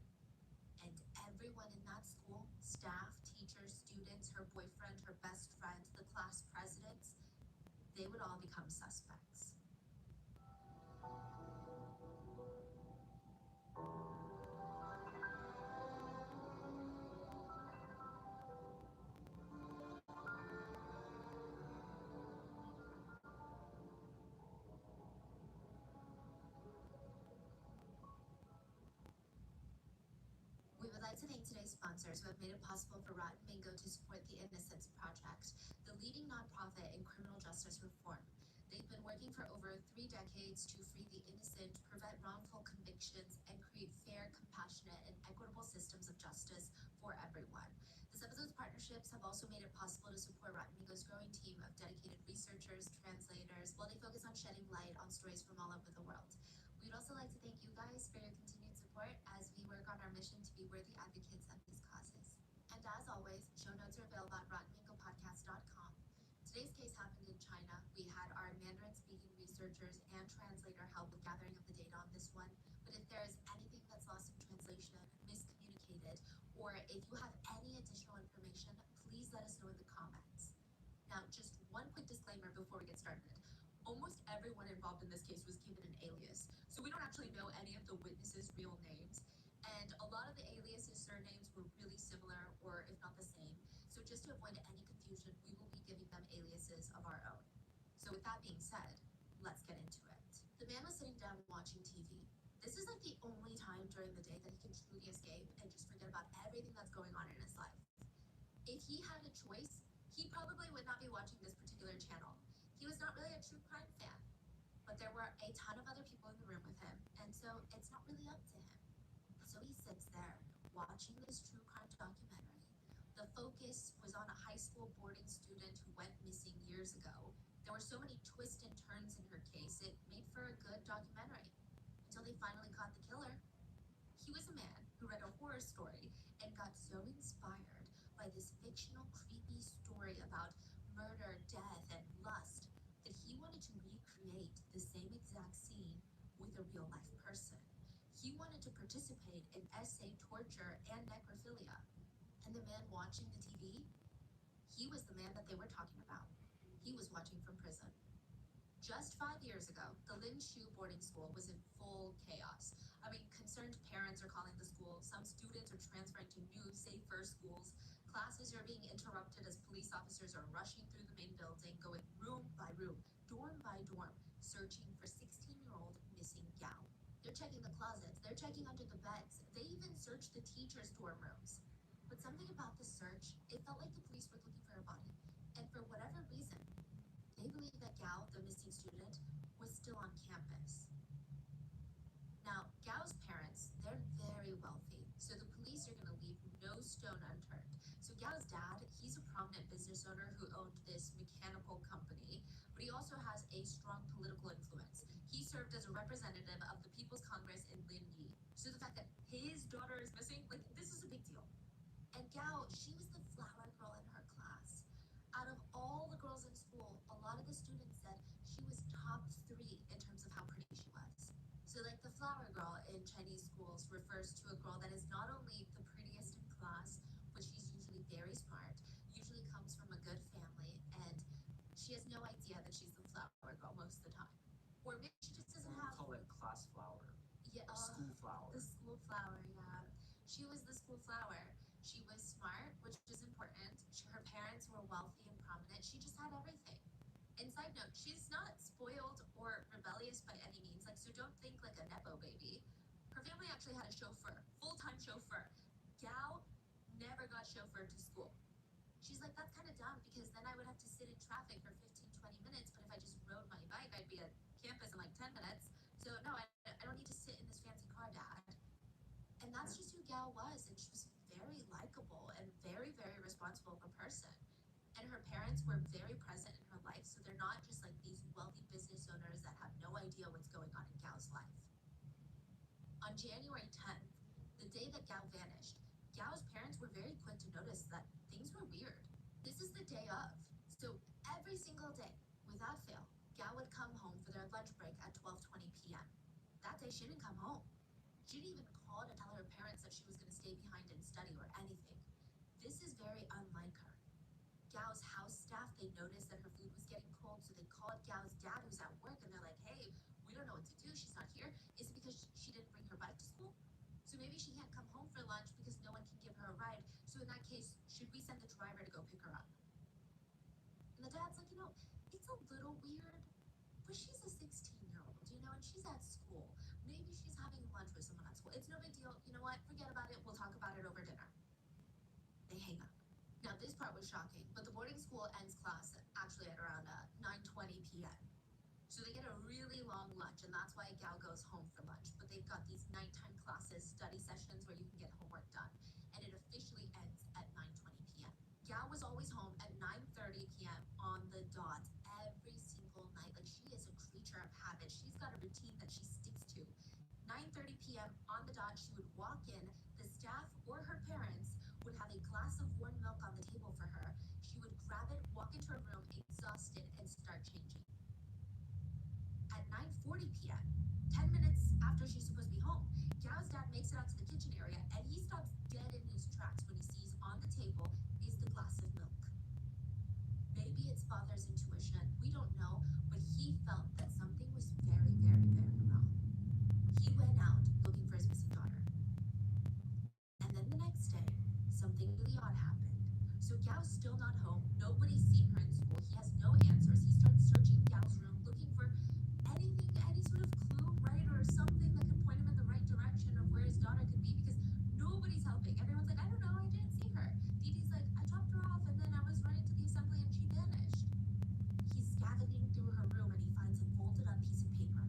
And everyone in that school, staff, teachers, students, her boyfriend, her best friend, the class presidents, they would all become suspects. We would like to thank today's sponsors who have made it possible for Rotten Mango to support the Innocence Project, the leading nonprofit in criminal justice reform. They've been working for over 3 decades to free the innocent, prevent wrongful convictions, and create fair, compassionate, and equitable systems of justice for everyone. This episode's partnerships have also made it possible to support Rotten Mango's growing team of dedicated researchers, translators, while they focus on shedding light on stories from all over the world. We'd also like to thank you guys for your continued support as we work on our mission to be worthy advocates of these causes. And as always, show notes are available at rottenmangopodcast.com. Today's case happened in China. We had our Mandarin-speaking researchers and translator help with gathering of the data on this one. But if there is anything that's lost in translation, miscommunicated, or if you have any additional information, please let us know in the comments. Now, just one quick disclaimer before we get started. Almost everyone involved in this case was given an alias, so we don't actually know any of the witnesses' real names. And a lot of the aliases' surnames were really similar, or if not the same. So just to avoid any confusion, we will be giving them aliases of our own. So with that being said, let's get into it. The man was sitting down watching TV. This is like the only time during the day that he can truly escape and just forget about everything that's going on in his life. If he had a choice, he probably would not be watching this particular channel. He was not really a true crime fan, but there were a ton of other people in the room with him, and so it's not really up to him. So he sits there watching this true crime documentary. The focus was on a high school boarding student who went missing years ago. There were so many twists and turns in her case, it made for a good documentary, until they finally caught the killer. He was a man who read a horror story and got so inspired by this fictional, creepy story about murder, death, and lust that he wanted to recreate the same exact scene with a real-life person. He wanted to participate in essay torture and necrophilia. And the man watching the TV, he was the man that they were talking about. He was watching from prison. Just 5 years ago, the Lin Shu boarding school was in full chaos. I mean, concerned parents are calling the school. Some students are transferring to new, safer schools. Classes are being interrupted as police officers are rushing through the main building, going room by room, dorm by dorm, searching for 16-year-old missing Gao. They're checking the closets, they're checking under the beds. They even searched the teachers' dorm rooms. But something about the search, it felt like the police were looking for her body. And for whatever reason, they believe that Gao, the missing student, was still on campus. Now, Gao's parents, they're very wealthy, so the police are going to leave no stone unturned. So Gao's dad, he's a prominent business owner who owned this mechanical company, but he also has a strong political influence. He served as a representative of the People's Congress in Linyi. So the fact that his daughter is missing, like, this is a big deal. And Gao, she was the flower girl in her class. Out of all the girls in school, a lot of the students said she was top 3 in terms of how pretty she was. So like the flower girl in Chinese schools refers to a girl that is not only the prettiest in class, but she's usually very smart, usually comes from a good family, and she has no idea that she's the flower girl most of the time. Or maybe she just doesn't have... Call it class flower. Yeah, School flower. The school flower, yeah. She was the school flower. She was smart, which is important. Her parents were wealthy and prominent. She just had everything. And side note, she's not spoiled or rebellious by any means. Like, so don't think like a Nepo baby. Her family actually had a chauffeur, full-time chauffeur. Gao never got chauffeured to school. She's like, that's kind of dumb because then I would have to sit in traffic for 15-20 minutes, but if I just rode my bike, I'd be at campus in like 10 minutes. So no, I don't need to sit in this fancy car, Dad. And that's just who Gao was, and she was very likable and very, very responsible of a person. And her parents were very present in her life, so they're not just like these wealthy business owners that have no idea what's going on in Gao's life. On January 10th, the day that Gao vanished, Gao's parents were very quick to notice that things were weird. This is the day of. So every single day, without fail, Gao would come home for their lunch break at 12:20 p.m. That day, she didn't come home. She didn't even call to tell her parents that she was going to stay behind and study or anything. This is very unlike her. Gao's house staff, they noticed that her food was getting cold, so they called Gao's dad, who's at work, and they're like, hey, we don't know what to do. She's not here. Is it because she didn't bring her bike to school? So maybe she can't come home for lunch because no one can give her a ride. So in that case, should we send the driver to go pick her up? And the dad's like, it's a little weird, but she's a 16-year-old, and she's at school. Maybe she's having lunch with someone at school. It's no big deal. You know what? Forget about it. We'll talk about it over dinner. They hang up. Now, this part was shocking, but the boarding school ends class actually at around 9:20 p.m. So they get a really long lunch, and that's why Gao goes home for lunch. But they've got these nighttime classes, study sessions where you can get homework done, and it officially ends at 9:20 p.m. Gao was always home at 9:30 p.m. on the dot every single night. Like, she is a creature of habit. She's got a routine that she sticks to. 9:30 p.m. on the dot, she would walk in. The staff or her parents would have a glass of warm milk on the table for her. She would grab it, walk into her room exhausted, and start changing. At 9:40 p.m., 10 minutes after she's supposed to be home, Gao's dad makes it out to the kitchen area, and he stops dead in his tracks when he sees on the table is the glass of milk. Maybe it's father's intuition, we don't know, but he felt that something was very, very, very wrong. He went out looking for his missing daughter. And then the next day, something really odd happened. So Gao's still not home. Nobody's seen her in school. He has no answers. He starts searching Gao's room, looking for anything, any sort of clue, right? Or something that could point him in the right direction of where his daughter could be, because nobody's helping. Everyone's like, I don't know, I didn't see her. Didi's like, I dropped her off and then I was running to the assembly and she vanished. He's scavenging through her room and he finds a folded up piece of paper.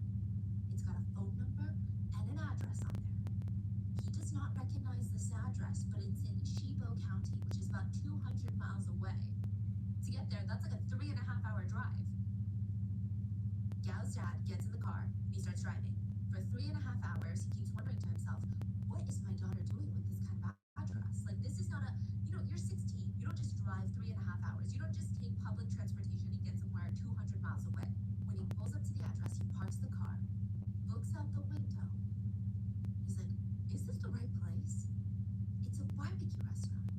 It's got a phone number and an address on there. He does not recognize this address, but it's in Shibo County, which is about 200 miles away. To get there, that's like a 3.5-hour drive. Gao's dad gets in the car, he starts driving. For 3.5 hours, he keeps wondering to himself, what is my daughter doing with this kind of address? Like, this is not a, you're 16, you don't just drive 3.5 hours, you don't just take public transportation and get somewhere 200 miles away. When he pulls up to the address, he parks the car, looks out the window. He's like, is this the right place? It's a barbecue restaurant.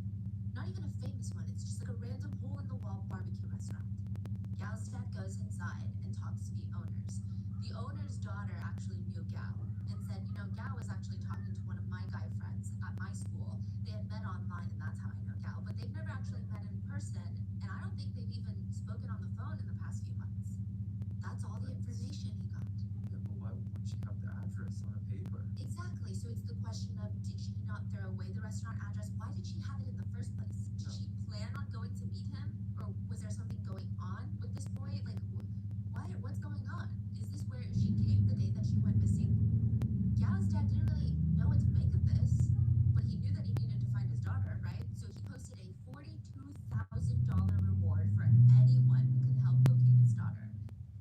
Not even a famous one, it's just like a random hole-in-the-wall barbecue restaurant. Gao's dad goes inside and talks to the owners. The owner's daughter actually knew Gao and said, Gao was actually talking to one of my guy friends at my school. They had met online and that's how I know Gao, but they've never actually met in person, and I don't think they've even spoken on the phone in the past few months. That's all the information he got. Yeah, but why would she have the address on a paper? Exactly, so it's the question of, did she not throw away the restaurant address? Why did she have it in the first place? Did she plan on going to meet him? Or was there something going on with this boy? Like, what's going on? Is this where she came the day that she went missing? Gao's dad didn't really know what to make of this, but he knew that he needed to find his daughter, right? So he posted a $42,000 reward for anyone who could help locate his daughter.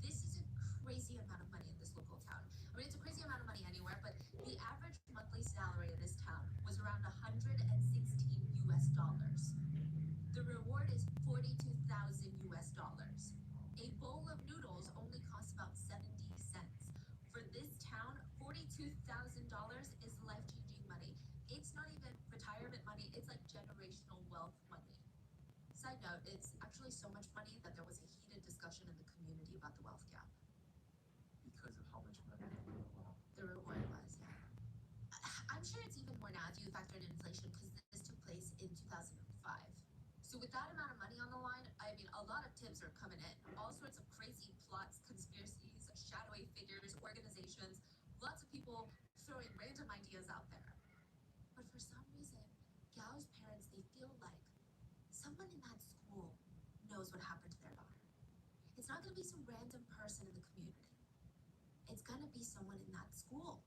This is a crazy amount of money in this local town. I mean, it's a crazy amount of money anywhere, but the average monthly salary in this town was around $116 US. The reward is $42,000 US. A bowl of noodles only costs about 70 cents. For this town, $42,000 is life-changing money. It's not even retirement money, it's like generational wealth money. Side note, it's actually so much money that there was a heated discussion in the community about the wealth gap. Because of how much money? Wow. The reward was, yeah. I'm sure it's even more now if you factor in inflation, because this took place in 2005. So with that amount of money on the line, I mean, a lot of tips are coming in. All sorts of crazy plots, conspiracies, shadowy figures, organizations, lots of people throwing random ideas out there. But for some reason, Gao's parents, they feel like someone in that school knows what happened to their daughter. It's not going to be some random person in the community. It's going to be someone in that school.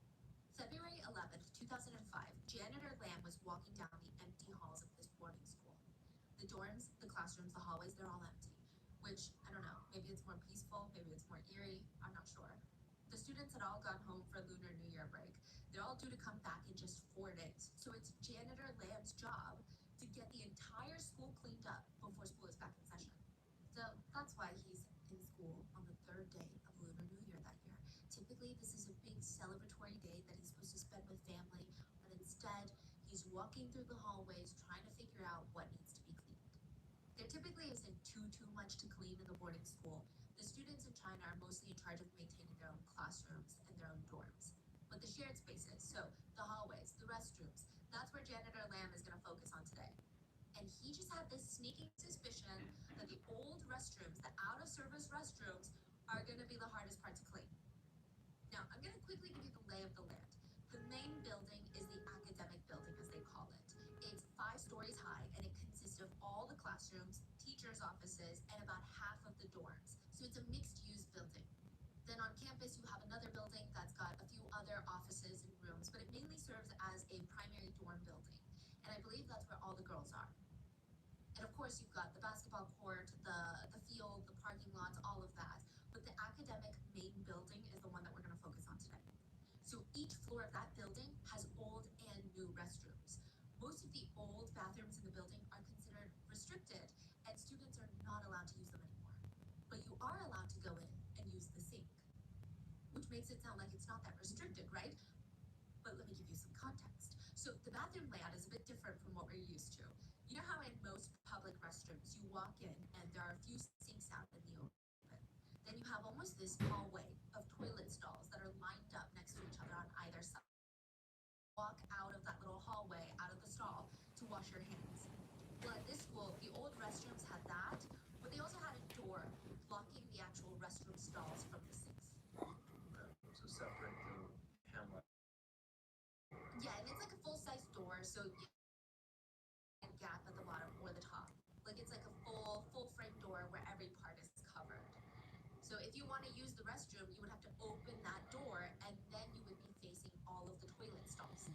February 11th, 2005, Janitor Lamb was walking down the empty halls of this boarding school. The dorms, the classrooms, the hallways, they're all empty. Which, I don't know, maybe it's more peaceful, maybe it's more eerie, I'm not sure. The students had all gone home for Lunar New Year break. They're all due to come back in just 4 days. So it's Janitor Lamb's job to get the entire school cleaned up before school is back in session. So that's why he's in school on the 3rd day of Lunar New Year that year. Typically, this is a big celebratory day that he's supposed to spend with family, but instead, he's walking through the hallways trying to figure out what needs to be cleaned. There typically isn't too much to clean in the boarding school. The students in China are mostly in charge of maintaining their own classrooms and their own dorms. But the shared spaces, so the hallways, the restrooms, that's where Janitor Lamb is going to focus on today. And he just had this sneaking suspicion that the old restrooms, the out-of-service restrooms, are going to be the hardest part to clean. Now, I'm going to quickly give you the lay of the land. The main building is the academic building, as they call it. It's 5 stories high, and it consists of all the classrooms, teachers' offices, and about half of the dorms. So it's a mixed-use building. Then then on campus, you have another building that's got a few other offices and rooms, but it mainly serves as a primary dorm building. And I believe that's where all the girls are. And of course, you've got the basketball court, the field, the parking lots, all of that. But the academic main building is the one that we're going to focus on today. So each floor of that building has old and new restrooms. Most of the old bathrooms in the building are considered restricted, and students are not allowed to use them anymore. But you are allowed to go in and use the sink, which makes it sound like it's not that restricted, right? But let me give you some context. So the bathroom layout is a bit different from what we're used to. You know how in most public restrooms you walk in and there are a few sinks out in the open. Then you have almost this hallway of toilet stalls that are lined up next to each other on either side. Walk out of that little hallway, out of the stall, to wash your hands. Well, at this school, the old restrooms had that, but they also had a door blocking the actual restroom stalls from the sinks. So separate the hand wash. Yeah, and it's like a full-size door, so you have a gap at the bottom or the top. Like it's like a full frame door where every part is covered. So if you want to use the restroom, you would have to open that door, and then you would be facing all of the toilet stalls.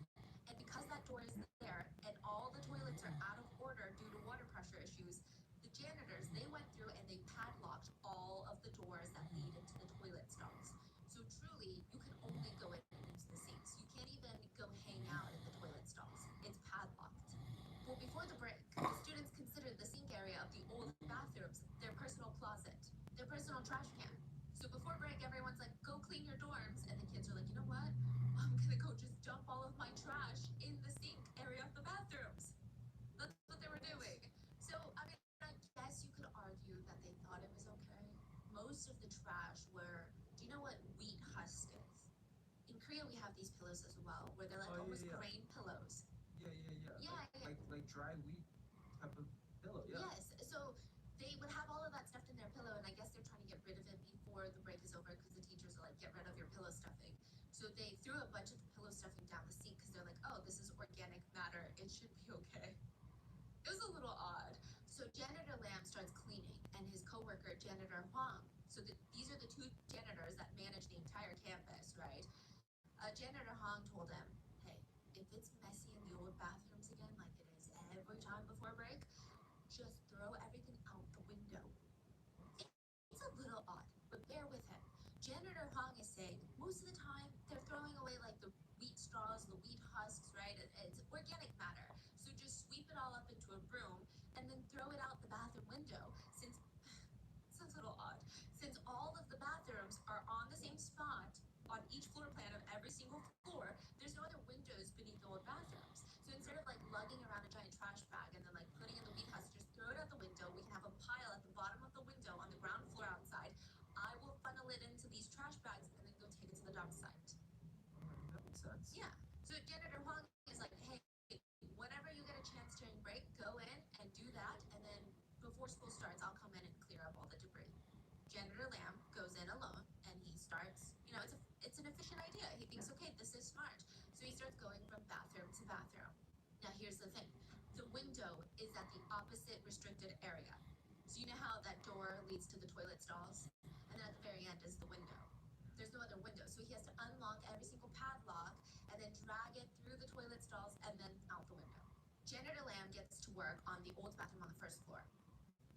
And because that door is there, and all the toilets are out of order due to water pressure issues, the janitors, they went through and they padlocked all of the doors that lead into the toilet stalls. So truly, you can only go in and use the sinks. You can't even go hang out in the toilet stalls. It's padlocked. Well, before the break, the students considered the sink area of the old bathrooms their personal closet, their personal trash can. So before break, everyone's like, go clean your dorms. And the kids are like, you know what? I'm gonna go just dump all of my trash in the sink area of the bathrooms. That's what they were doing. So, I mean, I guess you could argue that they thought it was okay. Most of the trash were, do you know what wheat husk is? In Korea, we have these pillows as well, where they're like Oh, yeah, almost yeah. grain pillows. Yeah. Like dry wheat type of pillow. Yeah. Yes, so they would have all of that stuffed in their pillow, and I guess they're trying to get rid of it before the break is over because the teachers are like, get rid of your pillow stuffing. So they threw a bunch of the pillow stuffing down the sink because they're like, oh, this is organic matter. It should be okay. It was a little odd. So Janitor Lam starts cleaning, and his coworker, Janitor Huang. So these are the two janitors that manage the entire campus, right? Janitor Huang told him, hey, if it's messy in the old bathrooms again, like it is every time before break, just throw everything out the window. It's a little odd, but bear with him. Janitor Huang is saying most of the time they're throwing away like the wheat straws, the wheat husks, right? It's organic matter. So just sweep it all up into a broom and then throw it out the bathroom window. Since sounds a little odd. Since all of the bathrooms are on the same spot on each floor plan of every single floor, there's no other windows beneath the old bathrooms. So instead of like lugging around a giant trash bag and then like putting in the wheat husk, just throw it out the window. We can have a pile at the bottom of the window on the ground floor outside. I will funnel it into these trash bags and then go take it to the dump site. That makes sense. Yeah. So Janitor Huang is like, hey, whenever you get a chance during break, go in and do that, and then before school starts, I'll come in and clear up all the debris. Janitor Lam goes in alone, and he starts, it's an efficient idea. He thinks, okay, this is smart. So he starts going from bathroom to bathroom. Now here's the thing. The window is at the opposite restricted area. So you know how that door leads to the toilet stalls? And then at the very end is the window. There's no other window. So he has to unlock every single padlock and then drag it through the toilet stalls and then out the window. Janitor Lam gets to work on the old bathroom on the first floor.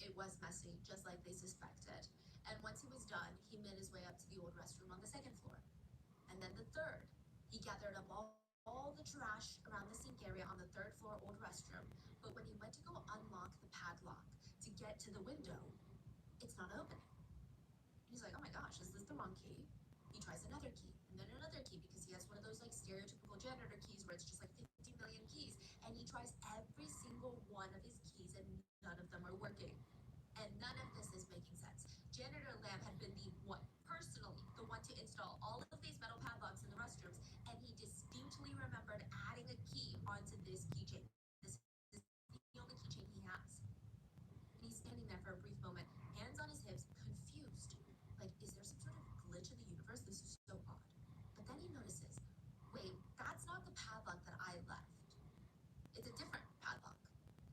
It was messy, just like they suspected. And once he was done, he made his way up to the old restroom on the second floor. And then the third. He gathered up all the trash around the sink area on the third floor old restroom. But when he went to go unlock the padlock to get to the window, it's not opening. He's like, oh my gosh, is this the wrong key? He tries another key, and then another key, because he has one of those like stereotypical janitor keys where it's just like 50 million keys, and he tries every single one of his keys, and none of them are working. And none of this is making sense. Janitor Lam had been personally the one to install all of these metal padlocks in the restrooms, and he distinctly remembered adding a key onto this keychain. This is the only keychain he has. And he's standing there for a brief moment, hands on his hips, confused. Like, is there some sort of glitch in the universe? This is so odd. But then he notices, wait, that's not the padlock that I left. It's a different padlock.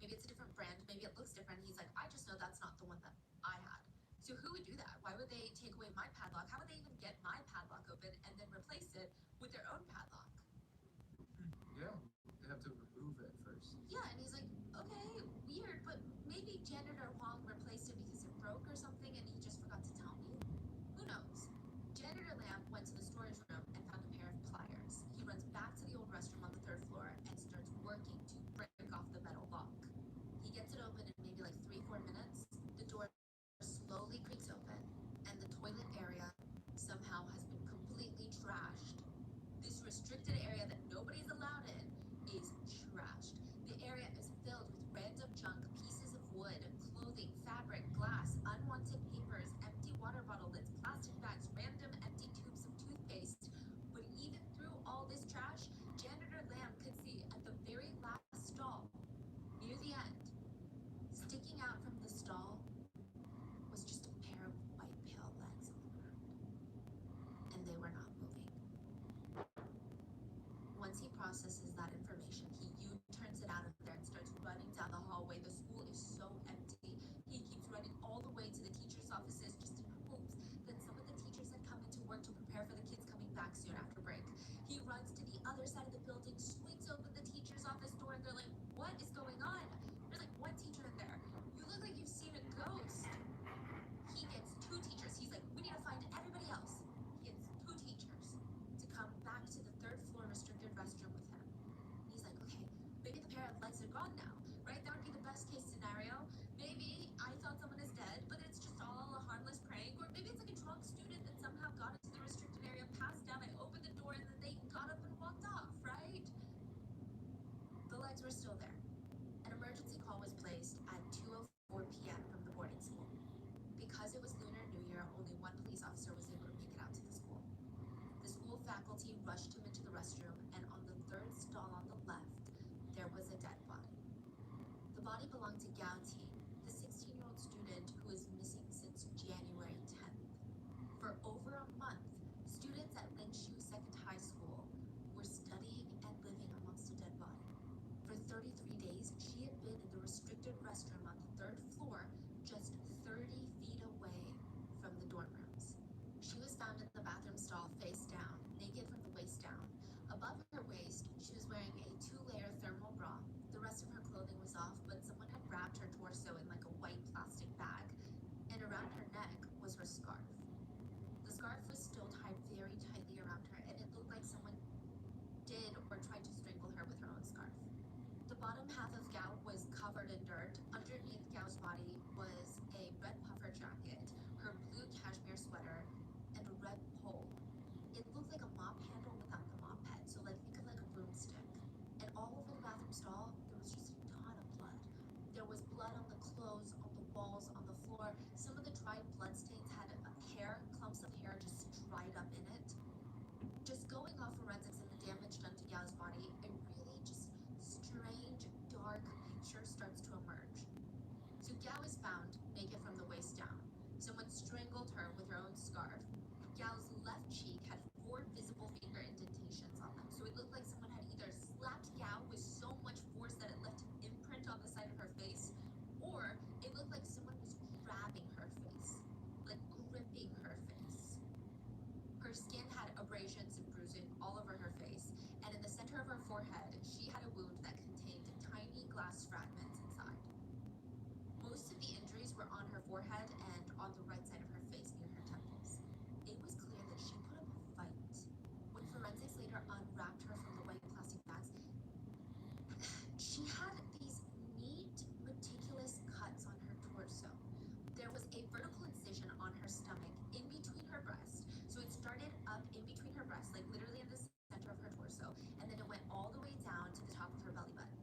Maybe it's a different brand. Maybe it looks different. He's like, I just know that's not the one that I had. So who would do that? Why would they take away my padlock? How would they even get my padlock open and then replace it with their own padlock? Yeah, they have to remove it first. Yeah, and he's like, okay, weird, but maybe janitor Huang replaced it because it broke or something and he just forgot to tell me? Who knows? Janitor Lamb went to the storage room and found a pair of pliers. He runs back to the old restroom on the 3rd floor and starts working to break off the metal lock. He gets it open in maybe like 3-4 minutes. The door slowly creaks open and the toilet area somehow has been completely trashed. This restricted area that nobody's allowed in is trashed. The area is filled with random junk, pieces of wood, clothing, fabric, glass, unwanted papers, empty water bottle lids, plastic bags, random empty tubes of toothpaste. But even through all this trash, Janitor Lamb could see at the very last stall, near the end, sticking out from the stall was just a pair of white pale legs on the ground. And they were not moving. Once he processes that information, he U-turns it out of there and starts running down the hallway. The school is so empty. He keeps running all the way to the teachers' offices just in hopes that some of the teachers had come into work to prepare for the kids coming back soon after break. He runs to the other side of the building, swings open the teacher's office door, and they're like, what is going on? There's like one teacher in there. You look like you've seen a ghost. He gets 2 teachers. He's like, we need to find everybody else. He gets 2 teachers to come back to the 3rd floor restricted restroom with him. He's like, okay, maybe the pair of legs are gone now, right? That would be the best case scenario. Maybe I thought someone is dead, but it's just all a harmless prank. Or maybe it's like a drunk student that somehow got into the restricted area, passed out, I opened the door, and then they got up and walked off, right? The legs were still there. An emergency call was placed at 2:04 p.m. from the boarding school. Because it was Lunar New Year, only 1 police officer was able to make it out to the school. The school faculty rushed him into the restroom, and on the 3rd stall on the left, there was a dead body. The body belonged to Gao Ting, the 16-year-old student who is missing since January 10th. For over a month, students at Lingshu Second High School were studying and living amongst a dead body. For 33 days, she had been in the restricted restroom on the 3rd floor, just 30 feet away from the dorm rooms. She was found in the bathroom stall face down, naked from the waist down. Above her waist, she was wearing a 2-layer thermal bra. The rest of her clothing was off, but someone had wrapped her torso in like a white plastic bag, and around her neck was her scarf. The scarf was still tied very tightly around her, and it looked like someone did or tried to strangle her with her own scarf. The bottom half of Gao was covered in dirt. Underneath Gao's body was a red puffer jacket, her blue cashmere sweater, and a red pole. It looked like a mop handle without the mop head, so like think of like a broomstick. And all over the bathroom stall, there was just a ton of blood. There was blood on the clothes, on the walls, on the floor. Some of the dried blood stains had hair, clumps of hair just dried up in it. Just going off forensics and the damage done to Gao's body, a really just strange, dark picture starts to emerge. So Gao is found naked from the waist down. Someone strangled her with her own scarf. Gao's left cheek had 4 visible finger indentations on them. So it looked like someone had either slapped Gao with so much force that it left an imprint on the side of her face, or it looked like someone was grabbing her face, like gripping her face. Her skin had abrasions and bruising all over her face, and in the center of her forehead, she had a wound that contained tiny glass fragments inside. Most of the injuries were on her forehead and on the right side of her face near her temples. It was clear that she put up a fight. When forensics later unwrapped her from the white plastic bags, she had these neat, meticulous cuts on her torso. There was a vertical incision on her stomach in between her breasts. So it started up in between her breasts, like literally in the center of her torso, and then it went all the way down to the top of her belly button.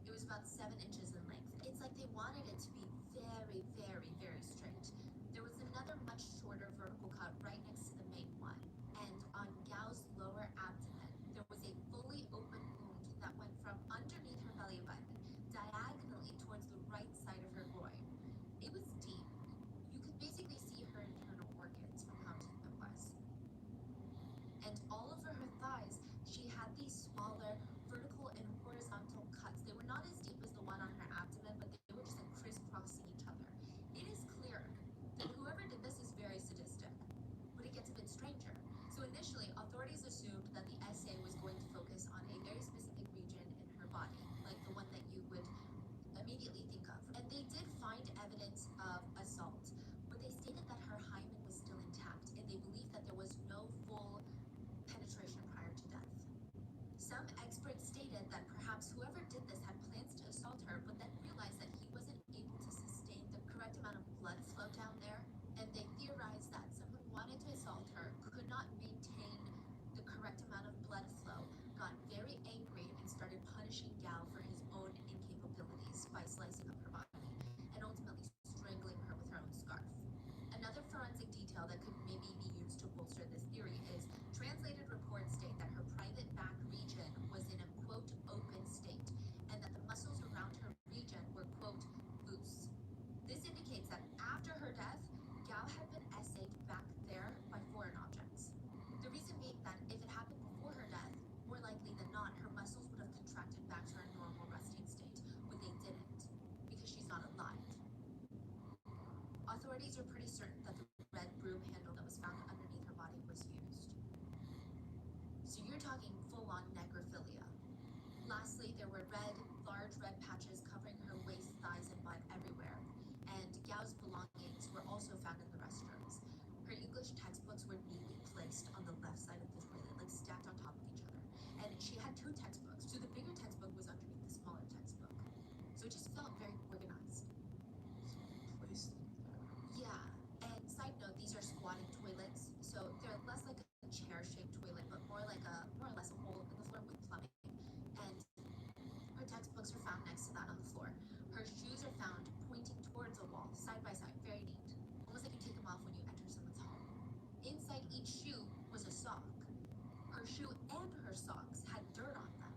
It was about 7 inches in length. It's like they wanted it to be very, very, very straight. There was another much shorter vertical cut right next to the main one. And on Gao's lower abdomen, there was a fully open wound that went from underneath her belly button diagonally towards the right side of her groin. It was deep. You could basically see her internal organs from how deep it was. And all over her thighs, she had these smaller vertical and horizontal cuts. They were not as deep as the one on her abdomen, but they were just like crisscrossing each other. It is clear that whoever did Lastly, there were large red patches covering her waist, thighs, and butt everywhere. And Gao's belongings were also found in the restrooms. Her English textbooks were neatly placed on the left side of the toilet, like stacked on top of each other. And she had two textbooks, so the bigger textbook was underneath the smaller textbook. So it just felt very organized. Placed there. Yeah, and side note, these are squatting toilets, so they're less like a chair-shaped toilet, but more or less a hole in the floor with plumbing. And her textbooks are found next to that on the floor. Her shoes are found pointing towards a wall, side by side, very neat. Almost like you take them off when you enter someone's home. Inside each shoe was a sock. Her shoe and her socks had dirt on them.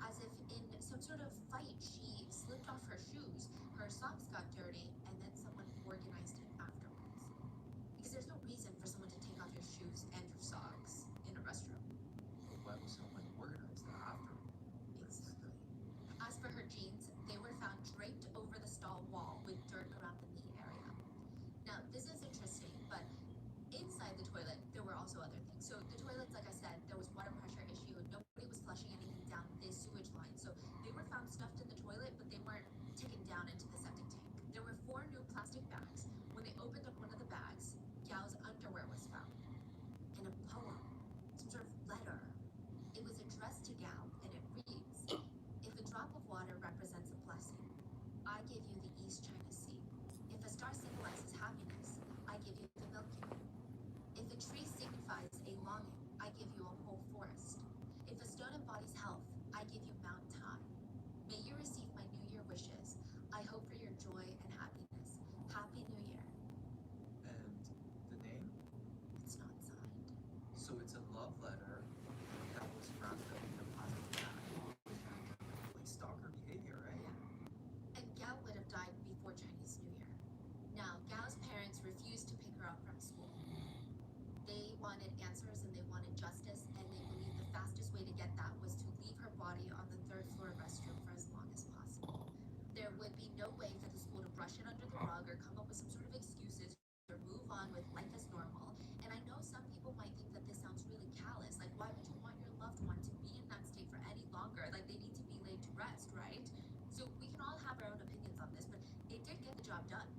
As if in some sort of fight, she slipped off her shoes, her socks got dirty, and then someone organized it afterwards. Because there's no reason for someone to take off your shoes and your socks in a restroom. But why would someone organize that after? Exactly. As for her jeans, they were found draped over the stall wall with dirt around the knee area. Now, this is interesting, but inside the toilet, there were also other things. So the toilets, like I said, there was water pressure issue. Nobody was flushing anything down this sewage line. So they were found stuffed in the toilet, but they weren't taken down into the septic tank. There were 4 new plastic bags. When they opened up one of the bags, Gao's underwear was found. And a poem, some sort of letter. It was addressed to Gao, and it reads, "If a drop of water represents a blessing, I give you the East China Sea. If a star symbolizes happiness, I give you the Milky Way. If a tree signifies a longing, I give you a whole forest. If a stone embodies health, I give you Mount Tai. May you receive my New Year wishes. I hope for your joy and happiness. Happy New Year." And the name? It's not signed. So it's a love letter that was wrapped up in a plastic bag. Like stalker behavior, right? Yeah. And Gao would have died before Chinese New Year. Now, Gao's parents refused to pick her up from school. They wanted answers and they wanted justice, and they believed the fastest way to get that was to leave her body on the 3rd floor restroom for as long as possible. There would be no way for the school to brush it under the rug or come up with some sort of excuses or move on with life as normal. And I know some people might think that this sounds really callous. Like, why would you want your loved one to be in that state for any longer? Like, they need to be laid to rest, right? So we can all have our own opinions on this, but it did get the job done.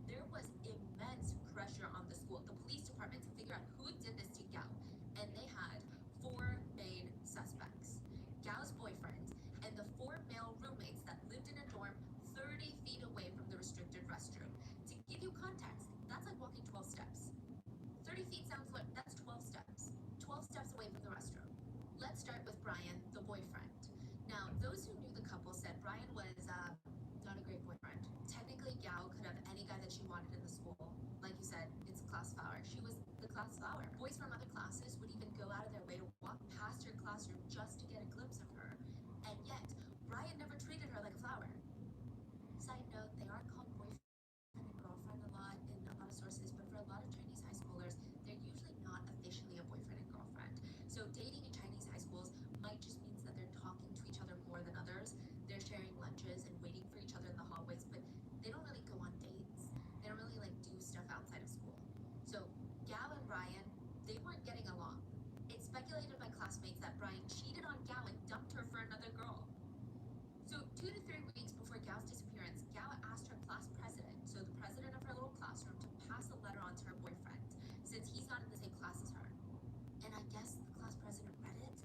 There was immense pressure on the school, the police department, to figure out who did this to Gao. And they had 4 main suspects: Gao's boyfriend and the 4 male roommates that lived in a dorm 30 feet away from the restricted restroom. To give you context, that's like walking 12 steps. 30 feet sounds like that's 12 steps. 12 steps away from the restroom. Let's start with Brian, the boyfriend. Now, those who knew the couple said Brian was not a great boyfriend. Technically, Gao could have any guy that she wanted in the school. Like you said, it's a class flower. She was the class flower. Boys from other classes would even go out of their way to walk past her classroom just to get a glimpse of her. And yet, Brian never treated her like a flower. Side note, they are called boyfriend and girlfriend a lot in a lot of sources, but for a lot of Chinese high schoolers, they're usually not officially a boyfriend and girlfriend. So dating in Chinese high schools might just means that they're talking to each other more than others. They're sharing lunches and waiting for each other in the hallways, but they don't really go on dates. They don't really do stuff outside of school. So Gao and Brian, they weren't getting along. It's speculated by classmates that Brian cheated on Gao and dumped her for another girl. So 2 to 3 weeks before Gao's disappearance, Gao asked her class president, so the president of her little classroom, to pass a letter on to her boyfriend, since he's not in the same class as her. And I guess the class president read it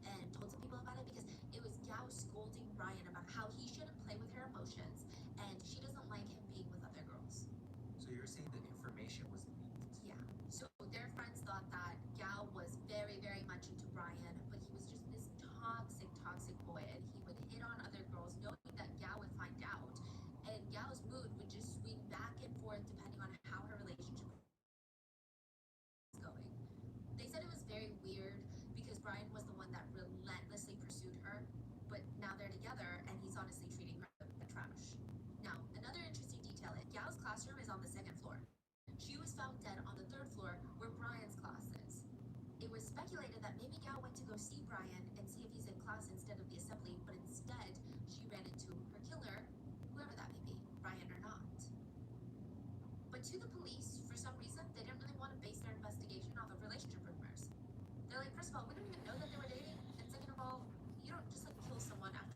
and told some people about it, because it was Gao scolding Brian about how he shouldn't play with her emotions, and she doesn't like him being with other girls. So you're saying the information was leaked? Yeah. So their friends thought that Gao was very, very much into Brian, but he was just this toxic boy, and he would hit on other girls knowing that Gao would find out. And Gao's mood would just swing back and forth depending on how her relationship was going. They said it was very weird because Brian was the one that relentlessly pursued her, but now they're together and he's honestly treating her like trash. Now, another interesting detail is Gao's classroom is on the 2nd floor. She was found dead on the 3rd floor where Brian's class is. It was speculated that maybe Gao went to go see Brian and see if he's in class instead of the assembly, but instead she ran into her killer, whoever that may be, Brian or not. But to the police, for some reason, they didn't really want to base their investigation off of relationship rumors. They're like, first of all, we don't even know that they were dating, and second of all, you don't just kill someone after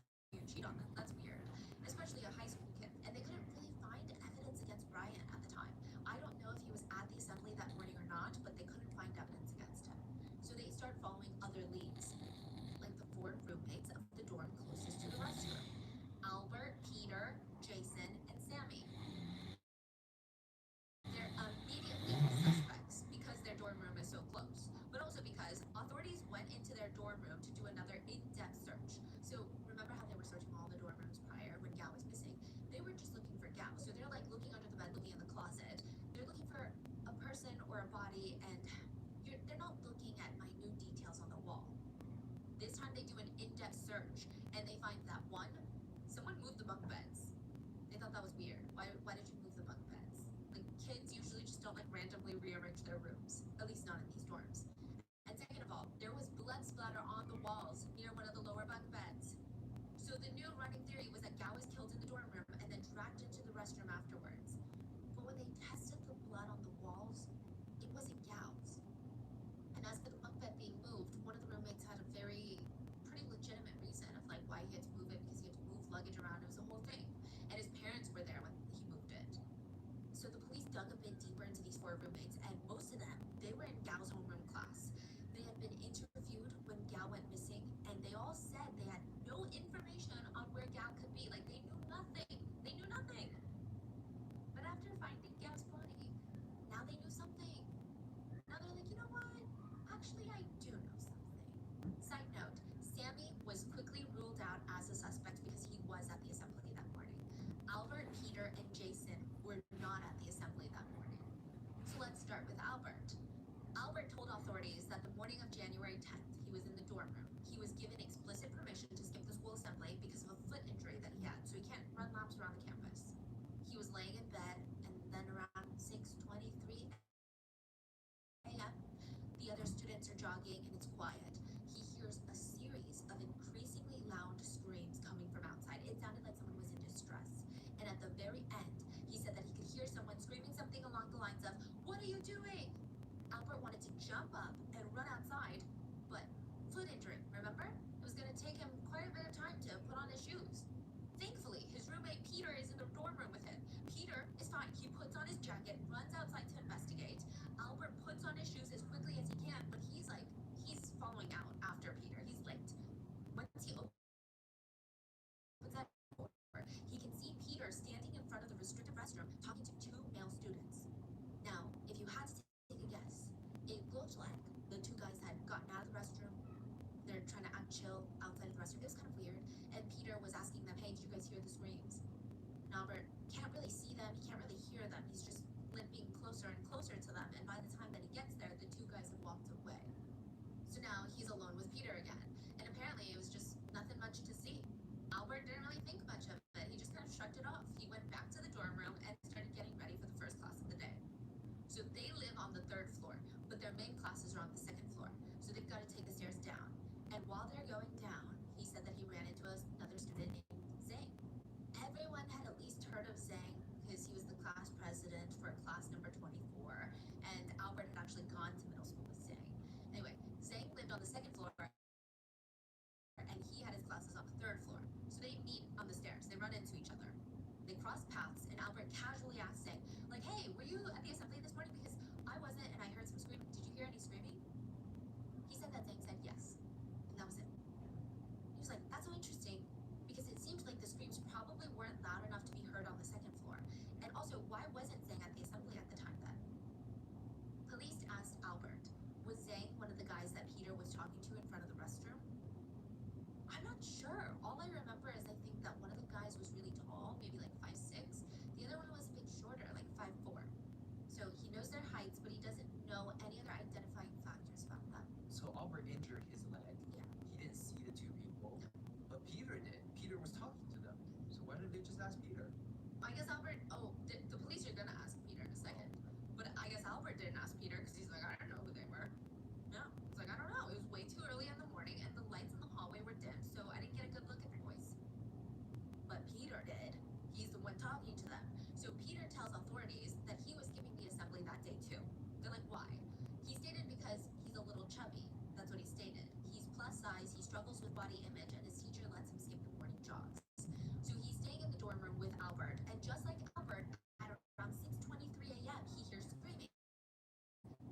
restroom afterwards. But when they tested the blood on the walls, it wasn't Gal's. And as for the bunk bed being moved, one of the roommates had a pretty legitimate reason of like why he had to move it, because he had to move luggage around. It was a whole thing. And his parents were there when he moved it. So the police dug a bit deeper into these 4 roommates, and most of them, they were in Gal's homeroom class. They had been interviewed when Gal went missing, and they all said they had no information on where Gal could be. Like, they knew nothing. They knew nothing. But after finding Gal's body, now they knew something. Now they're like, you know what? Actually, I do know something. Side note, Sammy was quickly ruled out as a suspect because he was at the assembly that morning. Albert, Peter, and Jason were not at the assembly that morning. So let's start with Albert. Albert told authorities that the morning of January 10th, he was in the dorm room. He was given explicit permission to skip the school assembly because of a foot injury that he had, so he can't run laps around the campus. He was laying in bed, and then around 6:23 a.m., the other students are jogging and it's quiet. He hears a series of increasingly loud screams coming from outside. It sounded like someone was in distress. And at the very end, he said that he could hear someone screaming something along the lines of, "What are you doing?" Albert wanted to jump up and run outside, but foot injury, remember? It was going to take him quite a bit of time to put on his shoes. Thankfully, his roommate Peter is in the dorm room with him. Peter is fine. He puts on his jacket, runs outside to investigate. Albert puts on his shoes as quickly as he can, but he's following out after Peter. He's late. Once he opens that door, he can see Peter standing in front of the restricted restroom talking to 2 male students. Now, if you had to take a guess, it looked like the 2 guys had gotten out of the restroom. They're trying to act chill outside of the restroom. It was kind of weird. And Peter was asking them, "Hey, did you guys hear the screams?" And Albert can't really see them. He can't really hear them. He's just limping closer and closer to them. And by the time that he gets there, the 2 guys have walked away. So now he's alone with Peter again. And apparently it was just nothing much to see. Albert didn't really think much of it. He just kind of shrugged it off. He went back to the dorm room and started getting ready for the first class of the day. So they live on the 3rd floor, but their main classes are on the 2nd floor. So they've got to take the stairs down. And while they're going down, he said that he ran into another student named Zhang. Everyone had at least heard of Zhang because he was the class president for class number 24, and Albert had actually gone to middle school with Zhang. Anyway, Zhang lived on the 2nd floor, and he had his classes on the 3rd floor. So they meet on the stairs. They run into each other. They cross paths, and Albert casually asks Zhang, like, "Hey, were you at the assembly this morning? Because I wasn't, and I heard some screaming. Did you hear any screaming?" He said that Zhang said yes, and that was it. He was like, "That's so interesting, because it seemed like the screams probably weren't loud enough to be heard on the 2nd floor. And also, why wasn't Zhang at the assembly at the time then?" Police asked Albert, was Zhang one of the guys that Peter was talking to in front of the restroom? "I'm not sure. All I remember is I think that one of the guys was really tall, maybe like 5'6". The other one was a bit shorter, like 5'4". So he knows their heights, but he doesn't know any other identifying factors about them. So Albert injured his leg. Yeah. He didn't see the 2 people, but Peter did. Peter was talking to them. So why didn't they just ask Peter? I guess Albert, the police are gonna ask Peter in a second. But I guess Albert didn't ask Peter because he's like, "I don't know who they were." No, he's like, "I don't know. It was way too early in the morning and the lights in the hallway were dim, so I didn't get a good look at the boys." But Peter did. He's the one talking to them. So Peter tells authorities that he was skipping the assembly that day too. They're like, "Why?" He stated because he's a little chubby. That's what he stated. He's plus size, he struggles with body image, and his teacher lets him skip the morning jogs. So he's staying in the dorm room with Albert, and just like Albert, at around 6:23 a.m., he hears screaming.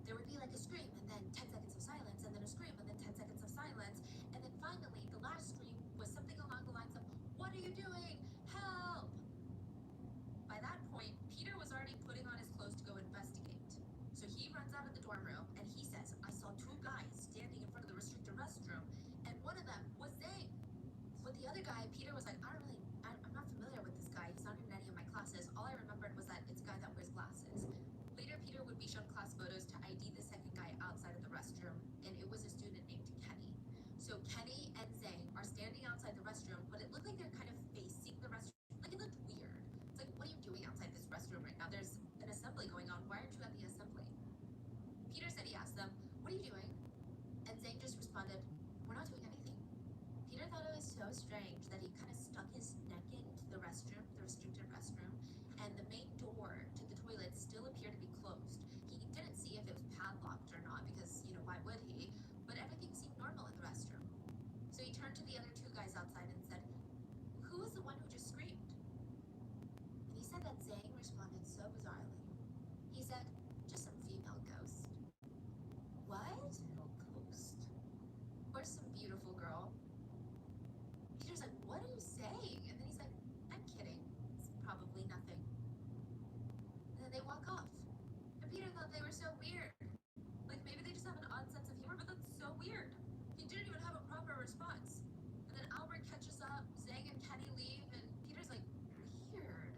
There would be like a scream, and then 10 seconds of silence, and then a scream, and then 10 seconds of silence, and then finally, the last scream was something along the lines of, "What are you doing? Help!" By that point, Peter was already putting on his clothes to go investigate. So he runs out of the dorm room, and he says, "I saw 2 guys standing in front of the restricted restroom, and one of them was Zhang." But the other guy, Peter was like, I'm not familiar with this guy. He's not in any of my classes. All I remembered was that it's a guy that wears glasses." Later, Peter would be shown class photos to ID the second guy outside of the restroom, and it was a student named Kenny. So Kenny and Zhang are standing outside the restroom, but it looked like they're kind of facing the restroom. Like, it looked weird. It's like, what are you doing outside this restroom right now? There's an assembly going on. Why aren't you at the assembly? Peter said he asked them, "What are you doing?" And Zhang just responded, "We're not doing anything." Peter thought it was so strange that he kind of stuck his neck into the restroom, the restricted restroom, saying? And then he's like, I'm kidding. It's probably nothing. And then they walk off. And Peter thought they were so weird. Like maybe they just have an odd sense of humor, but that's so weird. He didn't even have a proper response. And then Albert catches up, Zhang and Kenny leave, and Peter's like, weird.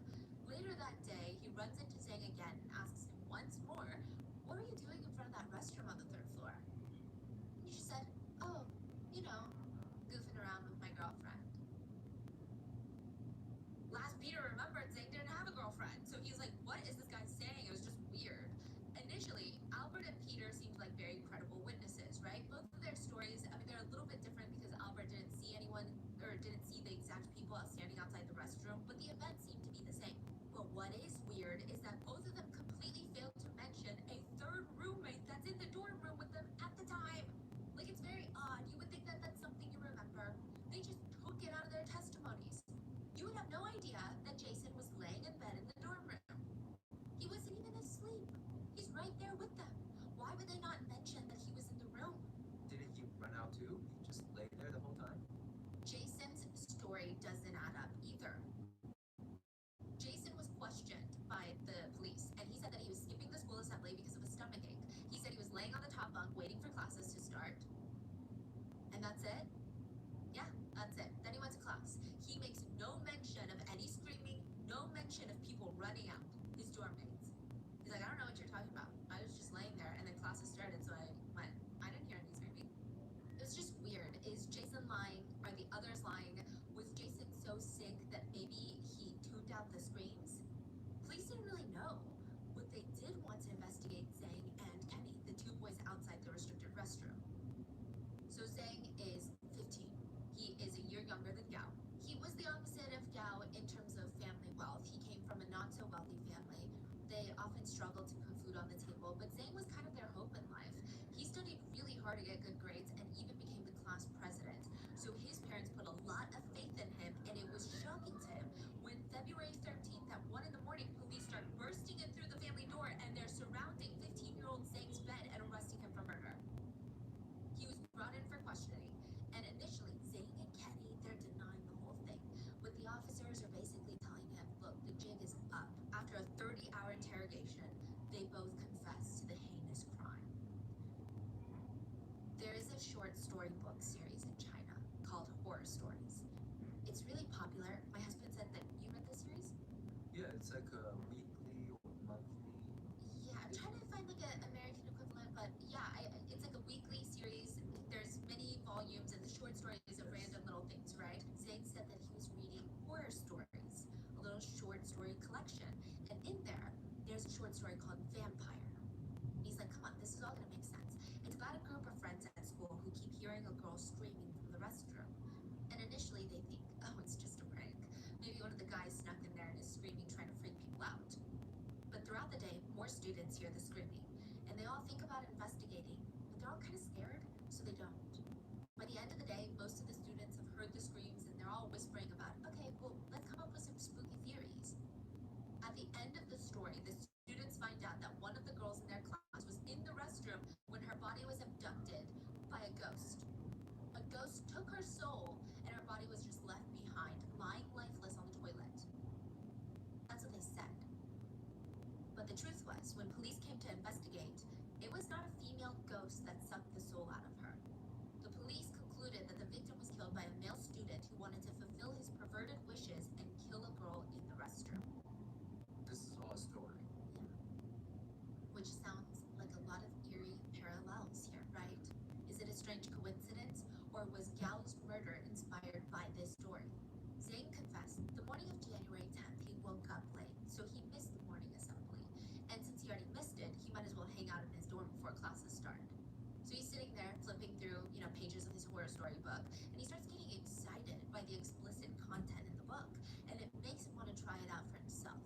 Later that day, he runs into Zhang again and asks him once more, what were you doing in front of that restroom on the 3rd floor? And he just said, oh, you know, goofing around with my girlfriend. Last Peter remembered, Zhang didn't have a girlfriend, so he's like, what is this guy saying? It was just weird. Initially, Albert and Peter seemed like very credible witnesses, right? Both of their stories, I mean, they're a little bit different because Albert didn't see anyone or didn't see the exact people standing outside the restroom, but the event seemed to be the same. But what is weird is that both of them completely failed to mention a 3rd roommate that's in the dorm room with them at the time. Like, it's very odd. You would think that that's something you remember. They just took it out of their testimonies. You would have no idea that Jason was laying in bed in the dorm room. He wasn't even asleep. He's right there with them. Why would they not mention that he was in the room? Didn't he run out too? He just lay there the whole time? Jason's story doesn't add up either. Jason was questioned by the police, and he said that he was skipping the school assembly because of a stomach ache. He said he was laying on the top bunk waiting for classes to start. And that's it? Yeah, that's it. Then he went to class. He makes no mention of any screaming, no mention of people running out, his dorm mates. He's like, I don't know what you're talking about. I was just laying there, and then classes started, so I went. I didn't hear any screaming. It was just weird. Is Jason lying? Are the others lying? Was Jason so sick that maybe he tuned out the screams? Police didn't really know. What they did want to investigate Zhang and Kenny, the 2 boys outside the restricted restroom. So Zhang is 15. He is a year younger than Gao. He was the opposite of Gao in terms of family wealth. He came from a not so wealthy family. They often struggled to put food on the table, but Zhang was kind of their hope in life. He studied really hard to get good grades and even became the class president. So his parents put a lot of faith in him, and it was shocking to him when February 13th at 1 in the morning, police start bursting in through the family door and they're surrounding 15-year-old Zhang's bed and arresting him for murder. He was brought in for questioning, and initially Zhang and Kenny, they're denying the whole thing, but the officers are basically telling him, look, the jig is up. After a 30-hour interrogation, they both confessed to the heinous crime. There is a short story book series in China called Horror Stories. It's really popular. My husband said that you read this series? Yeah, it's like a weekly or monthly. Yeah, I'm trying to find like an American equivalent, but yeah, it's like a weekly series. There's many volumes, and the short stories of random little things, right? Zhang said that he was reading Horror Stories, a little short story collection, and in there, there's a short story called Vampire. He's like, come on, this is all gonna make sense. It's about a group of friends at school who keep hearing a girl screaming from the restroom. And initially they think, oh, it's just a prank. Maybe one of the guys snuck in there and is screaming, trying to freak people out. But throughout the day, more students hear the screaming, and they all think about investigating, but they're all kind of scared, so they don't. By the end of the day, most of the students have heard the screams, and they're all whispering about, okay, well, let's come up with some spooky theories. At the end of the story, the students find out that one of the girls in their class was in the restroom when her body was abducted by a ghost. A ghost took her soul, and her body was just left behind, lying lifeless on the toilet. That's what they said. But the truth was, when police came to investigate, it was not a female ghost that sucked the soul out of her. The police concluded that the victim was killed by a male student who wanted to fulfill his perverted wishes and kill a girl in the restroom. This is all a story. Which sounds like a lot of eerie parallels here, right? Is it a strange coincidence, or was Gao's murder inspired by this story? Zhang confessed the morning of January 10th, he woke up late, so he missed the morning assembly. And since he already missed it, he might as well hang out in his dorm before classes start. So he's sitting there flipping through, pages of his horror story book, and he starts getting excited by the explicit content in the book, and it makes him want to try it out for himself.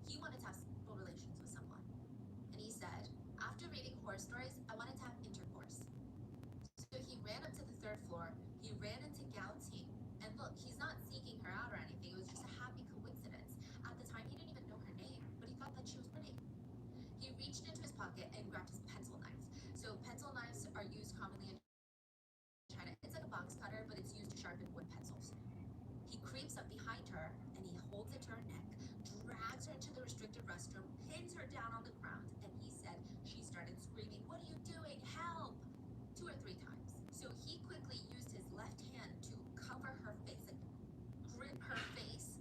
He wanted to have sexual relations with someone. And he said, after reading horror stories, I wanted to have intercourse. So he ran up to the 3rd floor, he ran into Gao Ting, and look, he's not seeking her out or anything, it was just a happy coincidence. At the time, he didn't even know her name, but he thought that she was pretty. He reached into his pocket and grabbed his pencil knife. So pencil knives are used commonly in China. It's like a box cutter, but it's used to sharpen wood pencils. He creeps up drags her into the restricted restroom, pins her down on the ground, and he said she started screaming, "What are you doing? Help!" 2 or 3 times. So he quickly used his left hand to cover her face, like grip her face,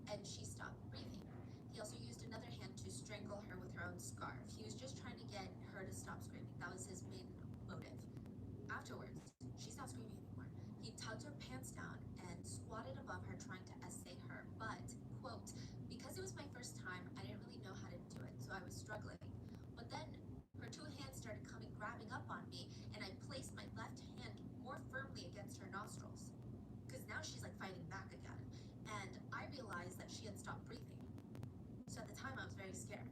and she stopped breathing. He also used another hand to strangle her with her own scarf. He was just trying to get her to stop screaming. That was his main motive. Afterwards, she's not screaming anymore. He tugged her pants down and squatted above her, trying to essay her. But, quote, "Because it was my first time, I didn't really know how to do it, so I was struggling. But then her 2 hands started grabbing up on me, and I placed my left hand more firmly against her nostrils." Because now she's like fighting back again. And I realized that she had stopped breathing. So at the time, I was very scared.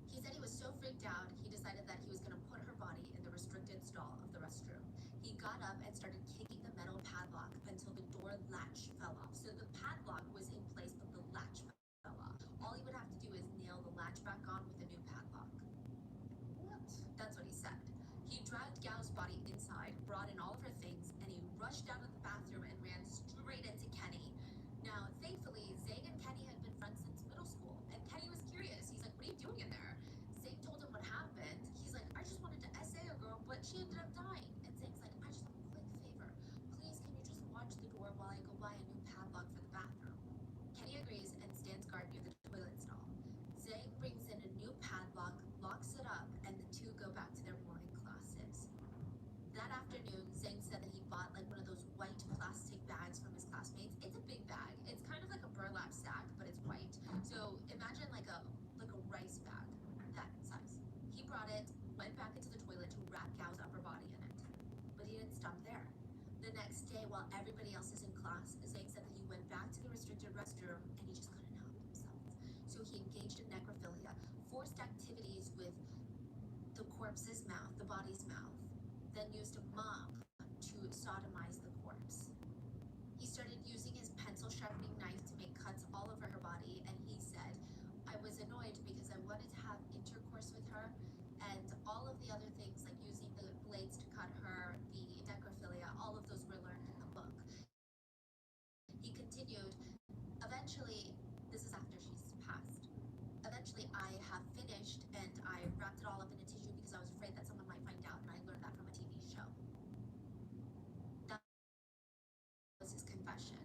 He said he was so freaked out, he decided that he was going to put her body in the restricted stall of the restroom. He got up and started kicking the metal padlock until the door latch fell off. So the padlock was in place, but the latch fell off. All he would have to do is nail the latch back on with a new padlock. What? That's what he said. He dragged Gao's body inside, brought in all of her things, and he rushed out of the bathroom and ran straight into Kenny. Now, thankfully, Zhang and Kenny had been friends since middle school, and Kenny was curious. He's like, "What are you doing in there?" Zhang told him what happened. He's like, "I just wanted to essay a girl, but she ended up dying." And Zhang's like, "I just have a quick favor. Please, can you just watch the door while I go buy a new padlock for the bathroom?" Kenny agrees and stands guard near the toilet stall. Zhang brings in a new padlock, locks it up, and the two go back to their morning classes. That afternoon, Zhang said that he bought like one of those white plastic bags from his classmates. It's a big bag. It's kind of like a burlap sack, but it's white. So imagine like a rice bag, that size. He brought it, went back into the toilet to wrap Gao's upper body in it. But he didn't stop there. The next day, while everybody else is in class, Zhang said that he went back to the restricted restroom and he just couldn't help himself. So he engaged in necrophilia, forced activities with the corpse's mouth, the body's mouth, then used a mop to sodomize the corpse. He started using his pencil sharpening knife to make cuts all over her body, and he said, "I was annoyed because I wanted to have intercourse with her, and all of the other things, like using the blades to cut her, the necrophilia, all of those were learned in the book." He continued, "Eventually, this is after she's passed. Eventually, I have finished and I wrapped it all up in a tissue because I was afraid that someone might find out, and I learned that from a TV show." That was his confession.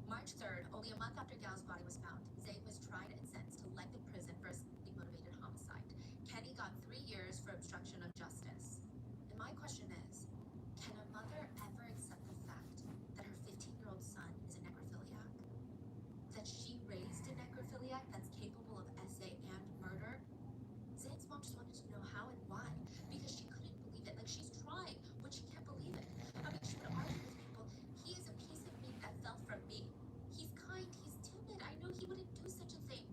March 3rd, only a month after Gao's body was found, Zhang was tried and sentenced to life in prison for a sexually motivated homicide. Kenny got 3 years for obstruction of justice. And my question is, can a mother ever accept the fact that her 15-year-old son is a necrophiliac? That she raised a necrophiliac that's capable of essay and murder? Zhang's mom just wanted to know how and why, because she couldn't believe it. Like, she's trying, but she can't believe it. I mean, she would argue with people, "He is a piece of meat that fell from me. He's kind, he's timid. I know he wouldn't do such a thing."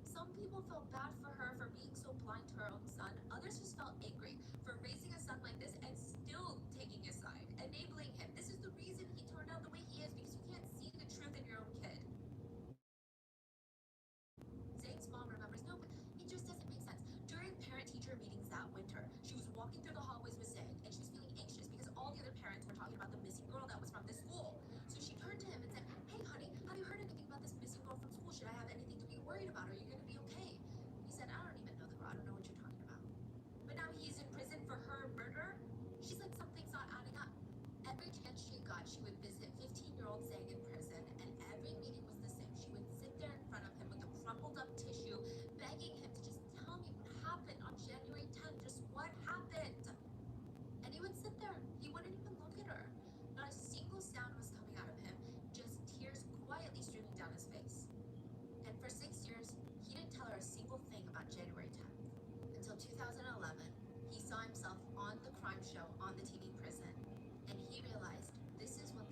Some people felt bad for her for being so blind to her own son. Others just felt angry for raising a son like this and still taking his side, enabling him. This is the reason he turned out the way he is, because you can't see the truth in your own kid. Zhang's mom remembers, "No, but it just doesn't make sense. During parent-teacher meetings that winter, she was walking through the hallways with Zhang, and she was feeling anxious because all the other parents were talking about the missing girl that was from the school. So she turned to him and said, 'Hey, honey, have you heard anything about this missing girl from school? Should I have anything to be worried about? Are you going to be okay?' He said, 'I don't even know the girl. I don't know what you're talking about.' But now he's in prison for her murder? She's like, something's not adding up. Every chance she got, she would visit 15-year-old Zhang in prison, and every meeting was the same. She would sit there in front of him with a crumpled up tissue, begging him to just tell me what happened on January 10th, just what happened. And he would sit there. He wouldn't even look at her. Not a single sound was coming out of him, just tears quietly streaming down his face. And for 6 years, he didn't tell her a single thing about January 10th. Until 2011, he saw himself on the crime show on the TV Prison, and he realized this is what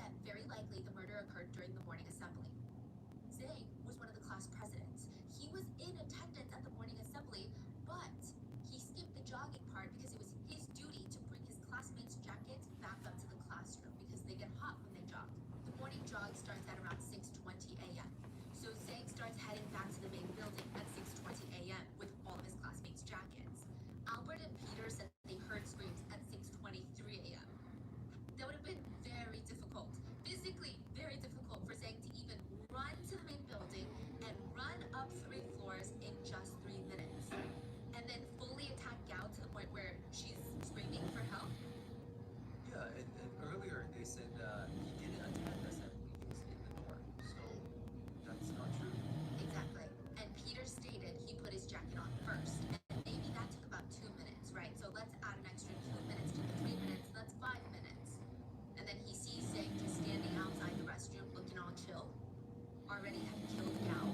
that very likely the murder occurred during the morning assembly. Zhang was one of the class presidents. He was in attendance at the morning assembly, but he skipped the jogging part because it was his duty to bring his classmates' jackets back up to the classroom because they get hot when they jog. The morning jog starts at around 6:20 a.m. So Zhang starts heading back to the main building at 6:20 a.m. with all of his classmates' jackets. Albert and Peter said they heard screams at 6:23 a.m. That would have been very difficult, physically very difficult for Zhang to even run to the main building and run up 3 floors in just 3 minutes. And then fully attack Gao to the point where she's screaming for help. Yeah, and earlier they said he didn't attack us. I believe he was in the door. So that's not true. Exactly. And Peter stated he put his jacket on first. And maybe that took about 2 minutes, right? So let's add an extra 2 minutes to the 3 minutes. That's 5 minutes. And then he sees Zhang just standing outside the restroom looking all chill. Already had killed Gao.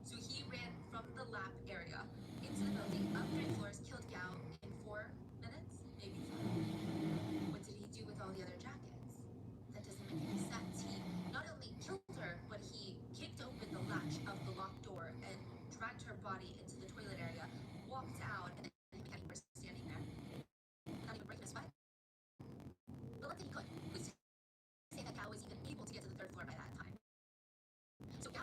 So he ran from the lab area into the building, up 3 floors, killed Gao in 4 minutes, maybe 5. What did he do with all the other jackets? That doesn't make any sense. He not only killed her, but he kicked open the latch of the locked door and dragged her body into the toilet area, walked out, and